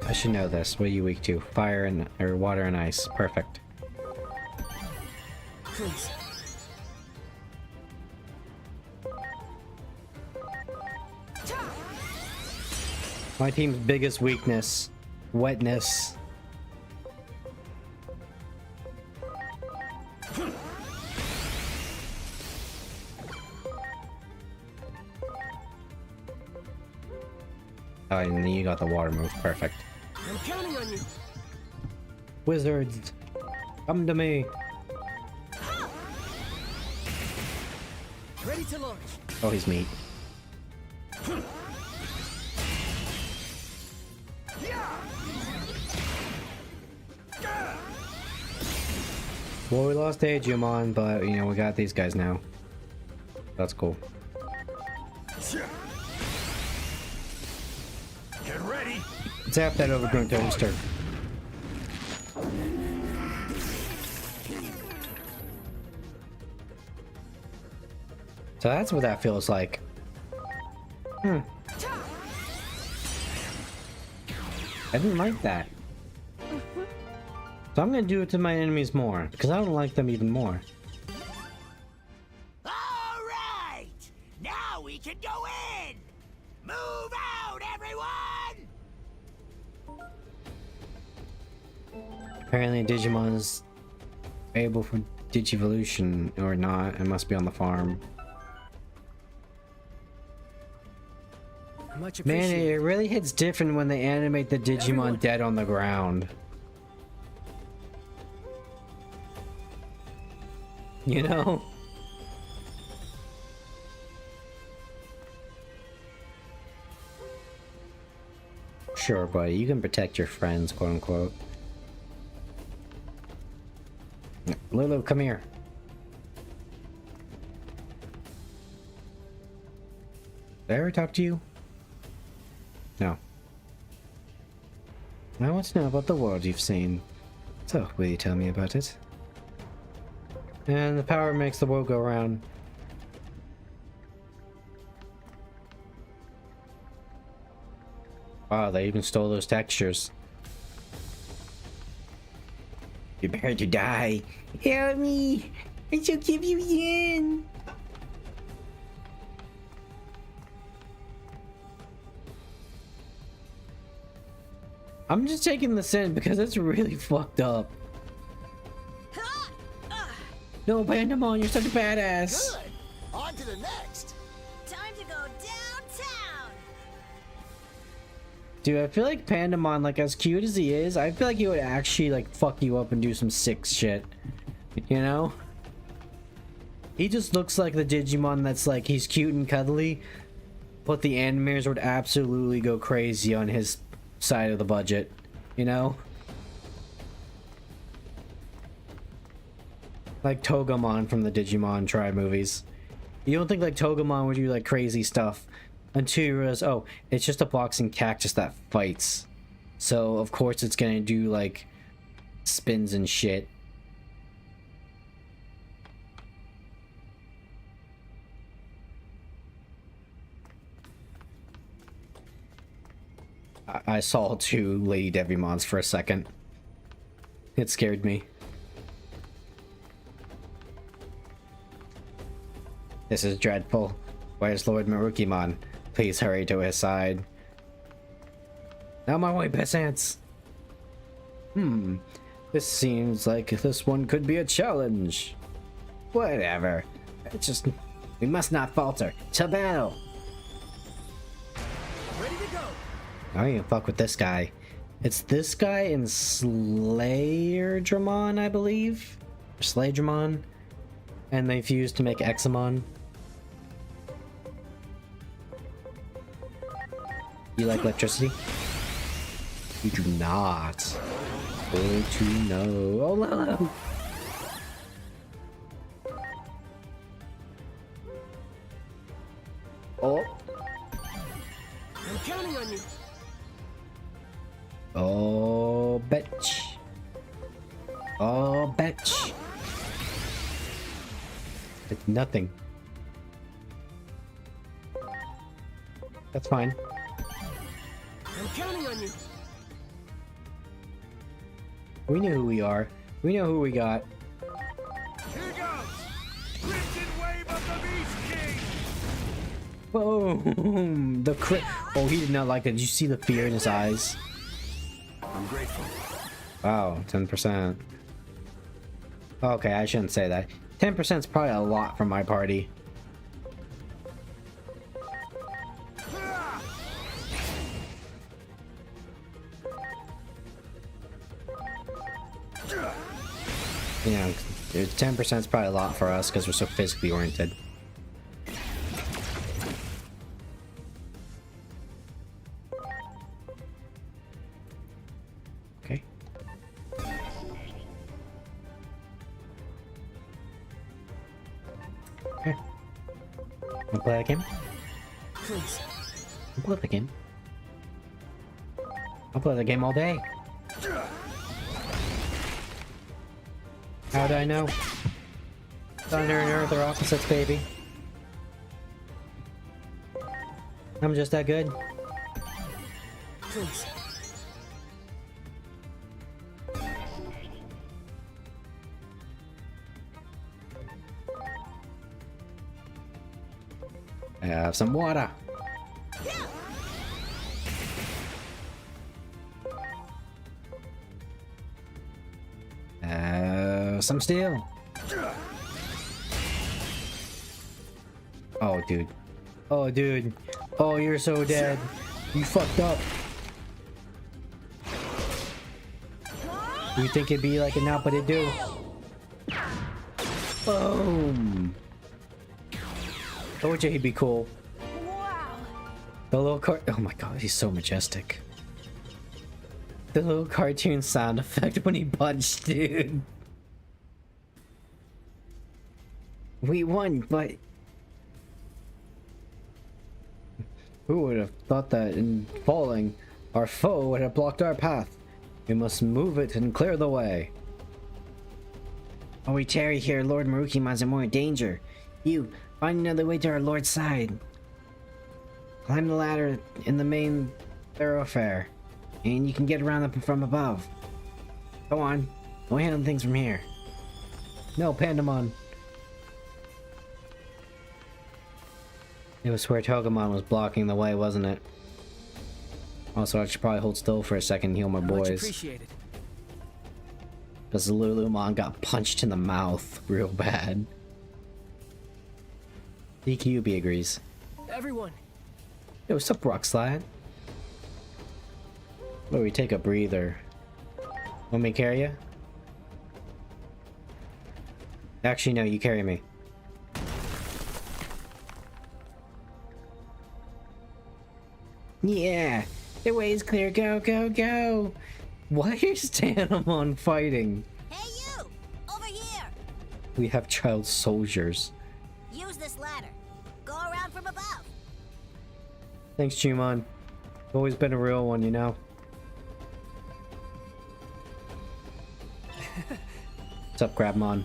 I should know this. What are you weak to? Fire and or water and ice. Perfect. Please. My team's biggest weakness. Wetness. Oh, and then you got the water move. Perfect. I'm counting on you. Wizards, come to me. Ready to launch. Oh, he's meat. Well, we lost Digimon, but you know, we got these guys now. That's cool. Get ready. Zap that overgrown toaster. So that's what that feels like. I didn't like that. So I'm gonna do it to my enemies more, because I don't like them even more. Alright! Now we can go in! Move out, everyone! Apparently Digimon is able for Digivolution, or not. It must be on the farm. Much Man, appreciated. it really hits different when they animate the Digimon dead on the ground. You know? Sure, buddy, you can protect your friends, quote unquote. Lulu, come here. Did I ever talk to you? No. I want to know about the world you've seen. So, will you tell me about it? And the power makes the world go round. Wow, they even stole those textures. You're prepared to die. Help me! I shall give you yen! I'm just taking this in because it's really fucked up. No, Pandemon, you're such a badass. Good! On to the next! Time to go downtown! Dude, I feel like Pandemon, like as cute as he is, I feel like he would actually like fuck you up and do some sick shit. You know? He just looks like the Digimon that's like, he's cute and cuddly, but the animators would absolutely go crazy on his side of the budget. You know? Like Togemon from the Digimon Tribe movies. You don't think like Togemon would do like crazy stuff until you realize, oh, it's just a boxing cactus that fights. So of course it's gonna do like spins and shit. I saw two Lady Devimons for a second. It scared me. This is dreadful. Where's Lord Marukimon? Please hurry to his side. On my way, peasants! This seems like this one could be a challenge. Whatever. It's just... we must not falter. To battle! Ready to go. I don't even fuck with this guy. It's this guy in Slayerdramon, I believe? Slaydramon? And they fused to make Examon. You like electricity? You do not. Going to know. Oh, no. Oh. I'm counting on you. Oh, bitch. Oh, bitch. It's nothing. That's fine. I'm counting on you. We know who we are. We know who we got. Here goes. Crimson wave of the Beast King. Boom! The crit. Oh, he did not like that. Did you see the fear in his eyes? I'm grateful. Wow, 10%. Okay, I shouldn't say that. 10% is probably a lot for my party. You know, 10% is probably a lot for us because we're so physically oriented. Okay. Okay. Wanna play that game? Please. I'll play the game. I'll play the game all day. How do I know? Thunder and Earth are opposites, baby. I'm just that good. Please. I have some water. Some steel. Oh, dude. Oh, dude. Oh, you're so dead. You fucked up. You think it'd be like it now, but it do. Boom. Told you he'd be cool. The little oh my god, he's so majestic. The little cartoon sound effect when he punched, dude. We won, but who would have thought that in falling, our foe would have blocked our path? We must move it and clear the way. While we tarry here, Lord Marukimon's in more danger. You, find another way to our lord's side. Climb the ladder in the main thoroughfare, and you can get around them from above. Go on, we'll handle things from here. No, Pandamon. It was where Togemon was blocking the way, wasn't it? Also, I should probably hold still for a second and heal my boys. Much appreciated. Because Lulumon got punched in the mouth real bad. DQB agrees. Everyone. Yo, what's up, Rock Slide? Where we take a breather. Want me to carry you? Actually, no, you carry me. Yeah, the way is clear. Go, go, go. Why is Tanamon fighting? Hey, you! Over here! We have child soldiers. Use this ladder. Go around from above. Thanks, Jumon. Always been a real one, you know. What's up, Grabmon?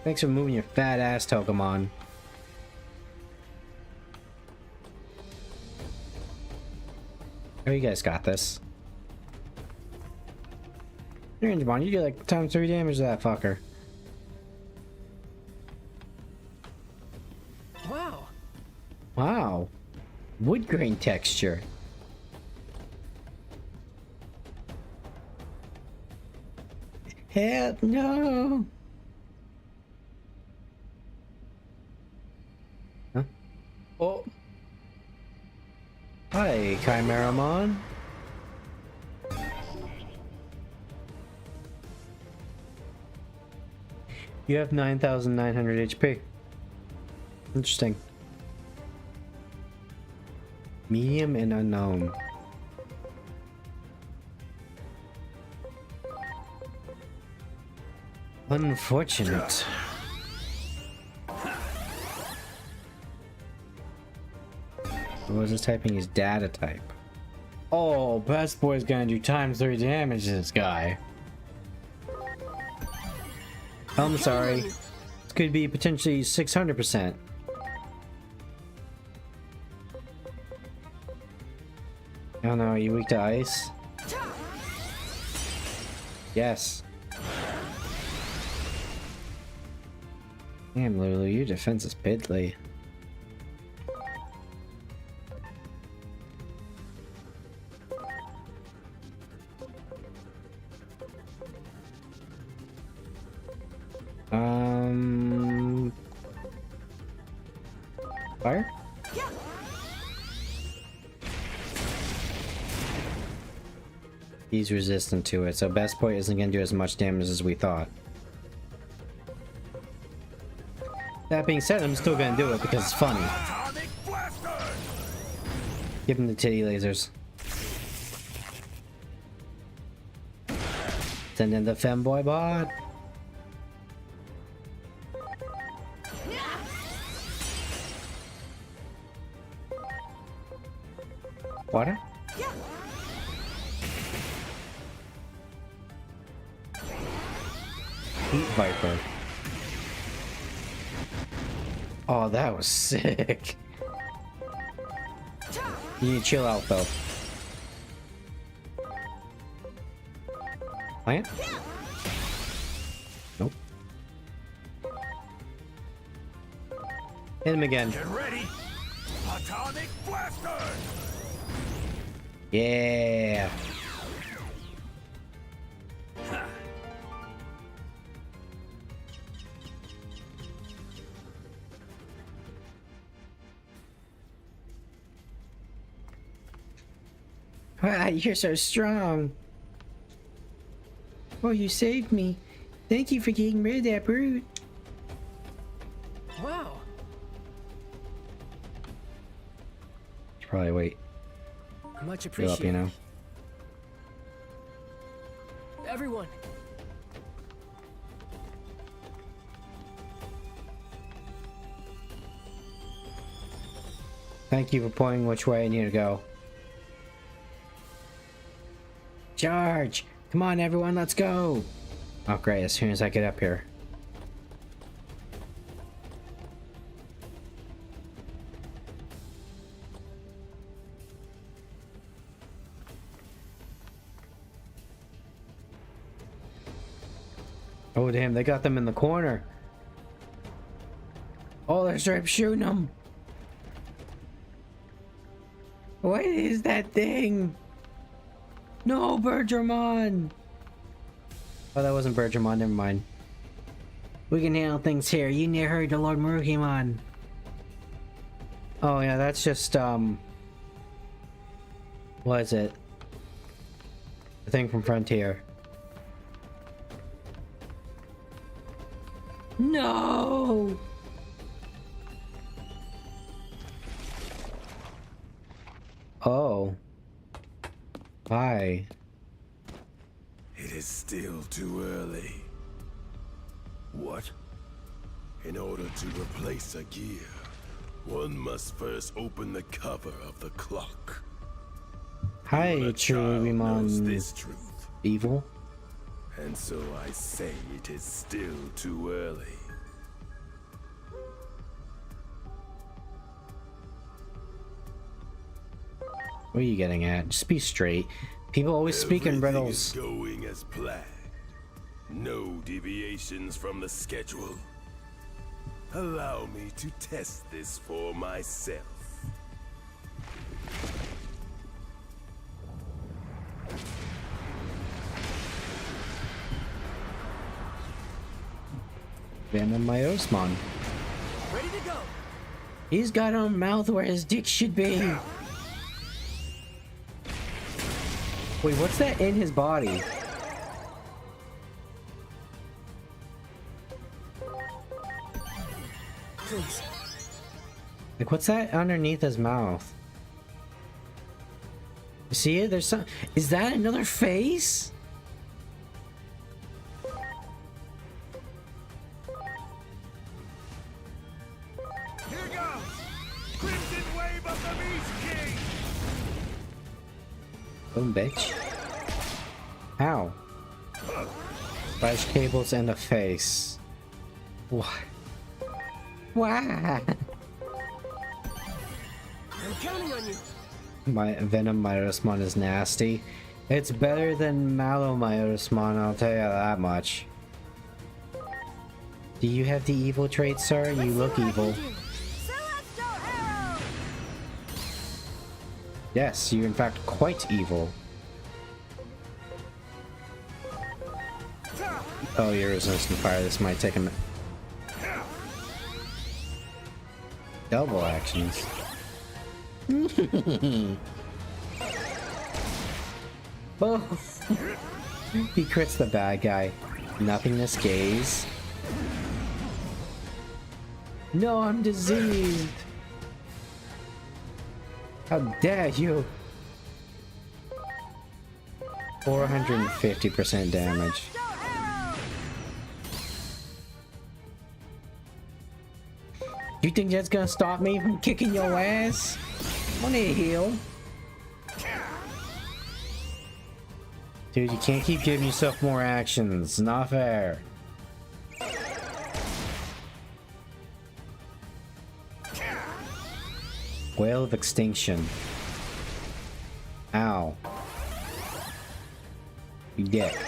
Thanks for moving your fat ass, Togemon. Oh, you guys got this. Jumon, you do like times 3 damage to that fucker. Wow. Wow. Wood grain texture. Help, no. Huh? Oh. Hi, Chimeramon. You have 9,900 HP. Interesting. Medium and unknown. Unfortunate. What was his typing? His data type. Oh, Best Boy's gonna do ×3 damage to this guy. I'm sorry. This could be potentially 600%. Oh no, are you weak to ice? Yes. Damn, Lulu, your defense is piddly. Fire? He's resistant to it, so Best Boy isn't gonna do as much damage as we thought. That being said, I'm still gonna do it because it's funny. Give him the titty lasers. Send in the femboy bot. Water? Heat Viper. Oh, that was sick. You need to chill out though. Plant? Nope. Hit him again. Get ready! Atomic Blaster! Yeah. Wow, you're so strong. Oh, you saved me. Thank you for getting rid of that brute. Wow. Should probably wait. Much Fill appreciated. up, you know. Everyone. Thank you for pointing which way I need to go. Charge! Come on, everyone, let's go! Oh, great, as soon as I get up here. Oh, damn, they got them in the corner. Oh, they're straight shooting them. What is that thing? No, Bergermon! Oh, that wasn't Bergermon, never mind. We can handle things here. You need to hurry to Lord Marukimon. Oh, yeah, that's just, what is it? The thing from Frontier. No! Oh. Why? It is still too early. What? In order to replace a gear, one must first open the cover of the clock. Hi, knows this Cherubimon. truth, Evil. and so I say it is still too early. What are you getting at? Just be straight. People always speak in Everything riddles. is going as planned. No deviations from the schedule. Allow me to test this for myself. Venom my Osmon. Ready to go. He's got a mouth where his dick should be. Wait, what's that in his body? Please. Like, what's that underneath his mouth? See it? There's some. Is that another face? Here goes! Crimson Wave of the Beast King! Boom, bitch. Ow. Flash cables and a face. Why? Why? I'm counting on you. My Venom Myrosmon is nasty. It's better than Mallow Myrosmon, I'll tell you that much. Do you have the evil trait, sir? You look evil. Yes, you're in fact quite evil. Oh, you're resistant fire. This might take a minute. Double actions. Oh. He crits the bad guy. Nothingness gaze. No, I'm diseased. How dare you? 450% damage. You think that's gonna stop me from kicking your ass? I need a heal. Dude, you can't keep giving yourself more actions. Not fair. Whale of Extinction. Ow. You dead.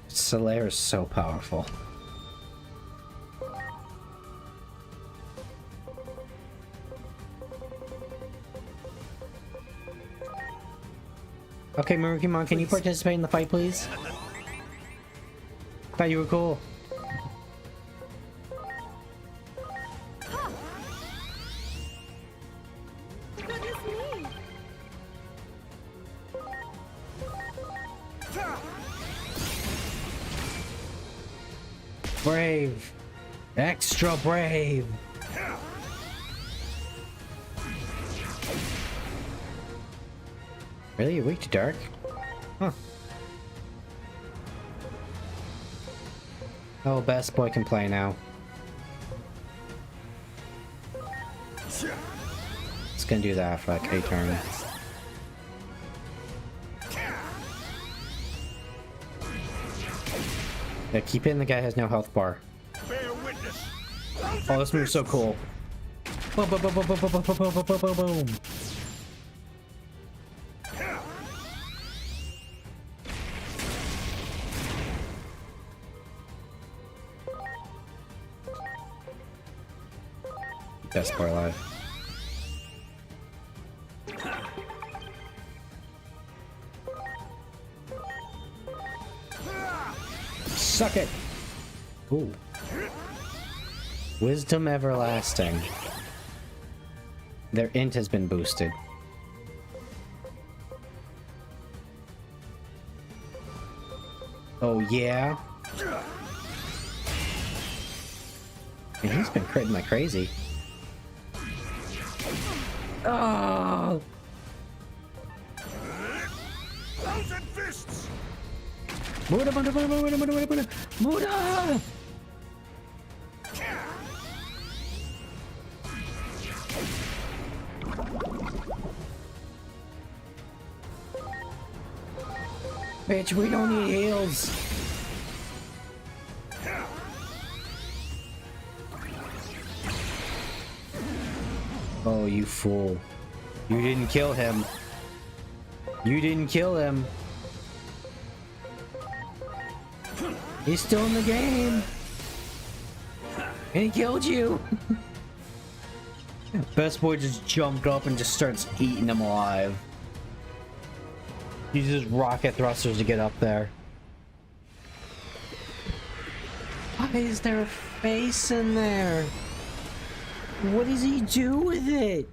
Solaire is so powerful. Okay, Marukimon, can you participate in the fight, please? Thought you were cool. Brave. Extra brave. Really? You're weak to dark? Huh. Oh, best boy can play now. It's gonna do that for like 8 turns. Yeah, keep it in. The guy has no health bar. Oh, this move's so cool. Boom, boom, boom, boom, boom, boom, boom, boom, boom, boom, boom, boom. Best bar alive. Suck it! Ooh. Wisdom Everlasting. Their int has been boosted. Oh yeah? And he's been critting like crazy. Oh! Thousand fists! Muda, Muda, Muda, Muda, Muda, Muda, Muda, Muda! Bitch, we don't need heals. Oh, you fool. You didn't kill him. You didn't kill him. He's still in the game. And he killed you. Best boy just jumped up and just starts eating him alive. He uses rocket thrusters to get up there. Why is there a face in there? What does he do with it?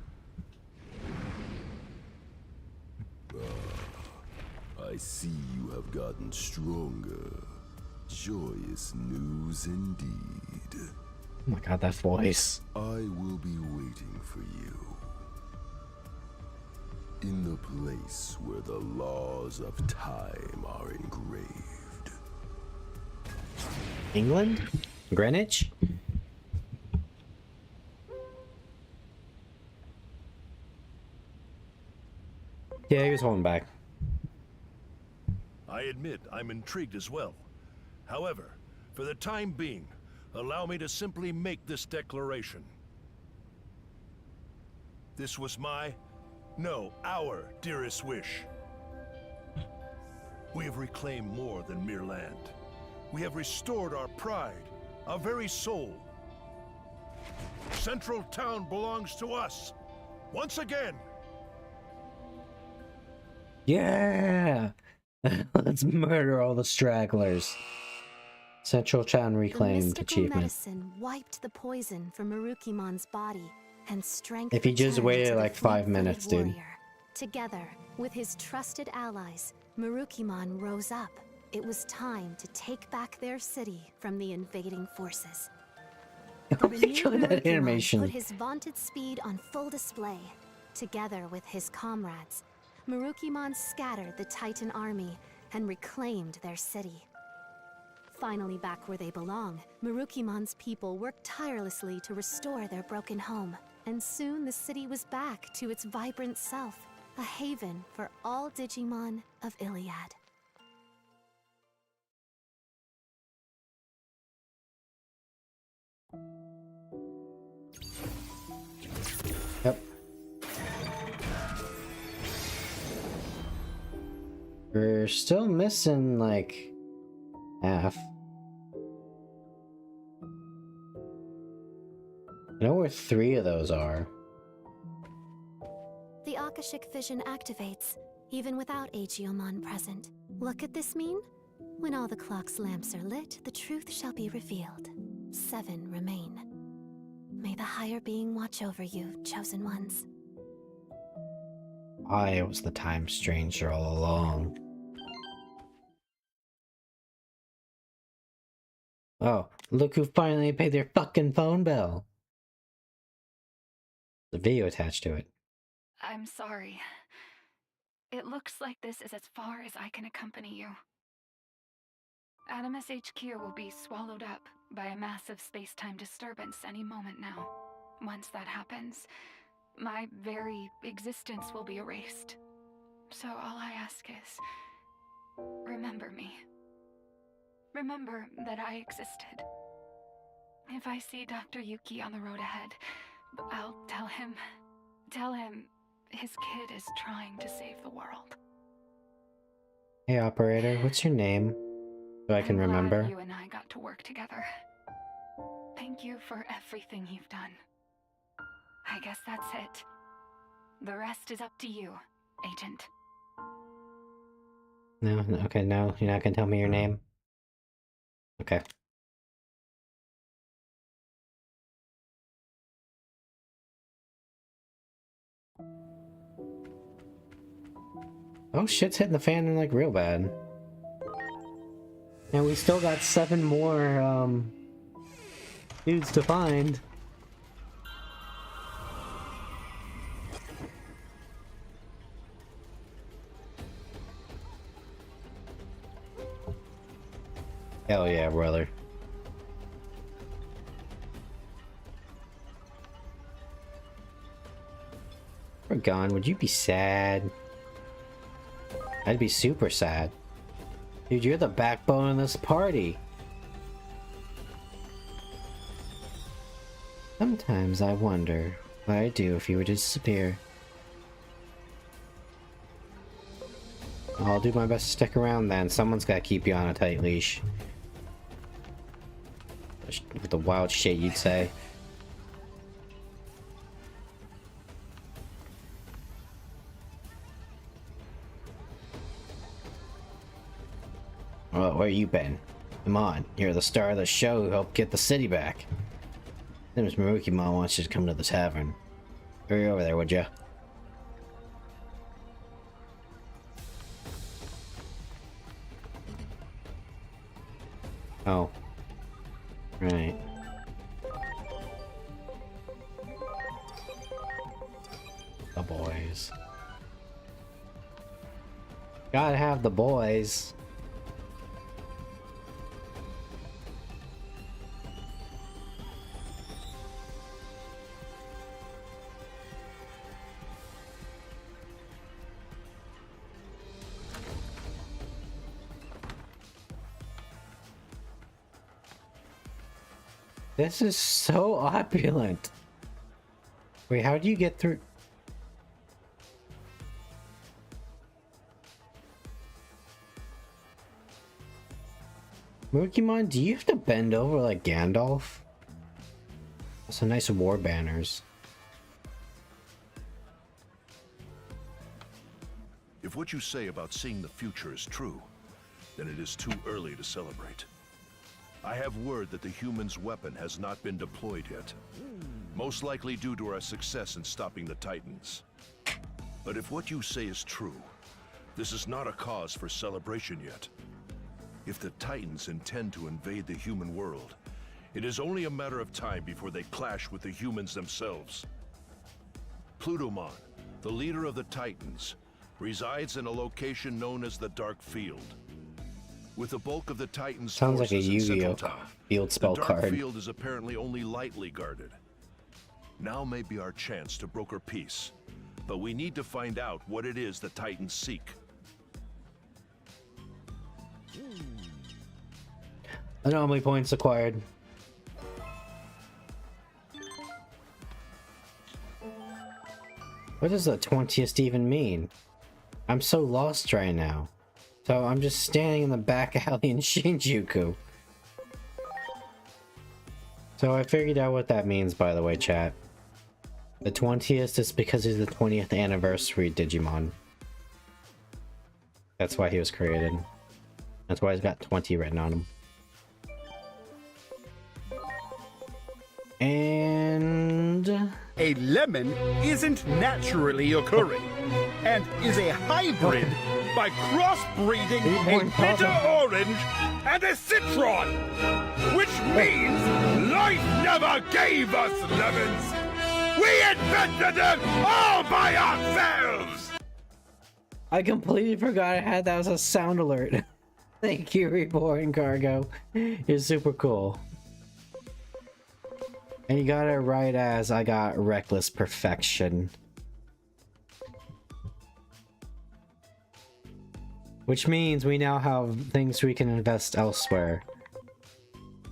I see you have gotten stronger. Joyous news indeed. Oh my god, that voice. I will be waiting for you. In the place where the laws of time are engraved. England? Greenwich? Yeah, he was holding back. I admit I'm intrigued as well. However, for the time being, allow me to simply make this declaration. This was our dearest wish. We have reclaimed more than mere land. We have restored our pride, our very soul. Central Town belongs to us, once again. Yeah! Let's murder all the stragglers. Central Town The reclaimed mystical achievement. medicine wiped the poison from Marukimon's body, and strength If he just returned waited to the like 5 fleet-footed minutes, dude. warrior. Together, with his trusted allies, Marukimon rose up. It was time to take back their city from the invading forces. The Oh my renewed god, that Marukimon animation. put his vaunted speed on full display. Together with his comrades, Marukimon scattered the Titan army and reclaimed their city. Finally back where they belong, Marukimon's people worked tirelessly to restore their broken home. And soon the city was back to its vibrant self, a haven for all Digimon of Iliad. Yep. We're still missing like half. I know where 3 of those are. The Akashic vision activates, even without Aegeomon present. What could this mean? When all the clock's lamps are lit, the truth shall be revealed. 7 remain. May the higher being watch over you, chosen ones. I was the time stranger all along. Oh, look who finally paid their fucking phone bill. The video attached to it. I'm sorry. It looks like this is as far as I can accompany you. Animus HQ will be swallowed up by a massive space-time disturbance any moment now. Once that happens, my very existence will be erased. So all I ask is, remember me. Remember that I existed. If I see Dr. Yuki on the road ahead, I'll tell him his kid is trying to save the world. Hey operator, what's your name? So I can I'm glad remember. you and I got to work together. Thank you for everything you've done. I guess that's it. The rest is up to you, Agent. No, okay, no, you're not gonna tell me your name? Okay. Oh, shit's hitting the fan like real bad. And we still got 7 more, dudes to find. Hell yeah, brother. We're gone. Would you be sad? I'd be super sad. Dude, you're the backbone of this party. Sometimes I wonder what I'd do if you were to disappear. I'll do my best to stick around then. Someone's gotta keep you on a tight leash. With the wild shit you'd say. Well, where you been? Come on, you're the star of the show who helped get the city back. Seems Marukimon wants you to come to the tavern. Hurry over there, would ya? Oh. Right. boys. Gotta have the boys. This is so opulent. Wait, how do you get through? Pokemon, do you have to bend over like Gandalf? Some nice war banners. If what you say about seeing the future is true, then it is too early to celebrate. I have word that the humans' weapon has not been deployed yet. Most likely due to our success in stopping the Titans. But if what you say is true, this is not a cause for celebration yet. If the Titans intend to invade the human world, it is only a matter of time before they clash with the humans themselves. Plutomon, the leader of the Titans, resides in a location known as the Dark Field. With the bulk of the Titans' sounds like a forces in Central Yu-Gi-Oh Town, field spell the Dark card. Field is apparently only lightly guarded. Now may be our chance to broker peace, but we need to find out what it is the Titans seek. Anomaly points acquired. What does the 20th even mean? I'm so lost right now. So I'm just standing in the back alley in Shinjuku. So I figured out what that means, by the way, chat. The 20th is because it's the 20th anniversary Digimon. That's why he was created. That's why he's got 20 written on him. And... A lemon isn't naturally occurring, and is a hybrid by crossbreeding a bitter orange and a citron, which means life never gave us lemons. We invented them all by ourselves! I completely forgot I had that as a sound alert. Thank you, Reborn Cargo. You're super cool. And you got it right as I got reckless perfection. Which means we now have things we can invest elsewhere.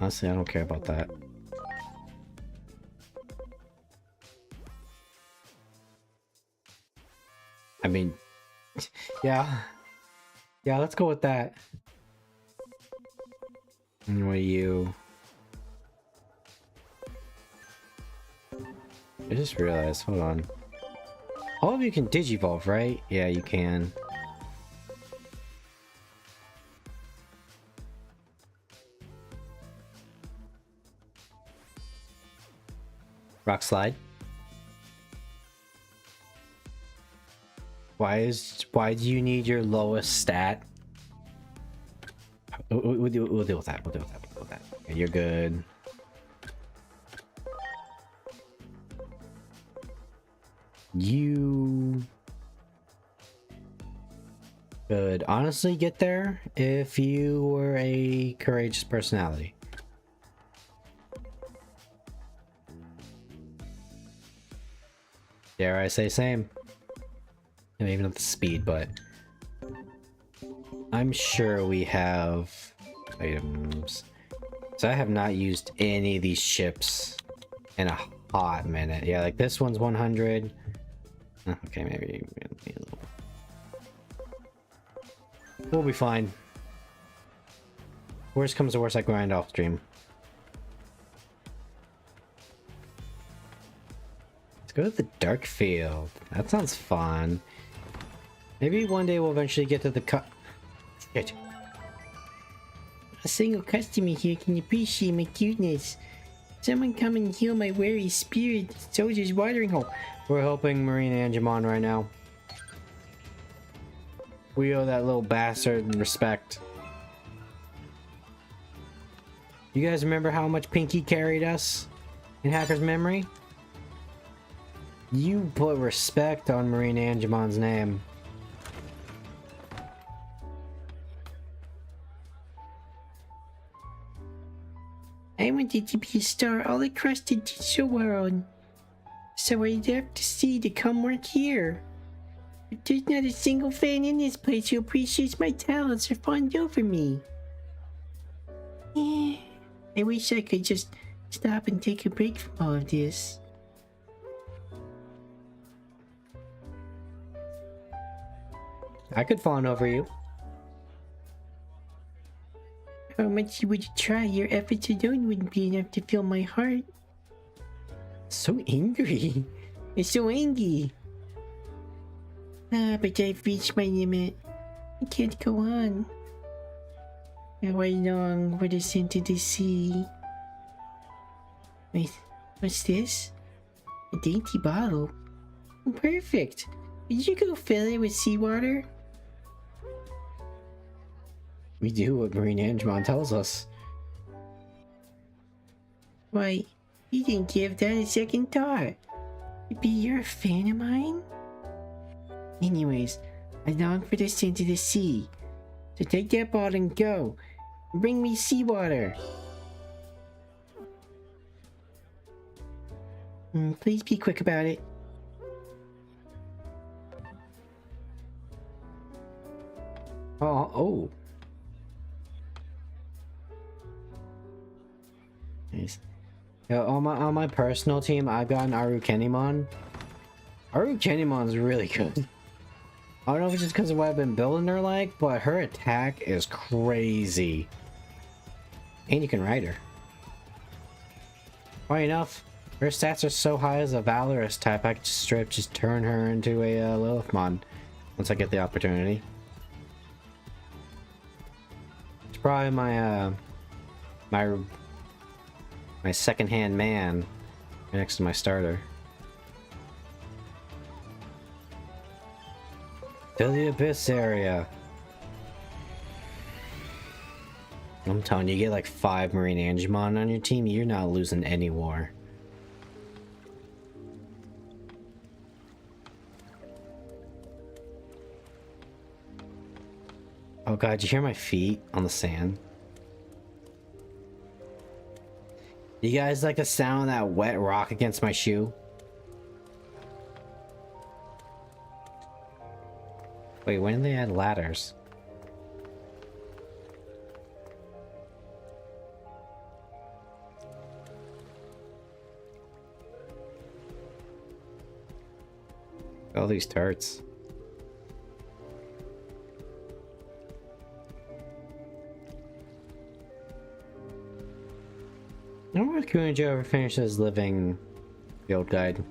Honestly, I don't care about that. I mean, yeah. Yeah, let's go with that. And what you... I just realized, hold on. All of you can digivolve, right? Yeah, you can. Rock slide. Why do you need your lowest stat? We'll deal with that. We'll deal with that. Okay, you're good. You could honestly get there if you were a courageous personality. Dare I say same? And even at the speed, but I'm sure we have items. So I have not used any of these ships in a hot minute. Yeah, like this one's 100. Okay, maybe a little. We'll be fine. Worst comes to worst, I grind off stream. Let's go to the Dark Field. That sounds fun. Maybe one day we'll eventually get to the Shit. A single customer here can appreciate my cuteness. Someone come and heal my weary spirit. Soldier's watering hole. We're helping Marina Angemon right now. We owe that little bastard respect. You guys remember how much Pinky carried us in Hacker's memory? You put respect on Marine Angemon's name. I wanted to be a star all across the digital world. So I left the sea to come work here. But there's not a single fan in this place who appreciates my talents or fawned over me. I wish I could just stop and take a break from all of this. I could fawn over you. How much would you try? Your efforts alone wouldn't be enough to fill my heart. So angry. It's so angry. But I've reached my limit. I can't go on. Now I long for the scent of the sea. Wait, what's this? A dainty bottle. Perfect. Did you go fill it with seawater? We do what Marine Angemon tells us. Why, you didn't give that a second thought. Maybe you're a fan of mine? Anyways, I long for the scent of the sea. So take that bottle and go. Bring me seawater. Please be quick about it. Oh. Nice. Yeah, on my personal team, I've got an Arukenimon. Arukenimon's really good. I don't know if it's just because of what I've been building her like, but her attack is crazy. And you can ride her. Funny enough, her stats are so high as a Valorous type, I could just turn her into a Lilithmon once I get the opportunity. It's probably my my second-hand man next to my starter. To the Abyss area. I'm telling you, get like 5 Marine Angemon on your team, you're not losing any war. Oh god, you hear my feet on the sand? You guys like the sound of that wet rock against my shoe? Wait, when did they add ladders? All these turrets. I wonder if Kunojo ever finishes living field guide.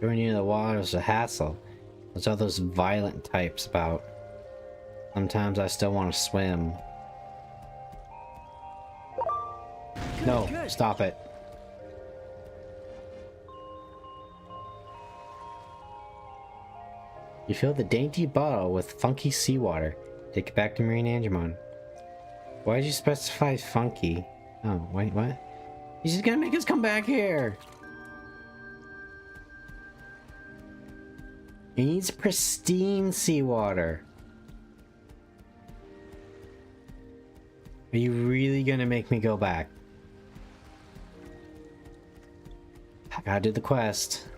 Going near the water is a hassle. There's all those violent types about. Sometimes I still want to swim. No, stop it. You fill the dainty bottle with funky seawater. Take it back to Marine Angemon. Why did you specify funky? Oh, wait, what? He's just gonna make us come back here! He needs pristine seawater. Are you really gonna make me go back? I gotta do the quest.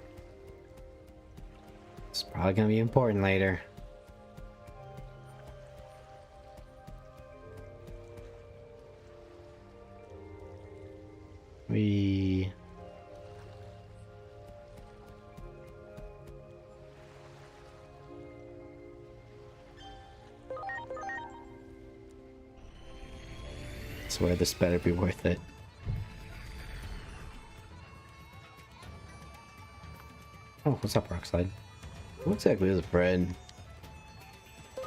It's probably gonna be important later. I swear this better be worth it. Oh, what's up, Rockslide? What exactly is bread?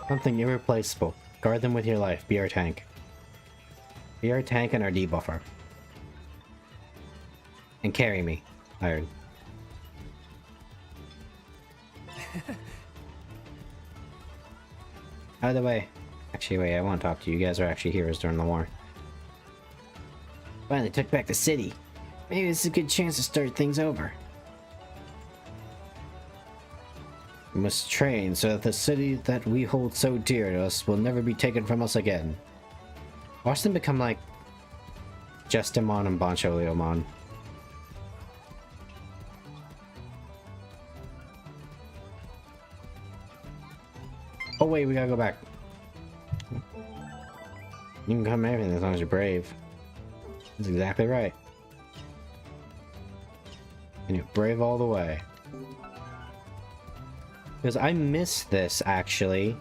Something irreplaceable. Guard them with your life. Be our tank. Be our tank and our debuffer. And carry me, Iron. By the way, actually wait, I want to talk to you. You guys are actually heroes during the war. Finally took back the city. Maybe this is a good chance to start things over. We must train so that the city that we hold so dear to us will never be taken from us again. Watch them become like Justimon and Bancho Leomon. Oh wait, we gotta go back. You can come everything as long as you're brave. That's exactly right. And you're brave all the way. Because I missed this, actually.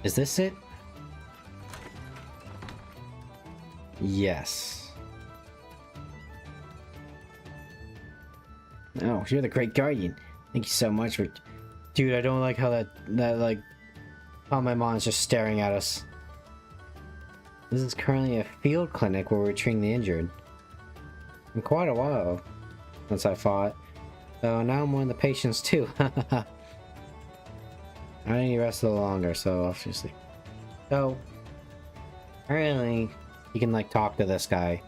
Is this it? Yes. Oh, you're the Great Guardian. Thank you so much for... Dude, I don't like how that like... Oh, my mom's just staring at us. This is currently a field clinic where we're treating the injured. In quite a while since I fought. So now I'm one of the patients too. I need to rest a little longer, so obviously. So, apparently, you can like talk to this guy.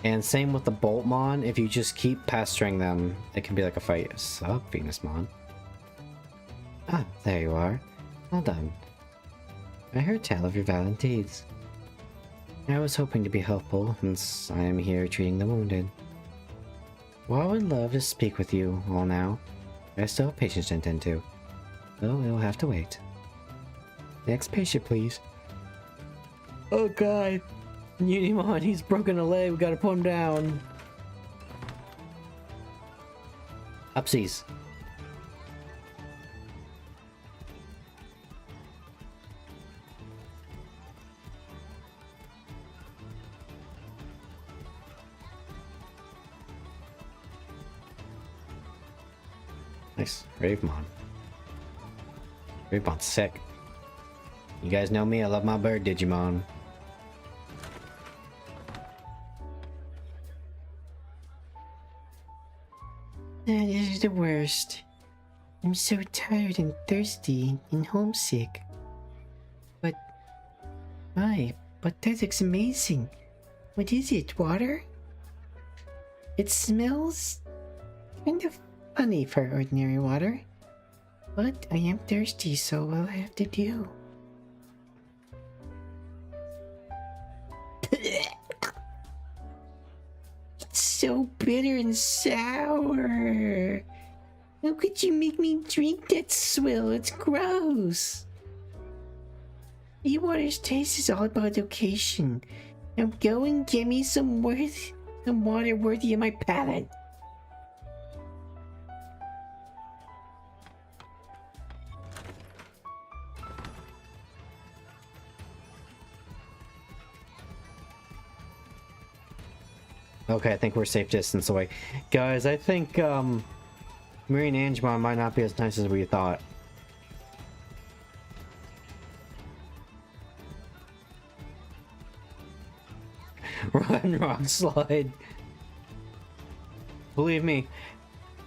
And same with the Boltmon, if you just keep pestering them, it can be like a fight. Sup, Venusmon? Ah, there you are. Well done. I heard tell of your valiant deeds. I was hoping to be helpful, since I am here treating the wounded. Well, I would love to speak with you all now. I still have patients to attend to, so it'll have to wait. Next patient, please. Oh god! Unimon, he's broken a leg, we gotta put him down. Upsies. Nice. Ravemon. Ravemon's sick. You guys know me, I love my bird Digimon. That is the worst. I'm so tired and thirsty and homesick. But... but that looks amazing. What is it, water? It smells... kind of funny for ordinary water. But I am thirsty, so I'll have to do. It's so bitter and sour. How could you make me drink that swill? It's gross. Seawater's taste is all about location. Now go and get me some water worthy of my palate. Okay, I think we're safe distance away. Guys, I think, Marine Angemon might not be as nice as we thought. Run, rock slide. Believe me,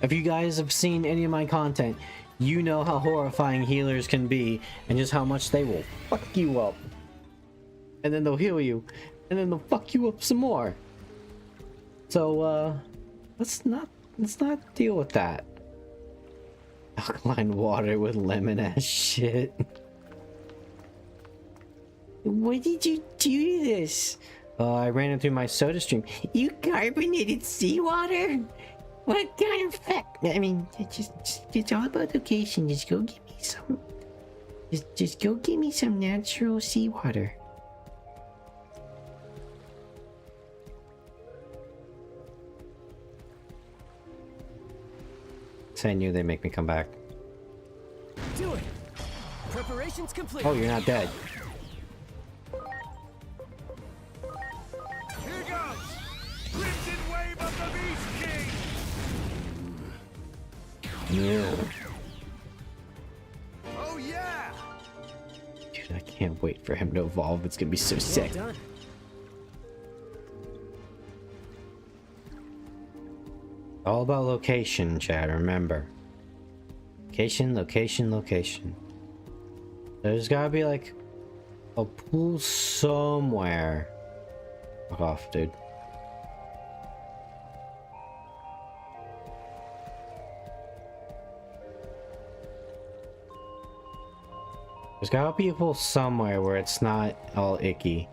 if you guys have seen any of my content, you know how horrifying healers can be and just how much they will fuck you up. And then they'll heal you, and then they'll fuck you up some more. So, let's not deal with that. Alkaline water with lemon ass shit. What did you do to this? I ran it through my soda stream. You carbonated seawater? What kind of fact? I mean, it's all about location. Just go give me some. Just go give me some natural seawater. I knew they'd make me come back. Do it. Preparations complete. Oh, you're not dead. Here goes! Crimson Wave of the Beast King! Yeah. Oh yeah! Dude, I can't wait for him to evolve. It's gonna be so sick. Well done. All about location, Chad, remember. Location, location, location. There's gotta be like a pool somewhere Fuck off, dude. There's gotta be people somewhere where it's not all icky.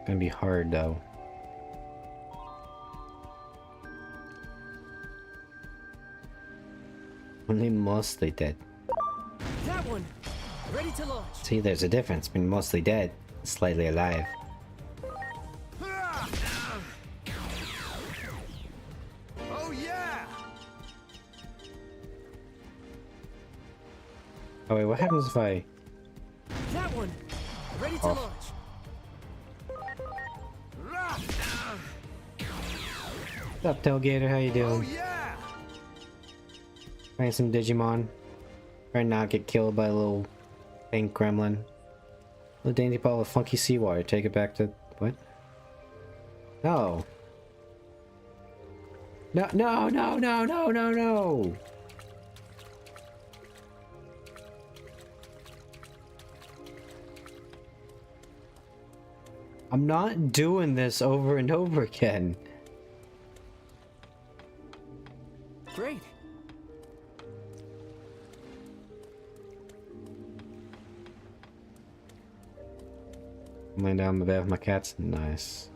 Gonna be hard though. Only mostly dead. That one! Ready to launch! See, there's a difference between mostly dead and slightly alive. Oh yeah! Oh wait, what happens if I... That one! Ready to Off. launch! What's up, Tailgater? How you doing? Oh yeah! Playing some Digimon. Trying not get killed by a little pink gremlin. Little dainty ball of funky seawater. Take it back to... what? No. No, no, no, no, no, no, no! I'm not doing this over and over again. Great. I'm laying down on the bed with my cats. Nice.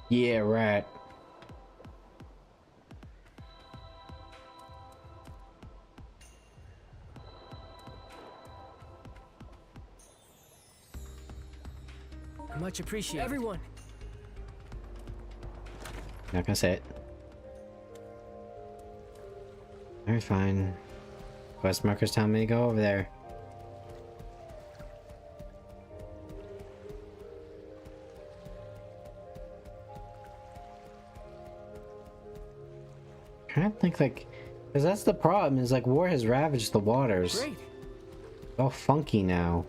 Yeah, right. Much appreciated. Everyone! Not gonna say it. Alright, fine. Quest markers telling me to go over there. Trying to think, like, because that's the problem, is like war has ravaged the waters. Great. It's all funky now.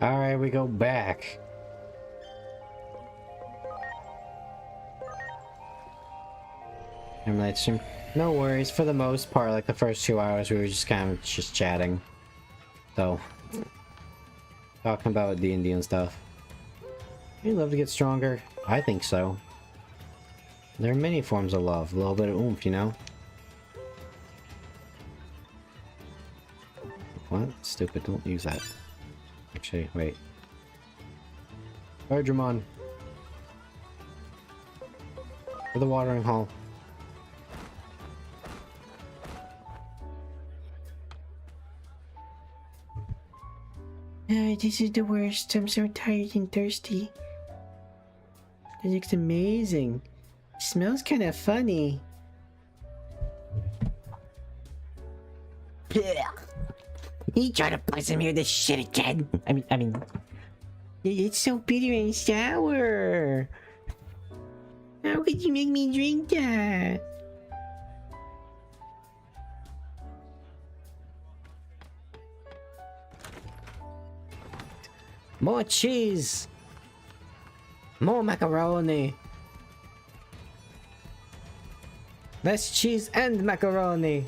Alright, we go back. And live stream. No worries, for the most part, like the first 2 hours we were just kind of just chatting. So, talking about D&D and stuff. You love to get stronger? I think so. There are many forms of love, a little bit of oomph, you know? What? Stupid, don't use that. Actually, wait. Ardramon. For the watering hole. This is the worst. I'm so tired and thirsty. That looks amazing. It smells kind of funny. He tried to poison me with this shit again. I mean, It's so bitter and sour. How could you make me drink that? More cheese! More macaroni! Less cheese and macaroni!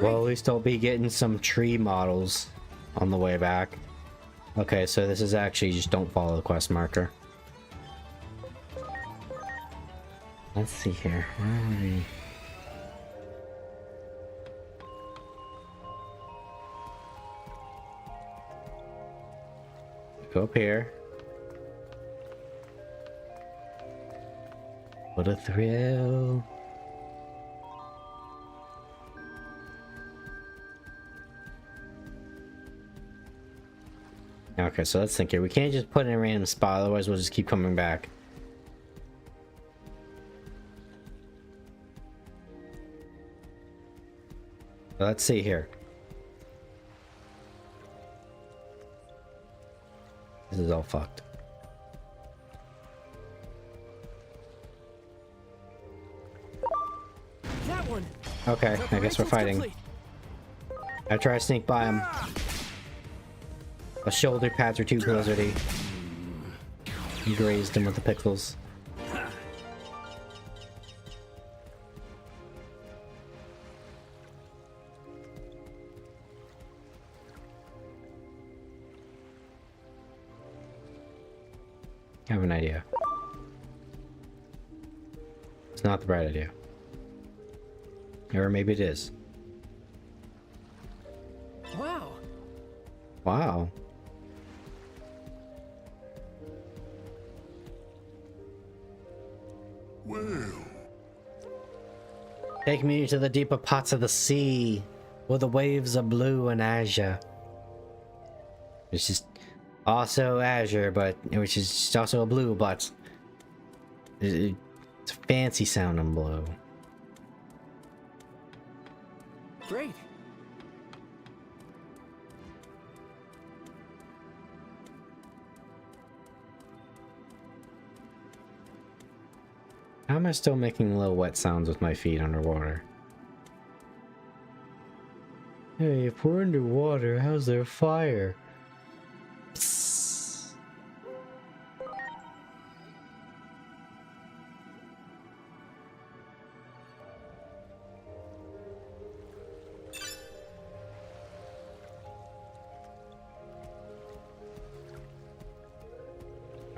Well, at least I'll be getting some tree models on the way back. Okay, so this is actually just don't follow the quest marker. Let's see here. Alright. Go up here. What a thrill. Okay, so let's think here. We can't just put in a random spot, otherwise we'll just keep coming back. Let's see here. This is all fucked. That one. Okay, I guess we're fighting. Complete. I try to sneak by him. The shoulder pads are too blizzardy. He grazed him with the pixels. I have an idea. It's not the right idea. Or maybe it is. Wow. Wow. Well. Take me to the deeper parts of the sea, where the waves are blue and azure. It's just also azure, but which is just also a blue, but it's a fancy sounding blue. Great. How am I still making little wet sounds with my feet underwater? Hey, if we're underwater, how's there fire? Psst.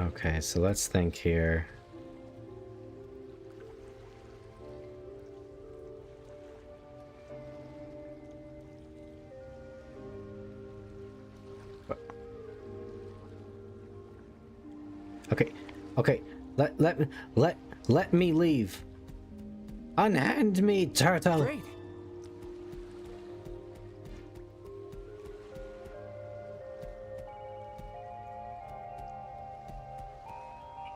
Okay, so let's think here. Okay, let me leave. Unhand me, turtle. Great.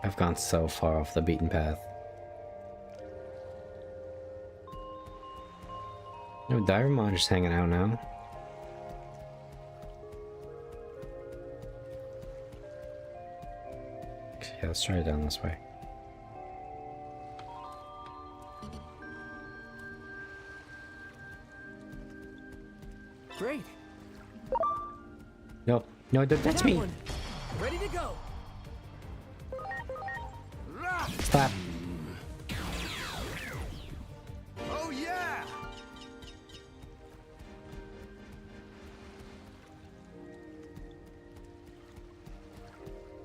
I've gone so far off the beaten path. No, Diamond just hanging out now. Yeah, let's try it down this way. Great. No, that's That me. one. Ready to go. Stop. Oh yeah!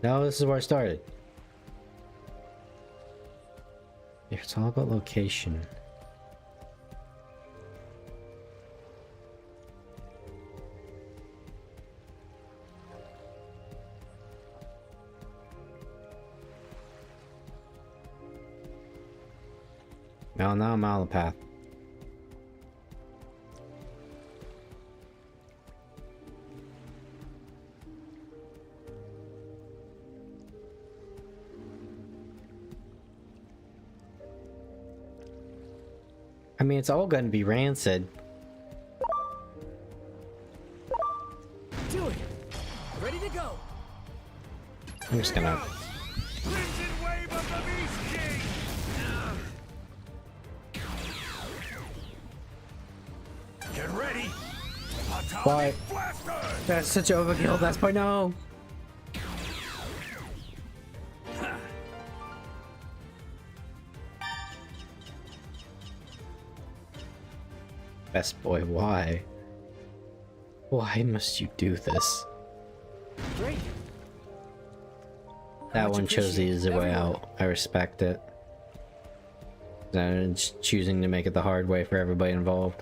No, this is where I started. It's all about location. Now I'm out of the path. I mean, it's all gonna be rancid. Do it. Ready to go. I'm just gonna... Crimson wave of the Beast King! Get ready! Why? Atomic Blaster! That's such overkill. That's my no. Best boy, why? Why must you do this? Great. That one chose the easy way out. I respect it. It's choosing to make it the hard way for everybody involved.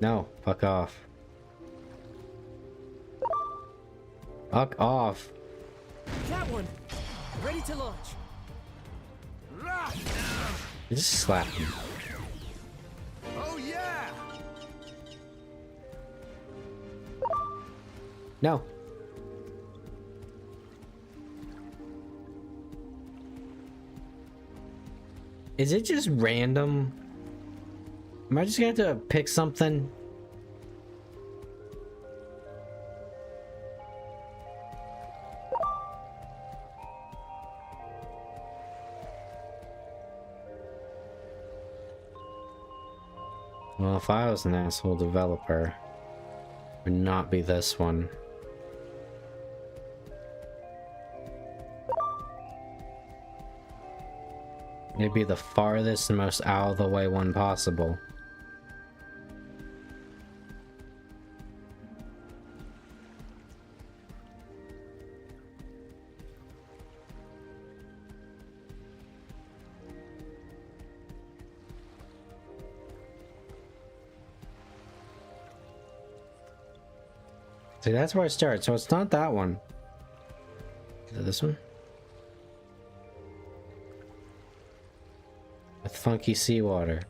No, fuck off. Fuck off. That one. Ready to launch. You just slapped him. Oh yeah! No. Is it just random? Am I just gonna have to pick something? Well, if I was an asshole developer, it would not be this one. It'd be the farthest and most out of the way one possible. See, that's where it starts, so it's not that one. Is it this one? With funky seawater.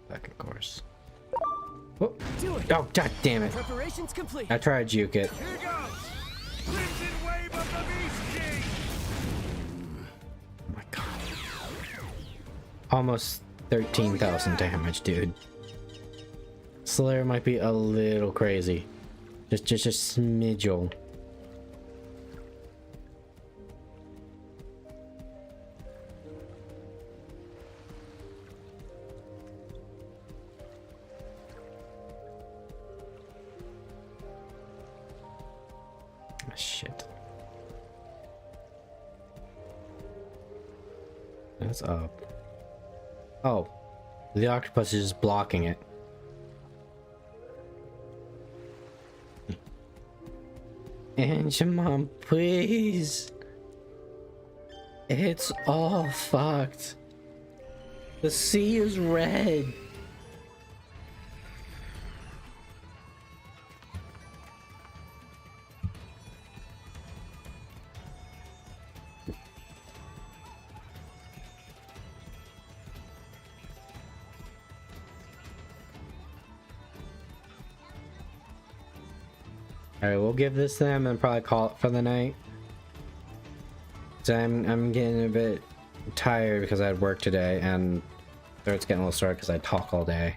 Second course. Oh, oh god damn it. Preparations complete. I tried to juke it. Here goes! Crimson Wave of the Beast King! Oh my god. Almost 13,000 damage, dude. Slayer might be a little crazy. Just a smidgel. Ah, shit. That's up. Oh. The octopus is just blocking it. Angemon, please. It's all fucked. The sea is red. Alright, we'll give this to them and probably call it for the night. So I'm getting a bit tired because I had work today, and throat's getting a little sore because I talk all day.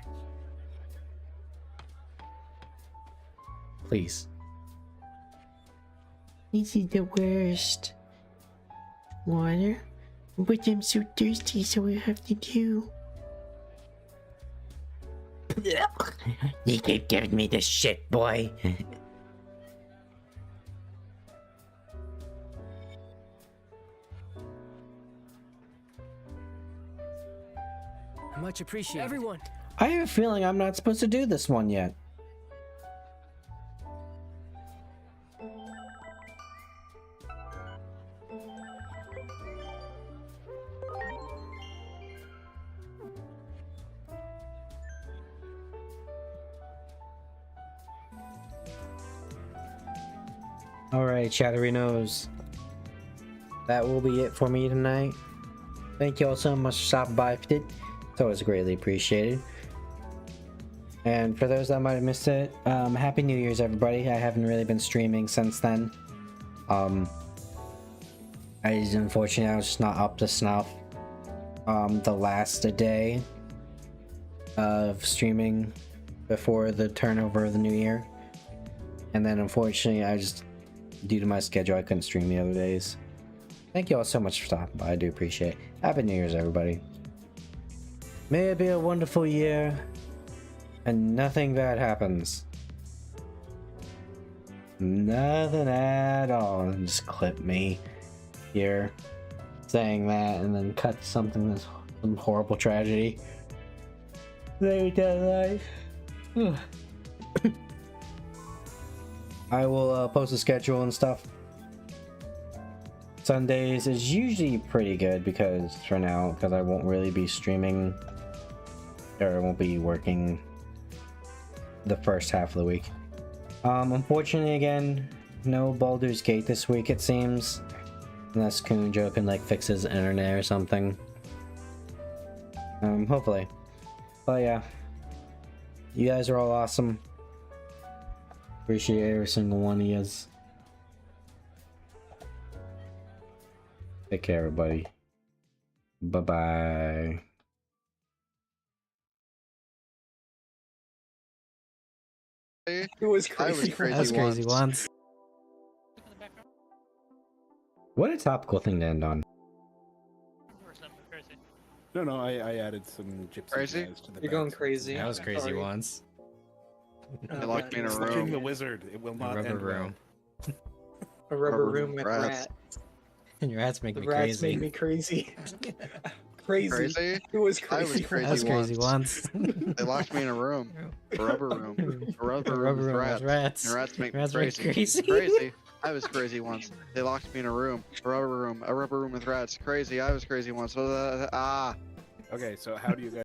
Please. This is the worst. Water? But I'm so thirsty, so I have to do. You keep giving me this shit, boy. Much appreciated. Everyone. I have a feeling I'm not supposed to do this one yet. Alright, Chattery Nose. That will be it for me tonight. Thank you all so much for stopping by. If you did, it's always greatly appreciated. And for those that might have missed it, Happy New Year's, everybody. I haven't really been streaming since then. Unfortunately, I was just not up to snuff. The last day of streaming before the turnover of the new year. And then unfortunately, due to my schedule, I couldn't stream the other days. Thank you all so much for stopping by. I do appreciate it. Happy New Year's, everybody. May it be a wonderful year, and nothing bad happens. Nothing at all. And just clip me here saying that, and then cut something that's some horrible tragedy. They done life. I will post a schedule and stuff. Sundays is usually pretty good because I won't really be streaming, or I won't be working the first half of the week. Unfortunately, again, no Baldur's Gate this week, it seems, unless Kunjo can like fix his internet or something. Hopefully. But yeah, you guys are all awesome. Appreciate every single one of yous. Take care, everybody. Bye-bye. It was crazy. That was crazy once. What a topical thing to end on. No, I added some gypsy Crazy? jazz to the You're going back. crazy. That was crazy Sorry. once. They locked me in a Fucking room. the wizard. It will not Rubber end well. room. A rubber room with rats. rats. And your rats make The me rats crazy. made me crazy. Crazy. Crazy? It was I crazy. was crazy That was crazy once. They locked me in a room. A rubber room. A rubber room with rats. rats. And rats make me Rats make crazy. crazy. Crazy. I was crazy once. They locked me in a room. A rubber room. A rubber room with rats. Crazy. I was crazy once. Ah. Okay, so how do you guys